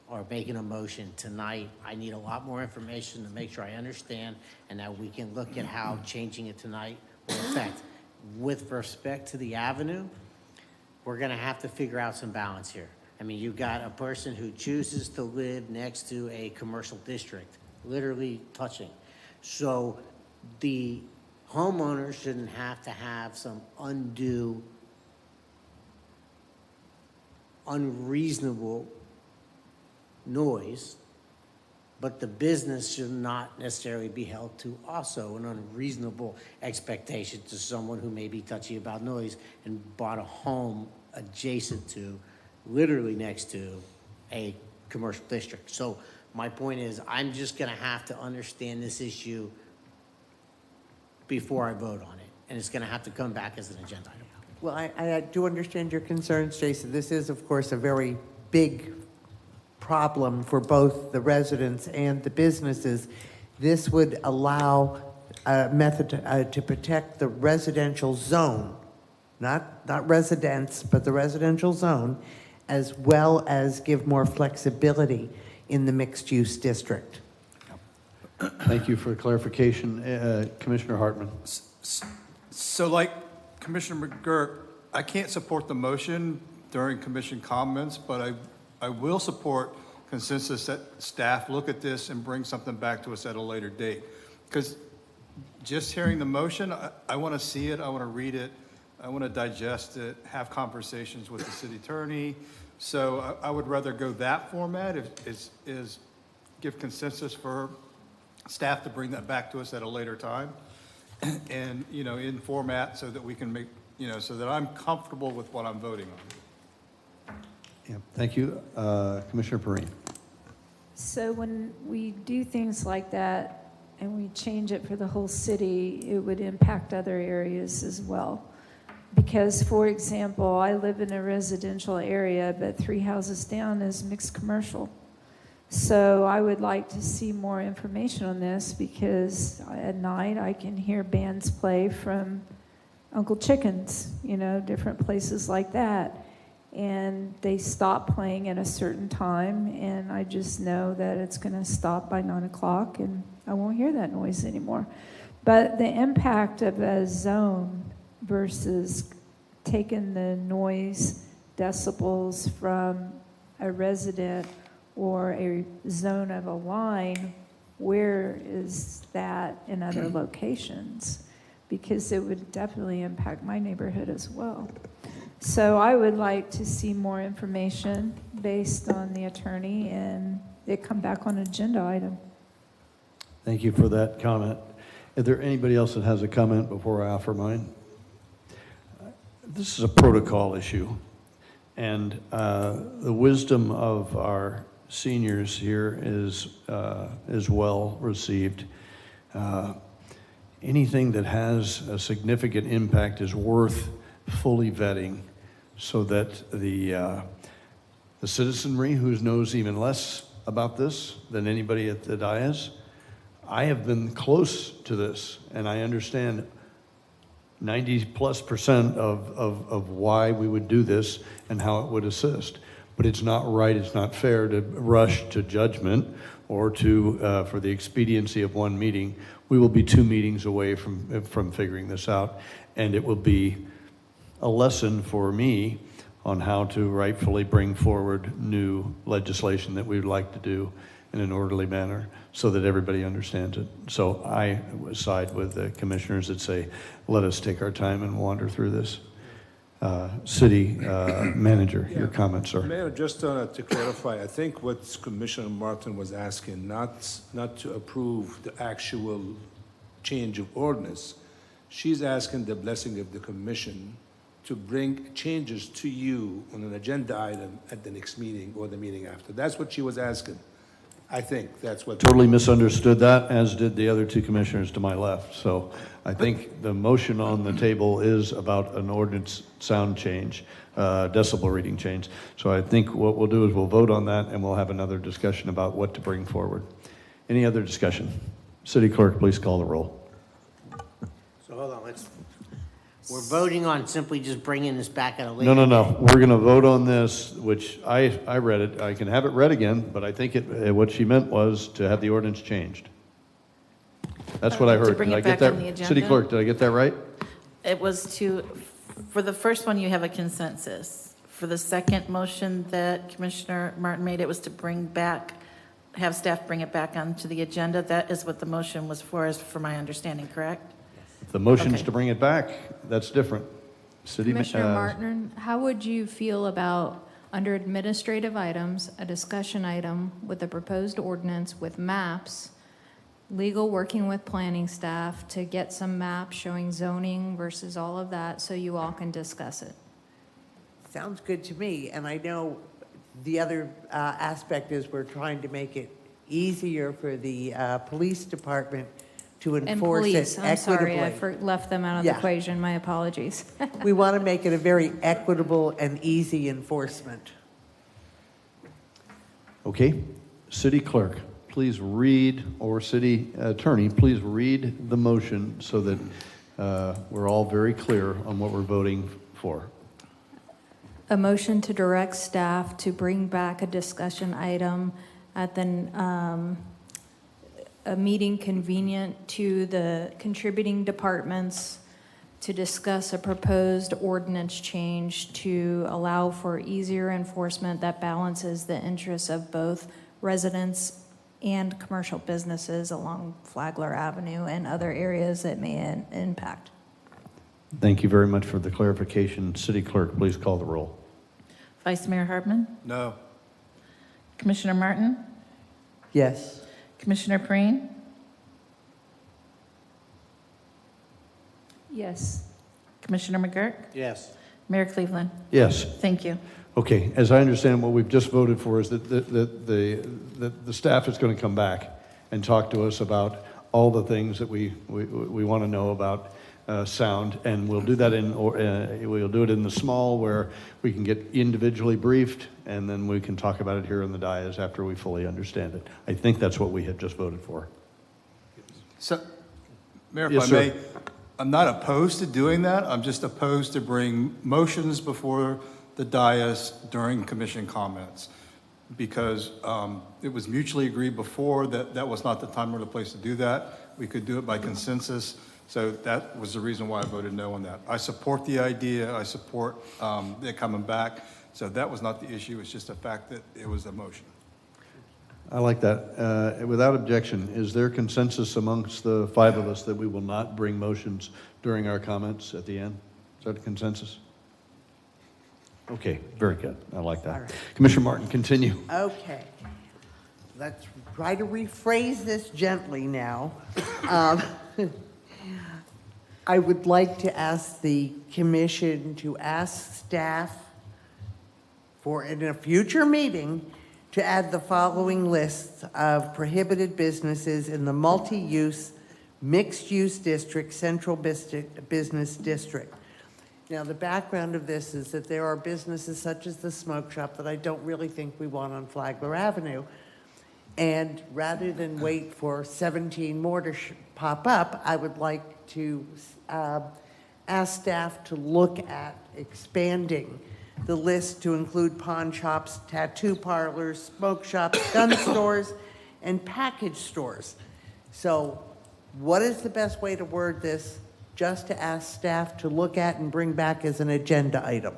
Speaker 11: or making a motion tonight. I need a lot more information to make sure I understand, and that we can look at how changing it tonight will affect. With respect to the avenue, we're gonna have to figure out some balance here. I mean, you've got a person who chooses to live next to a commercial district, literally touching. So the homeowner shouldn't have to have some undue, unreasonable noise, but the business should not necessarily be held to also an unreasonable expectation to someone who may be touchy about noise and bought a home adjacent to, literally next to, a commercial district. So my point is, I'm just gonna have to understand this issue before I vote on it, and it's gonna have to come back as an agenda item.
Speaker 19: Well, I do understand your concerns, Jason. This is, of course, a very big problem for both the residents and the businesses. This would allow a method to protect the residential zone, not residents, but the residential zone, as well as give more flexibility in the mixed-use district.
Speaker 1: Thank you for clarification. Commissioner Hartman.
Speaker 10: So like Commissioner McGurk, I can't support the motion during commission comments, but I will support consensus that staff look at this and bring something back to us at a later date. Because just hearing the motion, I want to see it, I want to read it, I want to digest it, have conversations with the city attorney. So I would rather go that format, is give consensus for staff to bring that back to us at a later time. And, you know, in format so that we can make, you know, so that I'm comfortable with what I'm voting on.
Speaker 1: Yeah, thank you. Commissioner Perrine.
Speaker 18: So when we do things like that and we change it for the whole city, it would impact other areas as well. Because, for example, I live in a residential area, but 3 houses down is mixed commercial. So I would like to see more information on this, because at night I can hear bands play from Uncle Chicken's, different places like that. And they stop playing at a certain time, and I just know that it's going to stop by 9 o'clock, and I won't hear that noise anymore. But the impact of a zone versus taking the noise decibels from a resident or a zone of a line, where is that in other locations? Because it would definitely impact my neighborhood as well. So I would like to see more information based on the attorney and it come back on agenda item.
Speaker 1: Thank you for that comment. Is there anybody else that has a comment before I offer mine? This is a protocol issue, and the wisdom of our seniors here is well received. Anything that has a significant impact is worth fully vetting, so that the citizenry, who knows even less about this than anybody at the dais, I have been close to this, and I understand 90+% of why we would do this and how it would assist. But it's not right, it's not fair to rush to judgment or to for the expediency of one meeting. We will be 2 meetings away from figuring this out, and it will be a lesson for me on how to rightfully bring forward new legislation that we would like to do in an orderly manner so that everybody understands it. So I side with the commissioners that say, let us take our time and wander through this. City Manager, your comments, sir.
Speaker 6: Mayor, just to clarify, I think what Commissioner Martin was asking, not to approve the actual change of ordinance. She's asking the blessing of the commission to bring changes to you on an agenda item at the next meeting or the meeting after. That's what she was asking. I think that's what.
Speaker 1: Totally misunderstood that, as did the other 2 commissioners to my left. So I think the motion on the table is about an ordinance sound change, decibel reading change. So I think what we'll do is we'll vote on that, and we'll have another discussion about what to bring forward. Any other discussion? City Clerk, please call the roll.
Speaker 11: So hold on, we're voting on simply just bringing this back at a later.
Speaker 1: No. We're going to vote on this, which I read it. I can have it read again, but I think what she meant was to have the ordinance changed. That's what I heard.
Speaker 2: bring
Speaker 1: Did
Speaker 2: it
Speaker 1: I get
Speaker 2: back
Speaker 1: that?
Speaker 2: on the agenda?
Speaker 1: City Clerk, did I get that right?
Speaker 2: It was for the first one, you have a consensus. For the second motion that Commissioner Martin made, it was to have staff bring it back onto the agenda. That is what the motion was for, is for my understanding, correct?
Speaker 1: The motion's to bring it back. That's different.
Speaker 21: Commissioner Martin, how would you feel about, under administrative items, a discussion item with a proposed ordinance with maps, legal working with planning staff to get some maps showing zoning versus all of that, so you all can discuss it?
Speaker 19: Sounds good to me, and I know the other aspect is we're trying to make it easier for the police department to
Speaker 21: And
Speaker 19: enforce
Speaker 21: police,
Speaker 19: it
Speaker 21: I'm sorry,
Speaker 19: equitably.
Speaker 21: I left them out of the equation, my apologies.
Speaker 19: We want to make it a very equitable and easy enforcement.
Speaker 1: Okay. City Clerk, please read, or City Attorney, please read the motion so that we're all very clear on what we're voting for.
Speaker 21: A motion to direct staff to bring back a discussion item at a meeting convenient to the contributing departments to discuss a proposed ordinance change to allow for easier enforcement that balances the interests of both residents and commercial businesses along Flagler Avenue and other areas that may impact.
Speaker 1: Thank you very much for the clarification. City Clerk, please call the roll.
Speaker 2: Vice Mayor Hardman?
Speaker 10: No.
Speaker 2: Commissioner Martin?
Speaker 19: Yes.
Speaker 2: Commissioner Preen?
Speaker 18: Yes.
Speaker 2: Commissioner McGurk?
Speaker 11: Yes.
Speaker 2: Mayor Cleveland?
Speaker 1: Yes.
Speaker 2: Thank you.
Speaker 1: Okay, as I understand, what we've just voted for is that the staff is going to come back and talk to us about all the things that we want to know about sound, and we'll do that we'll do it in the small where we can get individually briefed, and then we can talk about it here in the dais after we fully understand it. I think that's what we had just voted for.
Speaker 10: So, Mayor, if
Speaker 1: Yes,
Speaker 10: I
Speaker 1: sir.
Speaker 10: may, I'm not opposed to doing that. I'm just opposed to bring motions before the dais during commission comments, because it was mutually agreed before that that was not the time or the place to do that. We could do it by consensus. So that was the reason why I voted no on that. I support the idea. I support it coming back. So that was not the issue. It's just the fact that it was a motion.
Speaker 1: I like that. Without objection, is there consensus amongst the five of us that we will not bring motions during our comments at the end? Is that a consensus? Okay, very good. I like that.
Speaker 19: All right.
Speaker 1: Commissioner Martin, continue.
Speaker 19: Okay. Let's try to rephrase this gently now. I would like to ask the commission to ask staff for, in a future meeting, to add the following lists of prohibited businesses in the multi-use, mixed-use district, central business district. Now, the background of this is that there are businesses such as the smoke shop that I don't really think we want on Flagler Avenue. And rather than wait for 17 more to pop up, I would like to ask staff to look at expanding the list to include pawn shops, tattoo parlors, smoke shops, gun stores, and package stores. So what is the best way to word this? Just to ask staff to look at and bring back as an agenda item.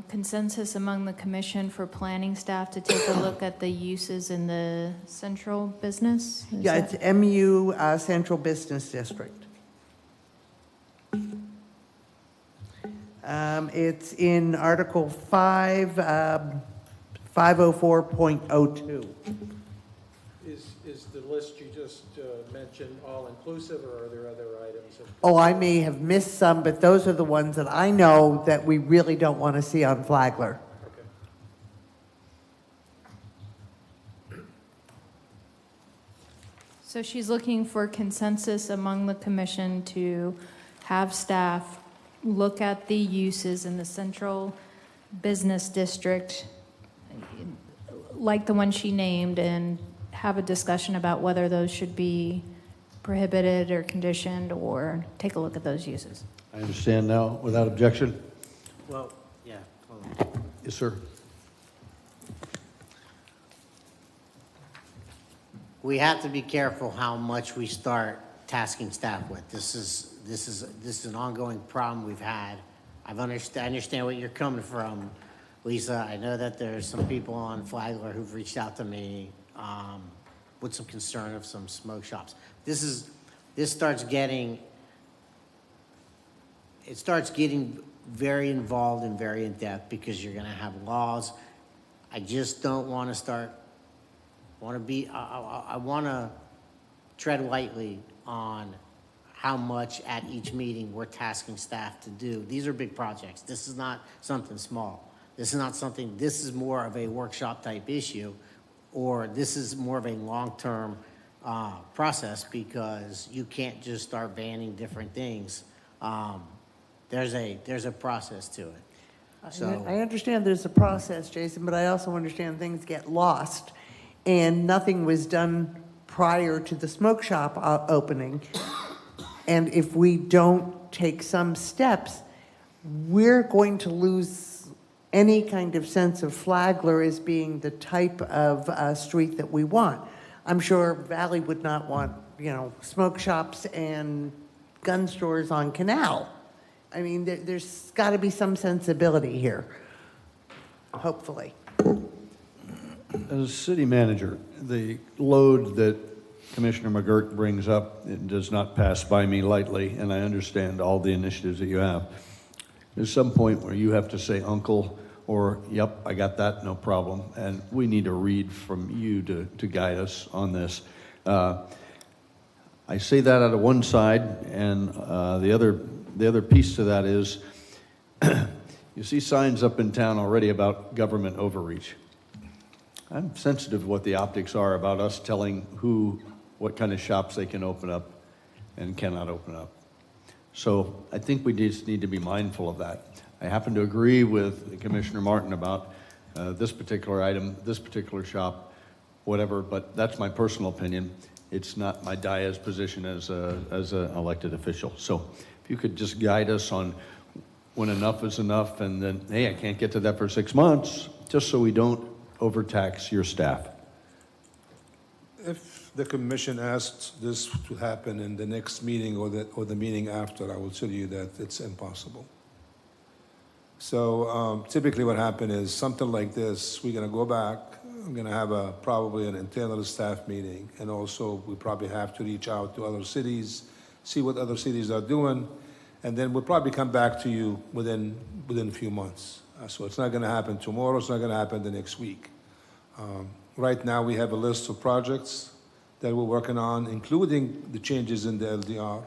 Speaker 21: Consensus among the commission for planning staff to take a look at the uses in the central business?
Speaker 19: Yeah, it's MU Central Business District. It's in Article 5, 504.02.
Speaker 7: Is the list you just mentioned all-inclusive, or are there other items?
Speaker 19: Oh, I may have missed some, but those are the ones that I know that we really don't want to see on Flagler.
Speaker 21: So she's looking for consensus among the commission to have staff look at the uses in the central business district, like the one she named, and have a discussion about whether those should be prohibited or conditioned, or take a look at those uses.
Speaker 1: I understand now, without objection.
Speaker 11: Well, yeah.
Speaker 1: Yes, sir.
Speaker 11: We have to be careful how much we start tasking staff with. This is an ongoing problem we've had. I understand where you're coming from, Lisa. I know that there's some people on Flagler who've reached out to me with some concern of some smoke shops. This starts getting very involved and very in depth, because you're going to have laws. I just don't want to I want to tread lightly on how much at each meeting we're tasking staff to do. These are big projects. This is not something small. This is more of a workshop type issue, or this is more of a long-term process, because you can't just start banning different things. There's a process to it. So
Speaker 19: I understand there's a process, Jason, but I also understand things get lost, and nothing was done prior to the smoke shop opening. And if we don't take some steps, we're going to lose any kind of sense of Flagler as being the type of street that we want. I'm sure Valley would not want, smoke shops and gun stores on Canal. I mean, there's got to be some sensibility here, hopefully.
Speaker 1: As city manager, the load that Commissioner McGurk brings up, it does not pass by me lightly, and I understand all the initiatives that you have. There's some point where you have to say, uncle, or, yep, I got that, no problem, and we need to read from you to guide us on this. I say that out of one side, and the other piece to that is, you see signs up in town already about government overreach. I'm sensitive to what the optics are about us telling what kind of shops they can open up and cannot open up. So I think we just need to be mindful of that. I happen to agree with Commissioner Martin about this particular item, this particular shop, whatever, but that's my personal opinion. It's not my Diaz position as an elected official. So if you could just guide us on when enough is enough, and then, hey, I can't get to that for 6 months, just so we don't overtax your staff.
Speaker 6: If the commission asks this to happen in the next meeting or the meeting after, I will tell you that it's impossible. So typically what happens is something like this, we're going to go back, I'm going to have probably an internal staff meeting, and also we probably have to reach out to other cities, see what other cities are doing, and then we'll probably come back to you within a few months. So it's not going to happen tomorrow, it's not going to happen the next week. Right now we have a list of projects that we're working on, including the changes in the LDR.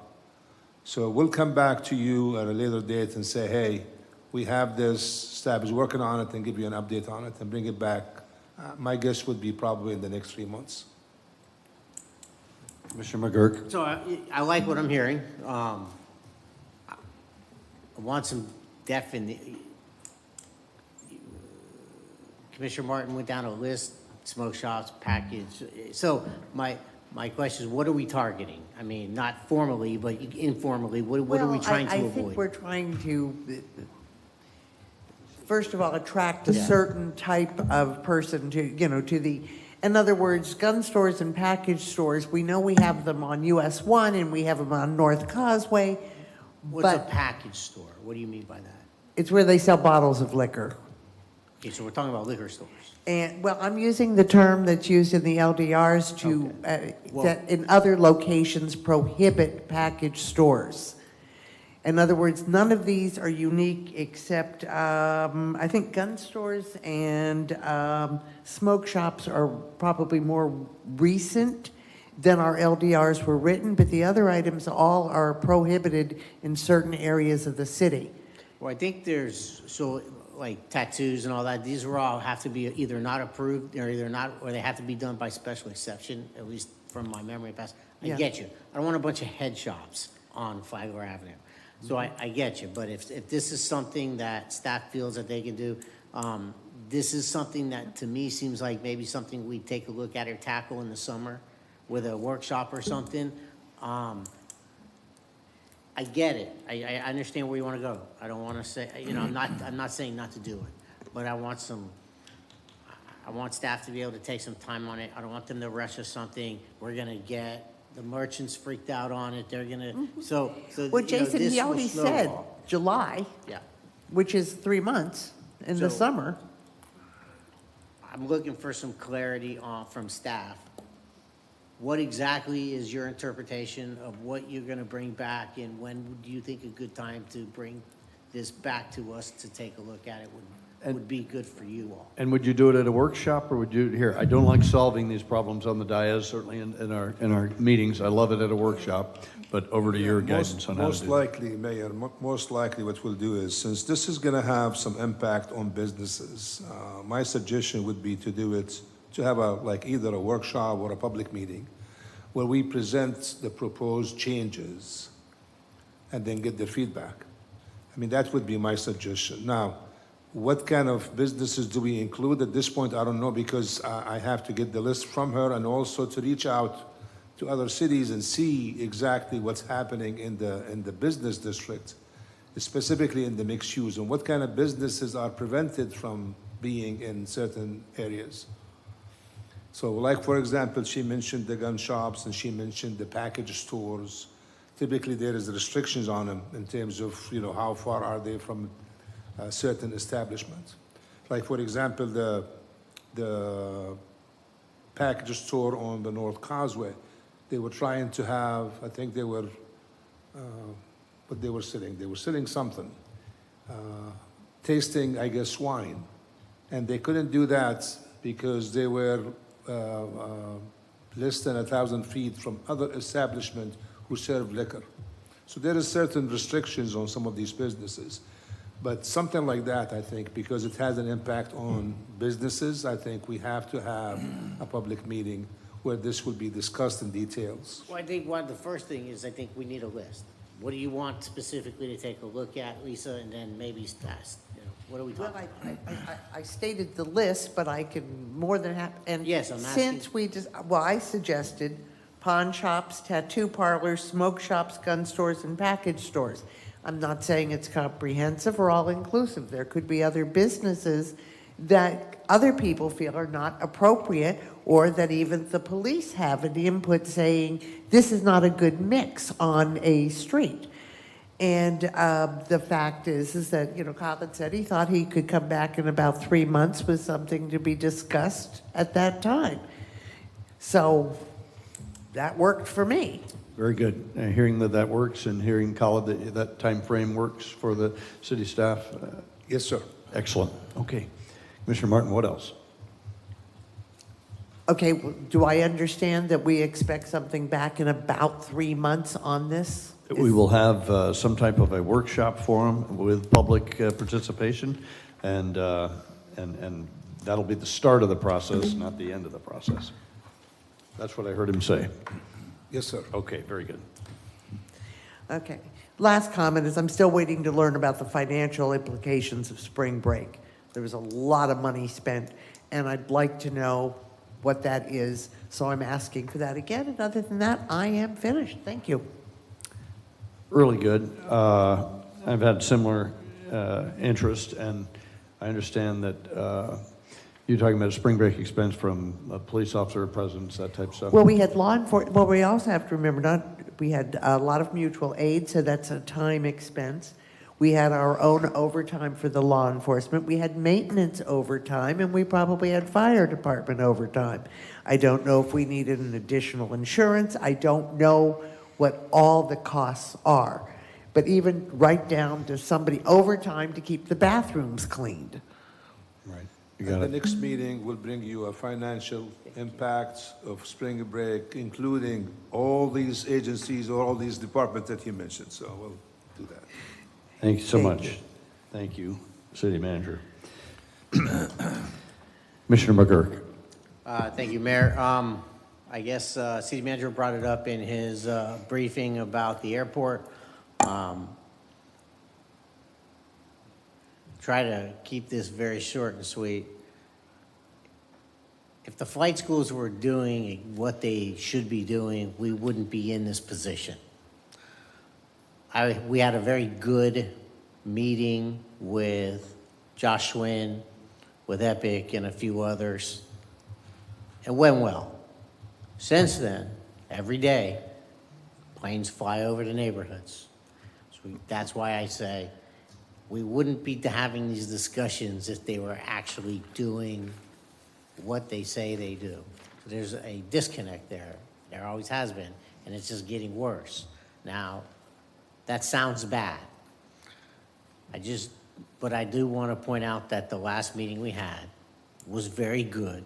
Speaker 6: So we'll come back to you at a later date and say, hey, we have this, staff is working on it, and give you an update on it and bring it back. My guess would be probably in the next 3 months.
Speaker 1: Commissioner McGurk.
Speaker 11: So I like what I'm hearing. I want some definition. Commissioner Martin went down a list, smoke shops, package. So my question is, what are we targeting? I mean, not formally, but informally, what are we trying to avoid?
Speaker 19: I think we're trying to, first of all, attract a certain type of person to, to the, in other words, gun stores and package stores, we know we have them on US 1 and we have them on North Causeway.
Speaker 11: What's a package store? What do you mean by that?
Speaker 19: It's where they sell bottles of liquor.
Speaker 11: Okay, so we're talking about liquor stores.
Speaker 19: And, well, I'm using the term that's used in the LDRs to, that in other locations prohibit package stores. In other words, none of these are unique except, I think gun stores and smoke shops are probably more recent than our LDRs were written, but the other items all are prohibited in certain areas of the city.
Speaker 11: Well, I think there's, so like tattoos and all that, these are all have to be either not approved or either not, or they have to be done by special exception, at least from my memory past. I get you. I don't want a bunch of head shops on Flagler Avenue. So I get you, but if this is something that staff feels that they can do, this is something that to me seems like maybe something we take a look at or tackle in the summer with a workshop or something. I get it. I understand where you want to go. I don't want to say, I'm not saying not to do it, but I want staff to be able to take some time on it. I don't want them to rush us something. We're going to get the merchants freaked out on it. They're going to, so
Speaker 19: Well, Jason, he already said July, which is 3 months in the summer.
Speaker 11: I'm looking for some clarity from staff. What exactly is your interpretation of what you're going to bring back, and when do you think a good time to bring this back to us to take a look at it would be good for you all?
Speaker 1: And would you do it at a workshop, or would you, here, I don't like solving these problems on the dais, certainly in our meetings. I love it at a workshop, but over to your guidance on how to do it.
Speaker 6: Most likely, Mayor, most likely what we'll do is, since this is going to have some impact on businesses, my suggestion would be to do it, to have either a workshop or a public meeting where we present the proposed changes and then get their feedback. I mean, that would be my suggestion. Now, what kind of businesses do we include at this point? I don't know, because I have to get the list from her, and also to reach out to other cities and see exactly what's happening in the business district, specifically in the mixed use, and what kind of businesses are prevented from being in certain areas. So like, for example, she mentioned the gun shops and she mentioned the package stores. Typically there is restrictions on them in terms of, how far are they from certain establishments. Like, for example, the package store on the North Causeway, they were trying to have, I think they were, what they were selling? They were selling something, tasting, I guess, wine. And they couldn't do that because they were less than 1,000 feet from other establishments who serve liquor. So there is certain restrictions on some of these businesses. But something like that, I think, because it has an impact on businesses, I think we have to have a public meeting where this will be discussed in details.
Speaker 11: Well, I think one of the first thing is I think we need a list. What do you want specifically to take a look at, Lisa, and then maybe test? What are we
Speaker 19: Well,
Speaker 11: talking about?
Speaker 19: I stated the list, but I can more than have, and
Speaker 11: Yes, I'm asking-
Speaker 19: since we just, well, I suggested pawn shops, tattoo parlors, smoke shops, gun stores, and package stores. I'm not saying it's comprehensive or all-inclusive. There could be other businesses that other people feel are not appropriate, or that even the police have an input saying, this is not a good mix on a street. And the fact is that, Colin said he thought he could come back in about 3 months with something to be discussed at that time. So that worked for me.
Speaker 1: Very good. Hearing that works and hearing, Colin, that time frame works for the city staff.
Speaker 6: Yes, sir.
Speaker 1: Excellent. Okay. Commissioner Martin, what else?
Speaker 19: Okay, do I understand that we expect something back in about 3 months on this?
Speaker 1: We will have some type of a workshop forum with public participation, and that'll be the start of the process, not the end of the process. That's what I heard him say.
Speaker 6: Yes, sir.
Speaker 1: Okay, very good.
Speaker 19: Okay. Last comment is I'm still waiting to learn about the financial implications of spring break. There was a lot of money spent, and I'd like to know what that is, so I'm asking for that again. And other than that, I am finished. Thank you.
Speaker 1: Really good. I've had similar interest, and I understand that you're talking about a spring break expense from a police officer, presidents, that type of stuff.
Speaker 19: Well, we had law enforcement. Well, we also have to remember, we had a lot of mutual aid, so that's a time expense. We had our own overtime for the law enforcement. We had maintenance overtime, and we probably had fire department overtime. I don't know if we needed an additional insurance. I don't know what all the costs are. But even right down to somebody overtime to keep the bathrooms cleaned.
Speaker 1: Right.
Speaker 6: And the next meeting will bring you a financial impact of spring break, including all these agencies or all these departments that you mentioned. So we'll do that.
Speaker 1: Thank you so
Speaker 19: Thank
Speaker 1: much.
Speaker 19: you.
Speaker 1: Thank you, City Manager. Commissioner McGurk.
Speaker 11: Thank you, Mayor. I guess City Manager brought it up in his briefing about the airport. Try to keep this very short and sweet. If the flight schools were doing what they should be doing, we wouldn't be in this position. We had a very good meeting with Josh Schwinn, with Epic, and a few others. It went well. Since then, every day, planes fly over the neighborhoods. So that's why I say we wouldn't be having these discussions if they were actually doing what they say they do. There's a disconnect there. There always has been, and it's just getting worse. Now, that sounds bad. But I do want to point out that the last meeting we had was very good.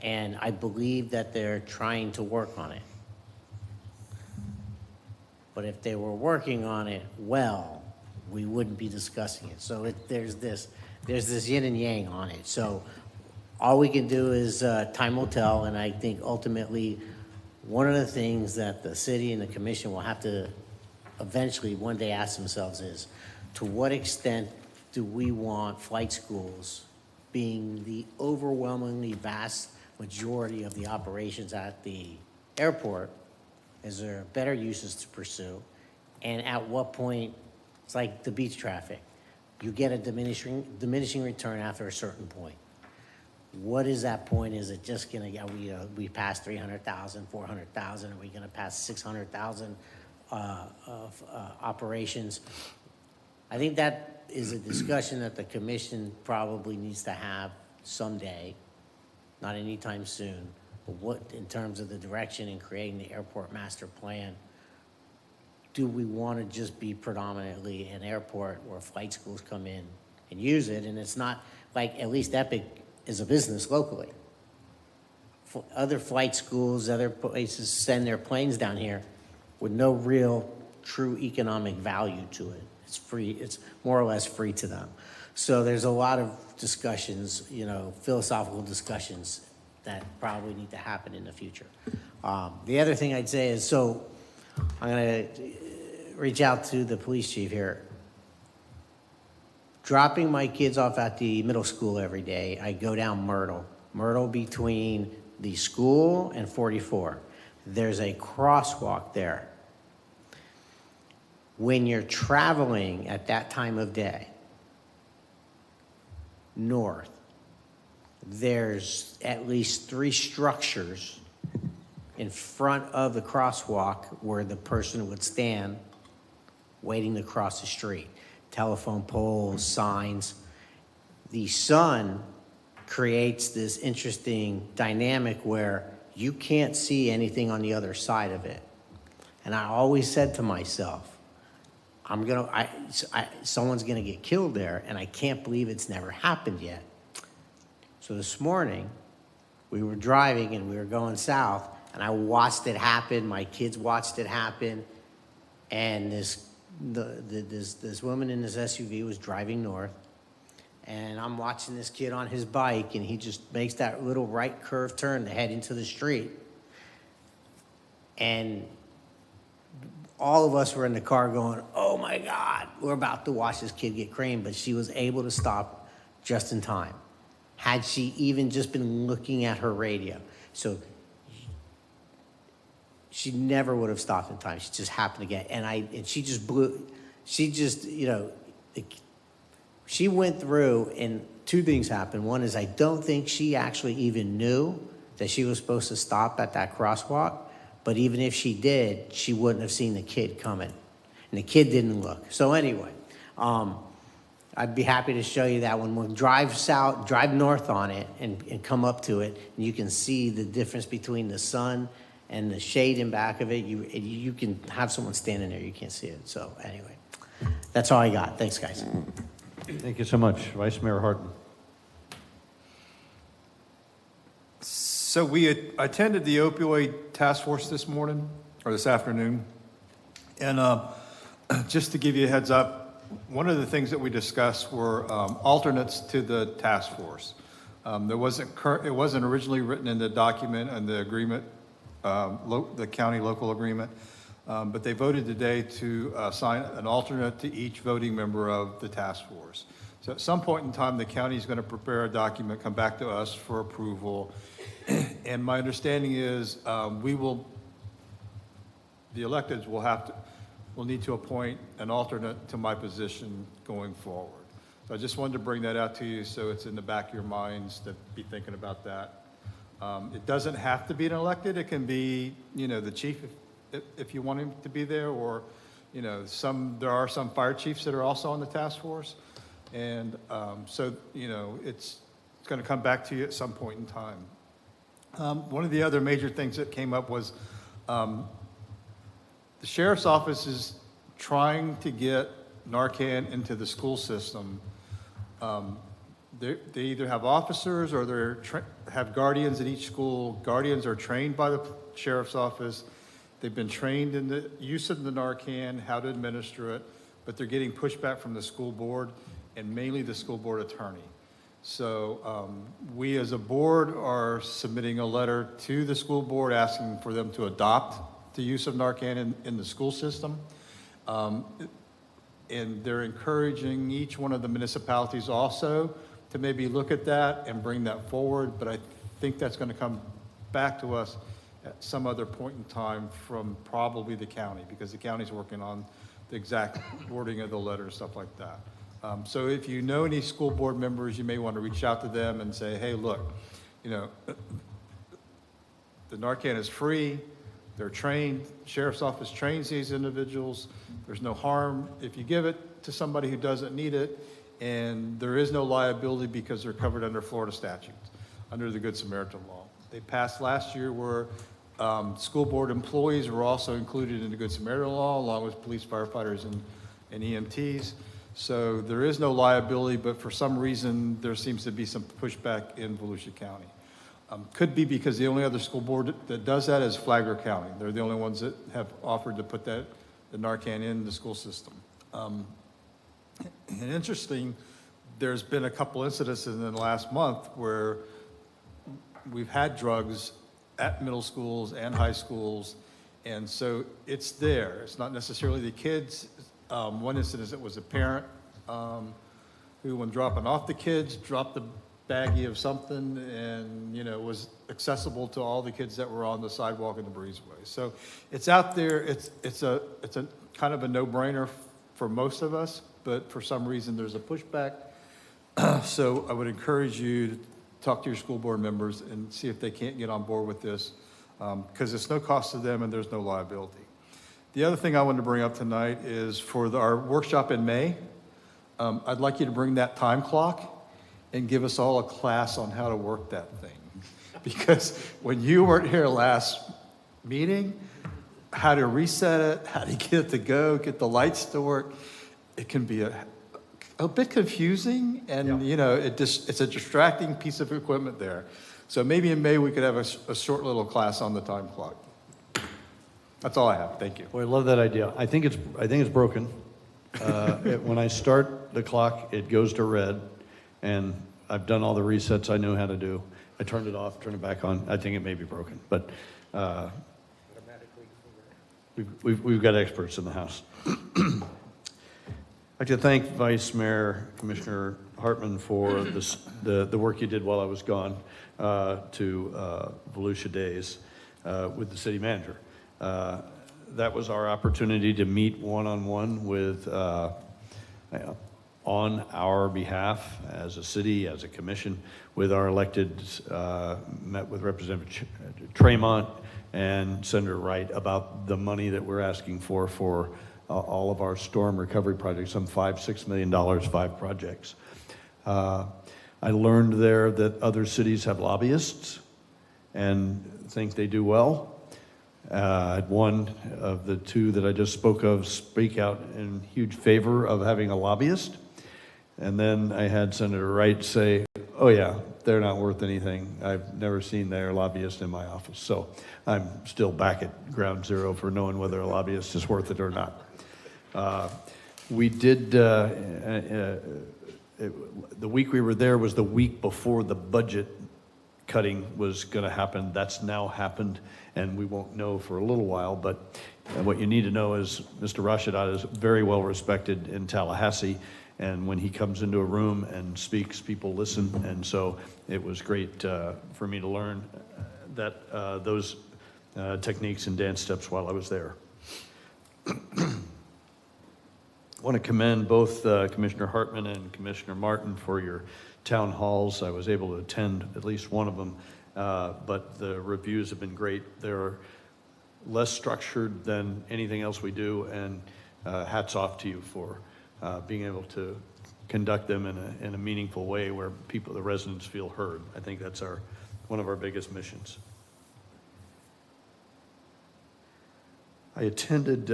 Speaker 11: And I believe that they're trying to work on it. But if they were working on it well, we wouldn't be discussing it. So there's this yin and yang on it. So all we can do is time will tell, and I think ultimately one of the things that the city and the commission will have to eventually one day ask themselves is, to what extent do we want flight schools being the overwhelmingly vast majority of the operations at the airport? Is there better uses to pursue? And at what point, it's like the beach traffic. You get a diminishing return after a certain point. What is that point? Is it just going to, we passed 300,000, 400,000? Are we going to pass 600,000 of operations? I think that is a discussion that the commission probably needs to have someday, not anytime soon. But what, in terms of the direction in creating the airport master plan, do we want to just be predominantly an airport where flight schools come in and use it? And it's not like, at least Epic is a business locally. Other flight schools, other places send their planes down here with no real true economic value to it. It's free, it's more or less free to them. So there's a lot of discussions, philosophical discussions that probably need to happen in the future. The other thing I'd say is, so I'm going to reach out to the police chief here. Dropping my kids off at the middle school every day, I go down Myrtle between the school and 44. There's a crosswalk there. When you're traveling at that time of day, north, there's at least 3 structures in front of the crosswalk where the person would stand waiting to cross the street. Telephone poles, signs. The sun creates this interesting dynamic where you can't see anything on the other side of it. And I always said to myself, someone's gonna get killed there, and I can't believe it's never happened yet. So this morning, we were driving and we were going south, and I watched it happen. My kids watched it happen, and this woman in this SUV was driving north, and I'm watching this kid on his bike, and he just makes that little right curve turn to head into the street. And all of us were in the car going, oh my God, we're about to watch this kid get creamed, but she was able to stop just in time. Had she even just been looking at her radio. So she never would have stopped in time. She just happened to get, and she just blew, she went through, and 2 things happened. One is I don't think she actually even knew that she was supposed to stop at that crosswalk. But even if she did, she wouldn't have seen the kid coming. And the kid didn't look. So anyway, I'd be happy to show you that one. We'll drive north on it and come up to it. And you can see the difference between the sun and the shade in back of it. You can have someone standing there. You can't see it. So anyway, that's all I got. Thanks, guys.
Speaker 1: Thank you so much, Vice Mayor Harden.
Speaker 10: So we attended the opioid task force this morning, or this afternoon. And just to give you a heads up, one of the things that we discussed were alternates to the task force. It wasn't originally written in the document and the agreement, the county local agreement, but they voted today to assign an alternate to each voting member of the task force. So at some point in time, the county is going to prepare a document, come back to us for approval. And my understanding is the electeds will need to appoint an alternate to my position going forward. So I just wanted to bring that out to you so it's in the back of your minds to be thinking about that. It doesn't have to be an elected. It can be, the chief if you want him to be there, or, there are some fire chiefs that are also on the task force. And so, it's going to come back to you at some point in time. One of the other major things that came up was the sheriff's office is trying to get Narcan into the school system. They either have officers or they have guardians at each school. Guardians are trained by the sheriff's office. They've been trained in the use of the Narcan, how to administer it, but they're getting pushback from the school board and mainly the school board attorney. So we as a board are submitting a letter to the school board asking for them to adopt the use of Narcan in the school system. And they're encouraging each one of the municipalities also to maybe look at that and bring that forward. But I think that's going to come back to us at some other point in time from probably the county, because the county's working on the exact wording of the letter and stuff like that. So if you know any school board members, you may want to reach out to them and say, hey, look, the Narcan is free. They're trained. Sheriff's office trains these individuals. There's no harm if you give it to somebody who doesn't need it. And there is no liability because they're covered under Florida statutes, under the Good Samaritan law. They passed last year where school board employees were also included in the Good Samaritan law, along with police, firefighters, and EMTs. So there is no liability, but for some reason, there seems to be some pushback in Volusia County. Could be because the only other school board that does that is Flagler County. They're the only ones that have offered to put the Narcan in the school system. And interesting, there's been a couple incidents in the last month where we've had drugs at middle schools and high schools, and so it's there. It's not necessarily the kids. One instance, it was a parent who, when dropping off the kids, dropped the baggie of something and, was accessible to all the kids that were on the sidewalk in the breezeway. So it's out there. It's a kind of a no-brainer for most of us, but for some reason there's a pushback. So I would encourage you to talk to your school board members and see if they can't get on board with this, because it's no cost to them and there's no liability. The other thing I wanted to bring up tonight is for our workshop in May, I'd like you to bring that time clock and give us all a class on how to work that thing. Because when you weren't here last meeting, how to reset it, how to get it to go, get the lights to work, it can be a bit confusing, and it's a distracting piece of equipment there. So maybe in May we could have a short little class on the time clock. That's all I have. Thank you.
Speaker 1: Boy, I love that idea. I think it's broken. When I start the clock, it goes to red, and I've done all the resets I know how to do. I turned it off, turned it back on. I think it may be broken, but we've got experts in the house. I'd like to thank Vice Mayor Commissioner Hartman for the work you did while I was gone to Volusia Days with the city manager. That was our opportunity to meet one-on-one with, on our behalf as a city, as a commission, with our elected, met with Representative Tremont and Senator Wright about the money that we're asking for all of our storm recovery projects, some $5-6 million, 5 projects. I learned there that other cities have lobbyists and think they do well. One of the two that I just spoke of speak out in huge favor of having a lobbyist. And then I had Senator Wright say, oh yeah, they're not worth anything. I've never seen their lobbyist in my office. So I'm still back at ground zero for knowing whether a lobbyist is worth it or not. We did, the week we were there was the week before the budget cutting was going to happen. That's now happened, and we won't know for a little while, but what you need to know is Mr. Rashadat is very well respected in Tallahassee, and when he comes into a room and speaks, people listen, and so it was great for me to learn that those techniques and dance steps while I was there. I want to commend both Commissioner Hartman and Commissioner Martin for your town halls. I was able to attend at least one of them, but the reviews have been great. They're less structured than anything else we do, and hats off to you for being able to conduct them in a meaningful way where the residents feel heard. I think that's one of our biggest missions. I attended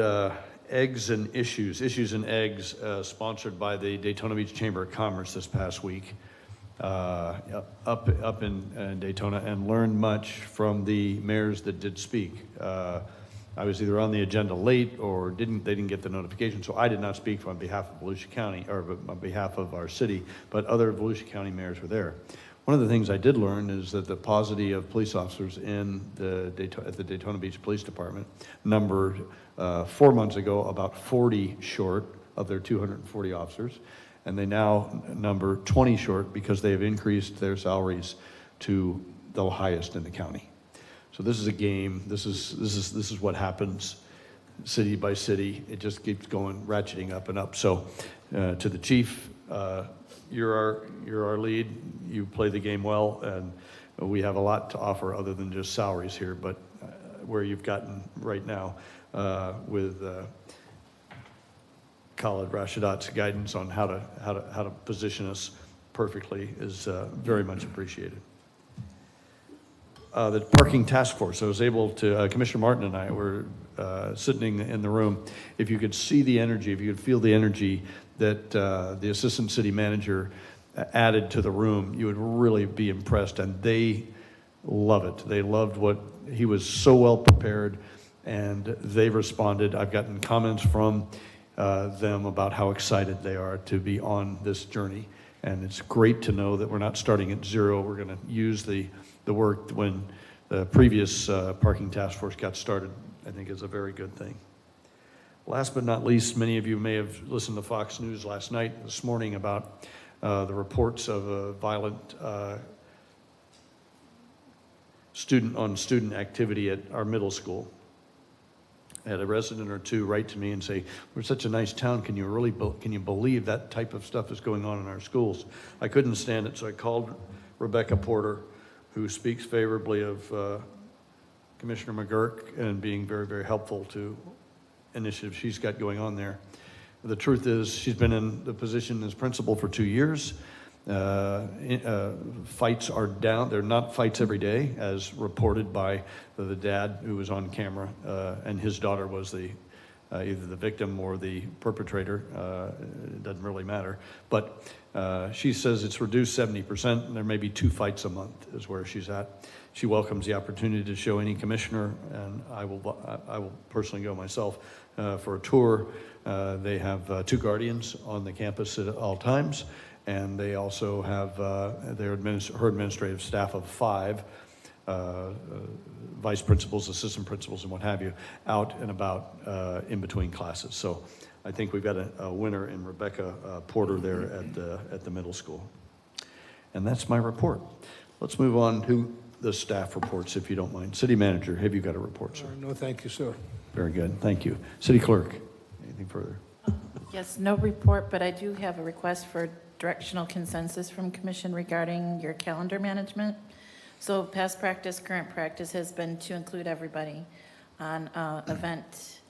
Speaker 1: Eggs and Issues and Eggs, sponsored by the Daytona Beach Chamber of Commerce this past week, up in Daytona, and learned much from the mayors that did speak. I was either on the agenda late or they didn't get the notification, so I did not speak on behalf of Volusia County or on behalf of our city, but other Volusia County mayors were there. One of the things I did learn is that the paucity of police officers at the Daytona Beach Police Department numbered 4 months ago about 40 short of their 240 officers, and they now number 20 short because they have increased their salaries to the highest in the county. So this is a game. This is what happens city by city. It just keeps going, ratcheting up and up. So to the chief, you're our lead. You play the game well, and we have a lot to offer other than just salaries here, but where you've gotten right now with Khalid Rashadat's guidance on how to position us perfectly is very much appreciated. The parking task force, I was able to, Commissioner Martin and I were sitting in the room. If you could see the energy, if you could feel the energy that the assistant city manager added to the room, you would really be impressed, and they love it. They loved what he was so well prepared, and they responded. I've gotten comments from them about how excited they are to be on this journey, And it's great to know that we're not starting at zero. We're going to use the work when the previous parking task force got started. I think is a very good thing. Last but not least, many of you may have listened to Fox News last night, this morning, about the reports of a violent student activity at our middle school. I had a resident or two write to me and say, "We're such a nice town. Can you believe that type of stuff is going on in our schools?" I couldn't stand it, so I called Rebecca Porter, who speaks favorably of Commissioner McGurk and being very, very helpful to initiatives she's got going on there. The truth is, she's been in the position as principal for 2 years. Fights are down. They're not fights every day, as reported by the dad who was on camera, and his daughter was either the victim or the perpetrator. It doesn't really matter. But she says it's reduced 70%, and there may be 2 fights a month is where she's at. She welcomes the opportunity to show any commissioner, and I will personally go myself for a tour. They have 2 guardians on the campus at all times, and they also have her administrative staff of 5, vice principals, assistant principals, and what have you, out and about in between classes. So I think we've got a winner in Rebecca Porter there at the middle school. And that's my report. Let's move on to the staff reports, if you don't mind. City Manager, have you got a report, sir?
Speaker 6: No, thank you, sir.
Speaker 1: Very good, thank you. City Clerk, anything further?
Speaker 2: Yes, no report, but I do have a request for directional consensus from Commission regarding your calendar management. So past practice, current practice has been to include everybody on event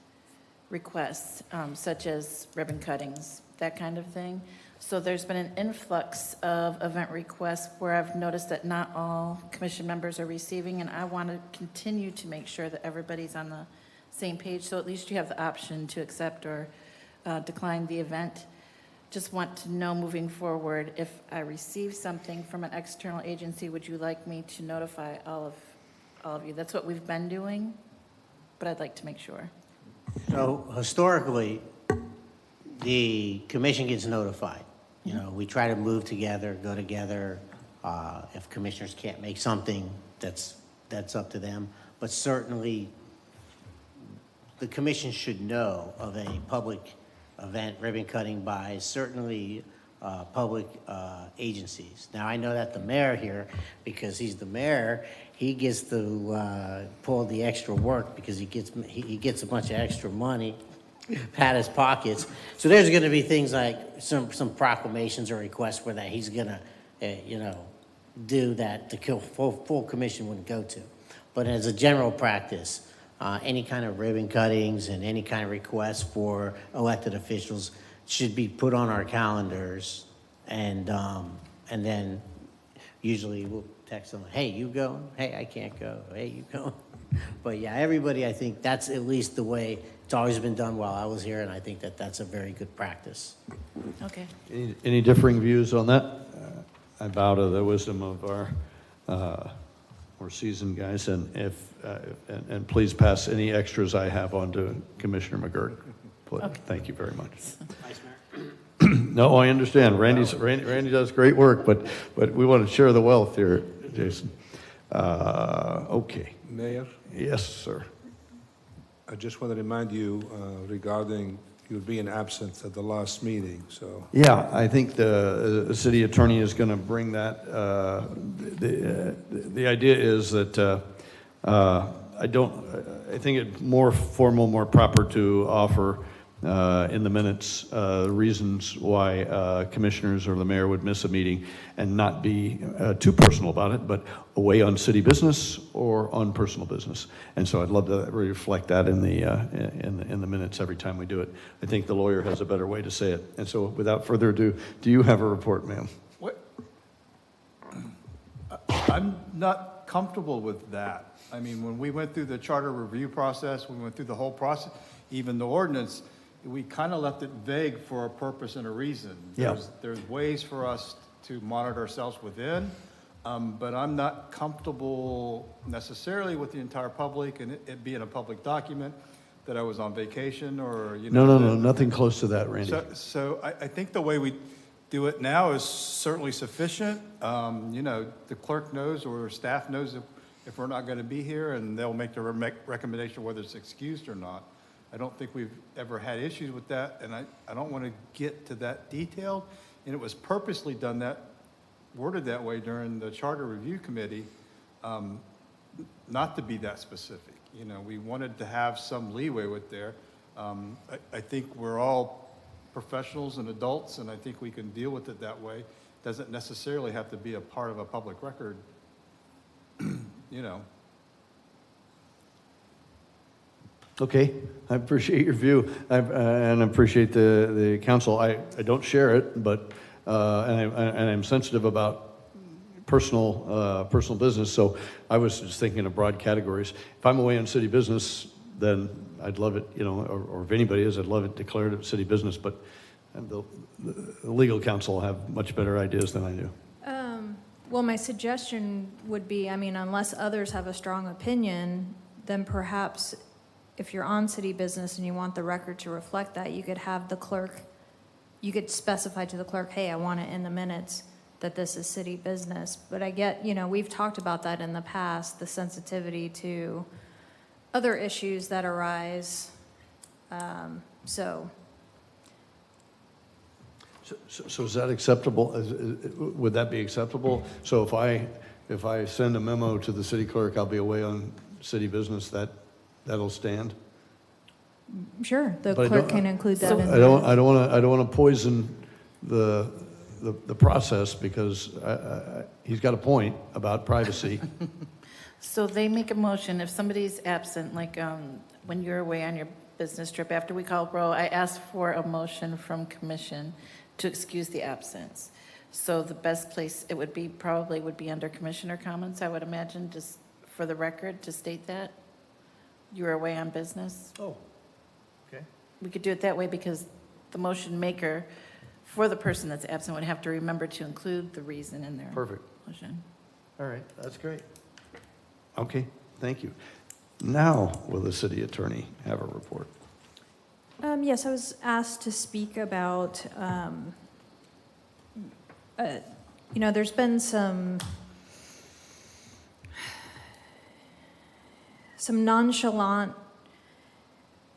Speaker 2: requests, such as ribbon cuttings, that kind of thing. So there's been an influx of event requests where I've noticed that not all commission members are receiving, and I want to continue to make sure that everybody's on the same page, so at least you have the option to accept or decline the event. Just want to know moving forward, if I receive something from an external agency, would you like me to notify all of you? That's what we've been doing, but I'd like to make sure.
Speaker 11: So historically, the commission gets notified. You know, we try to move together, go together. If commissioners can't make something, that's up to them. But certainly, the commission should know of a public event, ribbon cutting by certainly public agencies. Now, I know that the mayor here, because he's the mayor, he gets to pull the extra work because he gets a bunch of extra money, pat his pockets. So there's going to be things like some proclamations or requests where that he's going to, do that the full commission wouldn't go to. But as a general practice, any kind of ribbon cuttings and any kind of requests for elected officials should be put on our calendars, and then usually we'll text them, "Hey, you going? Hey, I can't go. Hey, you going?" But yeah, everybody, I think that's at least the way it's always been done while I was here, and I think that that's a very good practice.
Speaker 2: Okay.
Speaker 1: Any differing views on that? I bow to the wisdom of our more seasoned guys, and and please pass any extras I have on to Commissioner McGurk. Okay. Thank you very much. No, I understand. Randy does great work, but we want to share the wealth here, Jason. Okay.
Speaker 6: Mayor?
Speaker 1: Yes, sir.
Speaker 6: I just want to remind you regarding you being absent at the last meeting, so.
Speaker 1: Yeah, I think the city attorney is going to bring that. The idea is that I think it's more formal, more proper to offer in the minutes reasons why commissioners or the mayor would miss a meeting and not be too personal about it, but away on city business or on personal business. And so I'd love to reflect that in the minutes every time we do it. I think the lawyer has a better way to say it. And so without further ado, do you have a report, ma'am?
Speaker 10: What? I'm not comfortable with that. I mean, when we went through the charter review process, we went through the whole process, even the ordinance, we kind of left it vague for a purpose and a reason.
Speaker 1: Yeah.
Speaker 10: There's ways for us to monitor ourselves within, but I'm not comfortable necessarily with the entire public and it being a public document that I was on vacation or,
Speaker 1: No, nothing close to that, Randy.
Speaker 10: So I think the way do it now is certainly sufficient. You know, the clerk knows or staff knows if we're not going to be here, and they'll make the recommendation whether it's excused or not. I don't think we've ever had issues with that, and I don't want to get to that detail. And it was purposely worded that way during the Charter Review Committee, not to be that specific. You know, we wanted to have some leeway with there. I think we're all professionals and adults, and I think we can deal with it that way. Doesn't necessarily have to be a part of a public record, you know.
Speaker 1: Okay, I appreciate your view, and I appreciate the counsel. I don't share it, but and I'm sensitive about personal business. So I was just thinking of broad categories. If I'm away on city business, then I'd love it, you know, or if anybody is, I'd love it declared a city business. But the legal counsel have much better ideas than I do.
Speaker 21: Well, my suggestion would be, I mean, unless others have a strong opinion, then perhaps if you're on city business and you want the record to reflect that, you could have the clerk, you could specify to the clerk, hey, I want it in the minutes that this is city business. But I get, you know, we've talked about that in the past, the sensitivity to other issues that arise. So
Speaker 1: is that acceptable? Would that be acceptable? So if I send a memo to the city clerk, I'll be away on city business, that'll stand?
Speaker 21: Sure, the
Speaker 1: But
Speaker 21: clerk can include that in.
Speaker 1: I don't want to poison the process, because he's got a point about privacy.
Speaker 2: So they make a motion, if somebody's absent, like when you're away on your business trip, after we call roll, I ask for a motion from commission to excuse the absence. So the best place it would be probably would be under commissioner comments, I would imagine, just for the record, to state that you were away on business.
Speaker 1: Oh, okay.
Speaker 2: We could do it that way, because the motion maker for the person that's absent would have to remember to include the reason in their
Speaker 1: Perfect.
Speaker 2: motion.
Speaker 1: All right, that's great. Okay, thank you. Now, will the city attorney have a report?
Speaker 21: Yes, I was asked to speak about, you know, there's been some nonchalant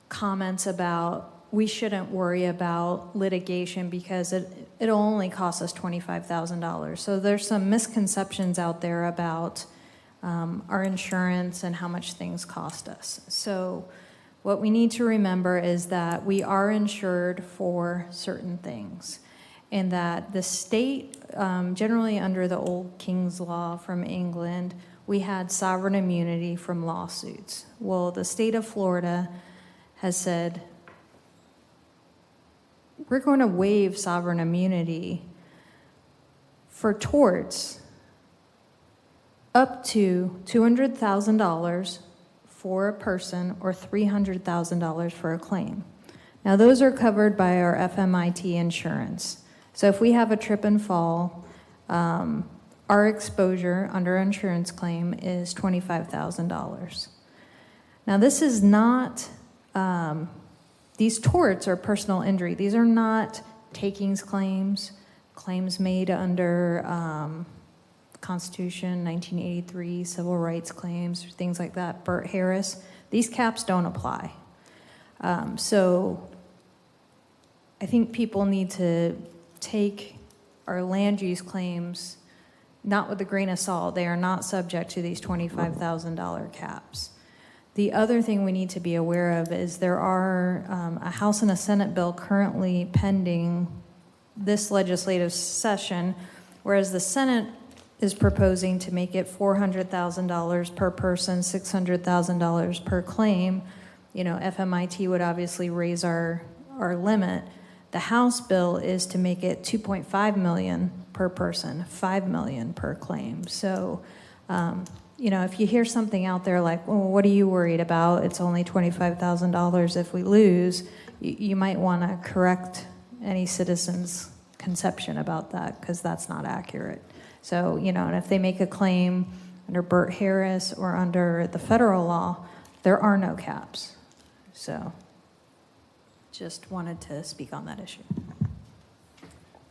Speaker 21: comments about we shouldn't worry about litigation because it'll only cost us $25,000. So there's some misconceptions out there about our insurance and how much things cost us. So what we need to remember is that we are insured for certain things, and that the state, generally under the old King's Law from England, we had sovereign immunity from lawsuits. Well, the state of Florida has said, we're going to waive sovereign immunity for torts up to $200,000 for a person or $300,000 for a claim. Now, those are covered by our FMIT insurance. So if we have a trip and fall, our exposure under insurance claim is $25,000. Now, this is not, these torts are personal injury. These are not takings claims, claims made under Constitution, 1983, civil rights claims, things like that, Burt Harris. These caps don't apply. So I think people need to take our land use claims not with a grain of salt. They are not subject to these $25,000 caps. The other thing we need to be aware of is there are a House and a Senate bill currently pending this legislative session, whereas the Senate is proposing to make it $400,000 per person, $600,000 per claim. You know, FMIT would obviously raise our limit. The House bill is to make it $2.5 million per person, $5 million per claim. So, you know, if you hear something out there like, well, what are you worried about? It's only $25,000 if we lose. You might want to correct any citizen's conception about that, because that's not accurate. So, you know, and if they make a claim under Burt Harris or under the federal law, there are no caps. So, just wanted to speak on that issue.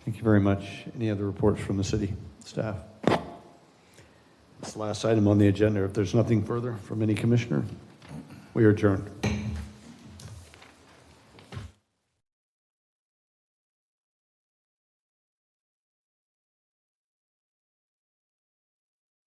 Speaker 1: Thank you very much. Any other reports from the city staff? That's the last item on the agenda. If there's nothing further from any commissioner, we are adjourned.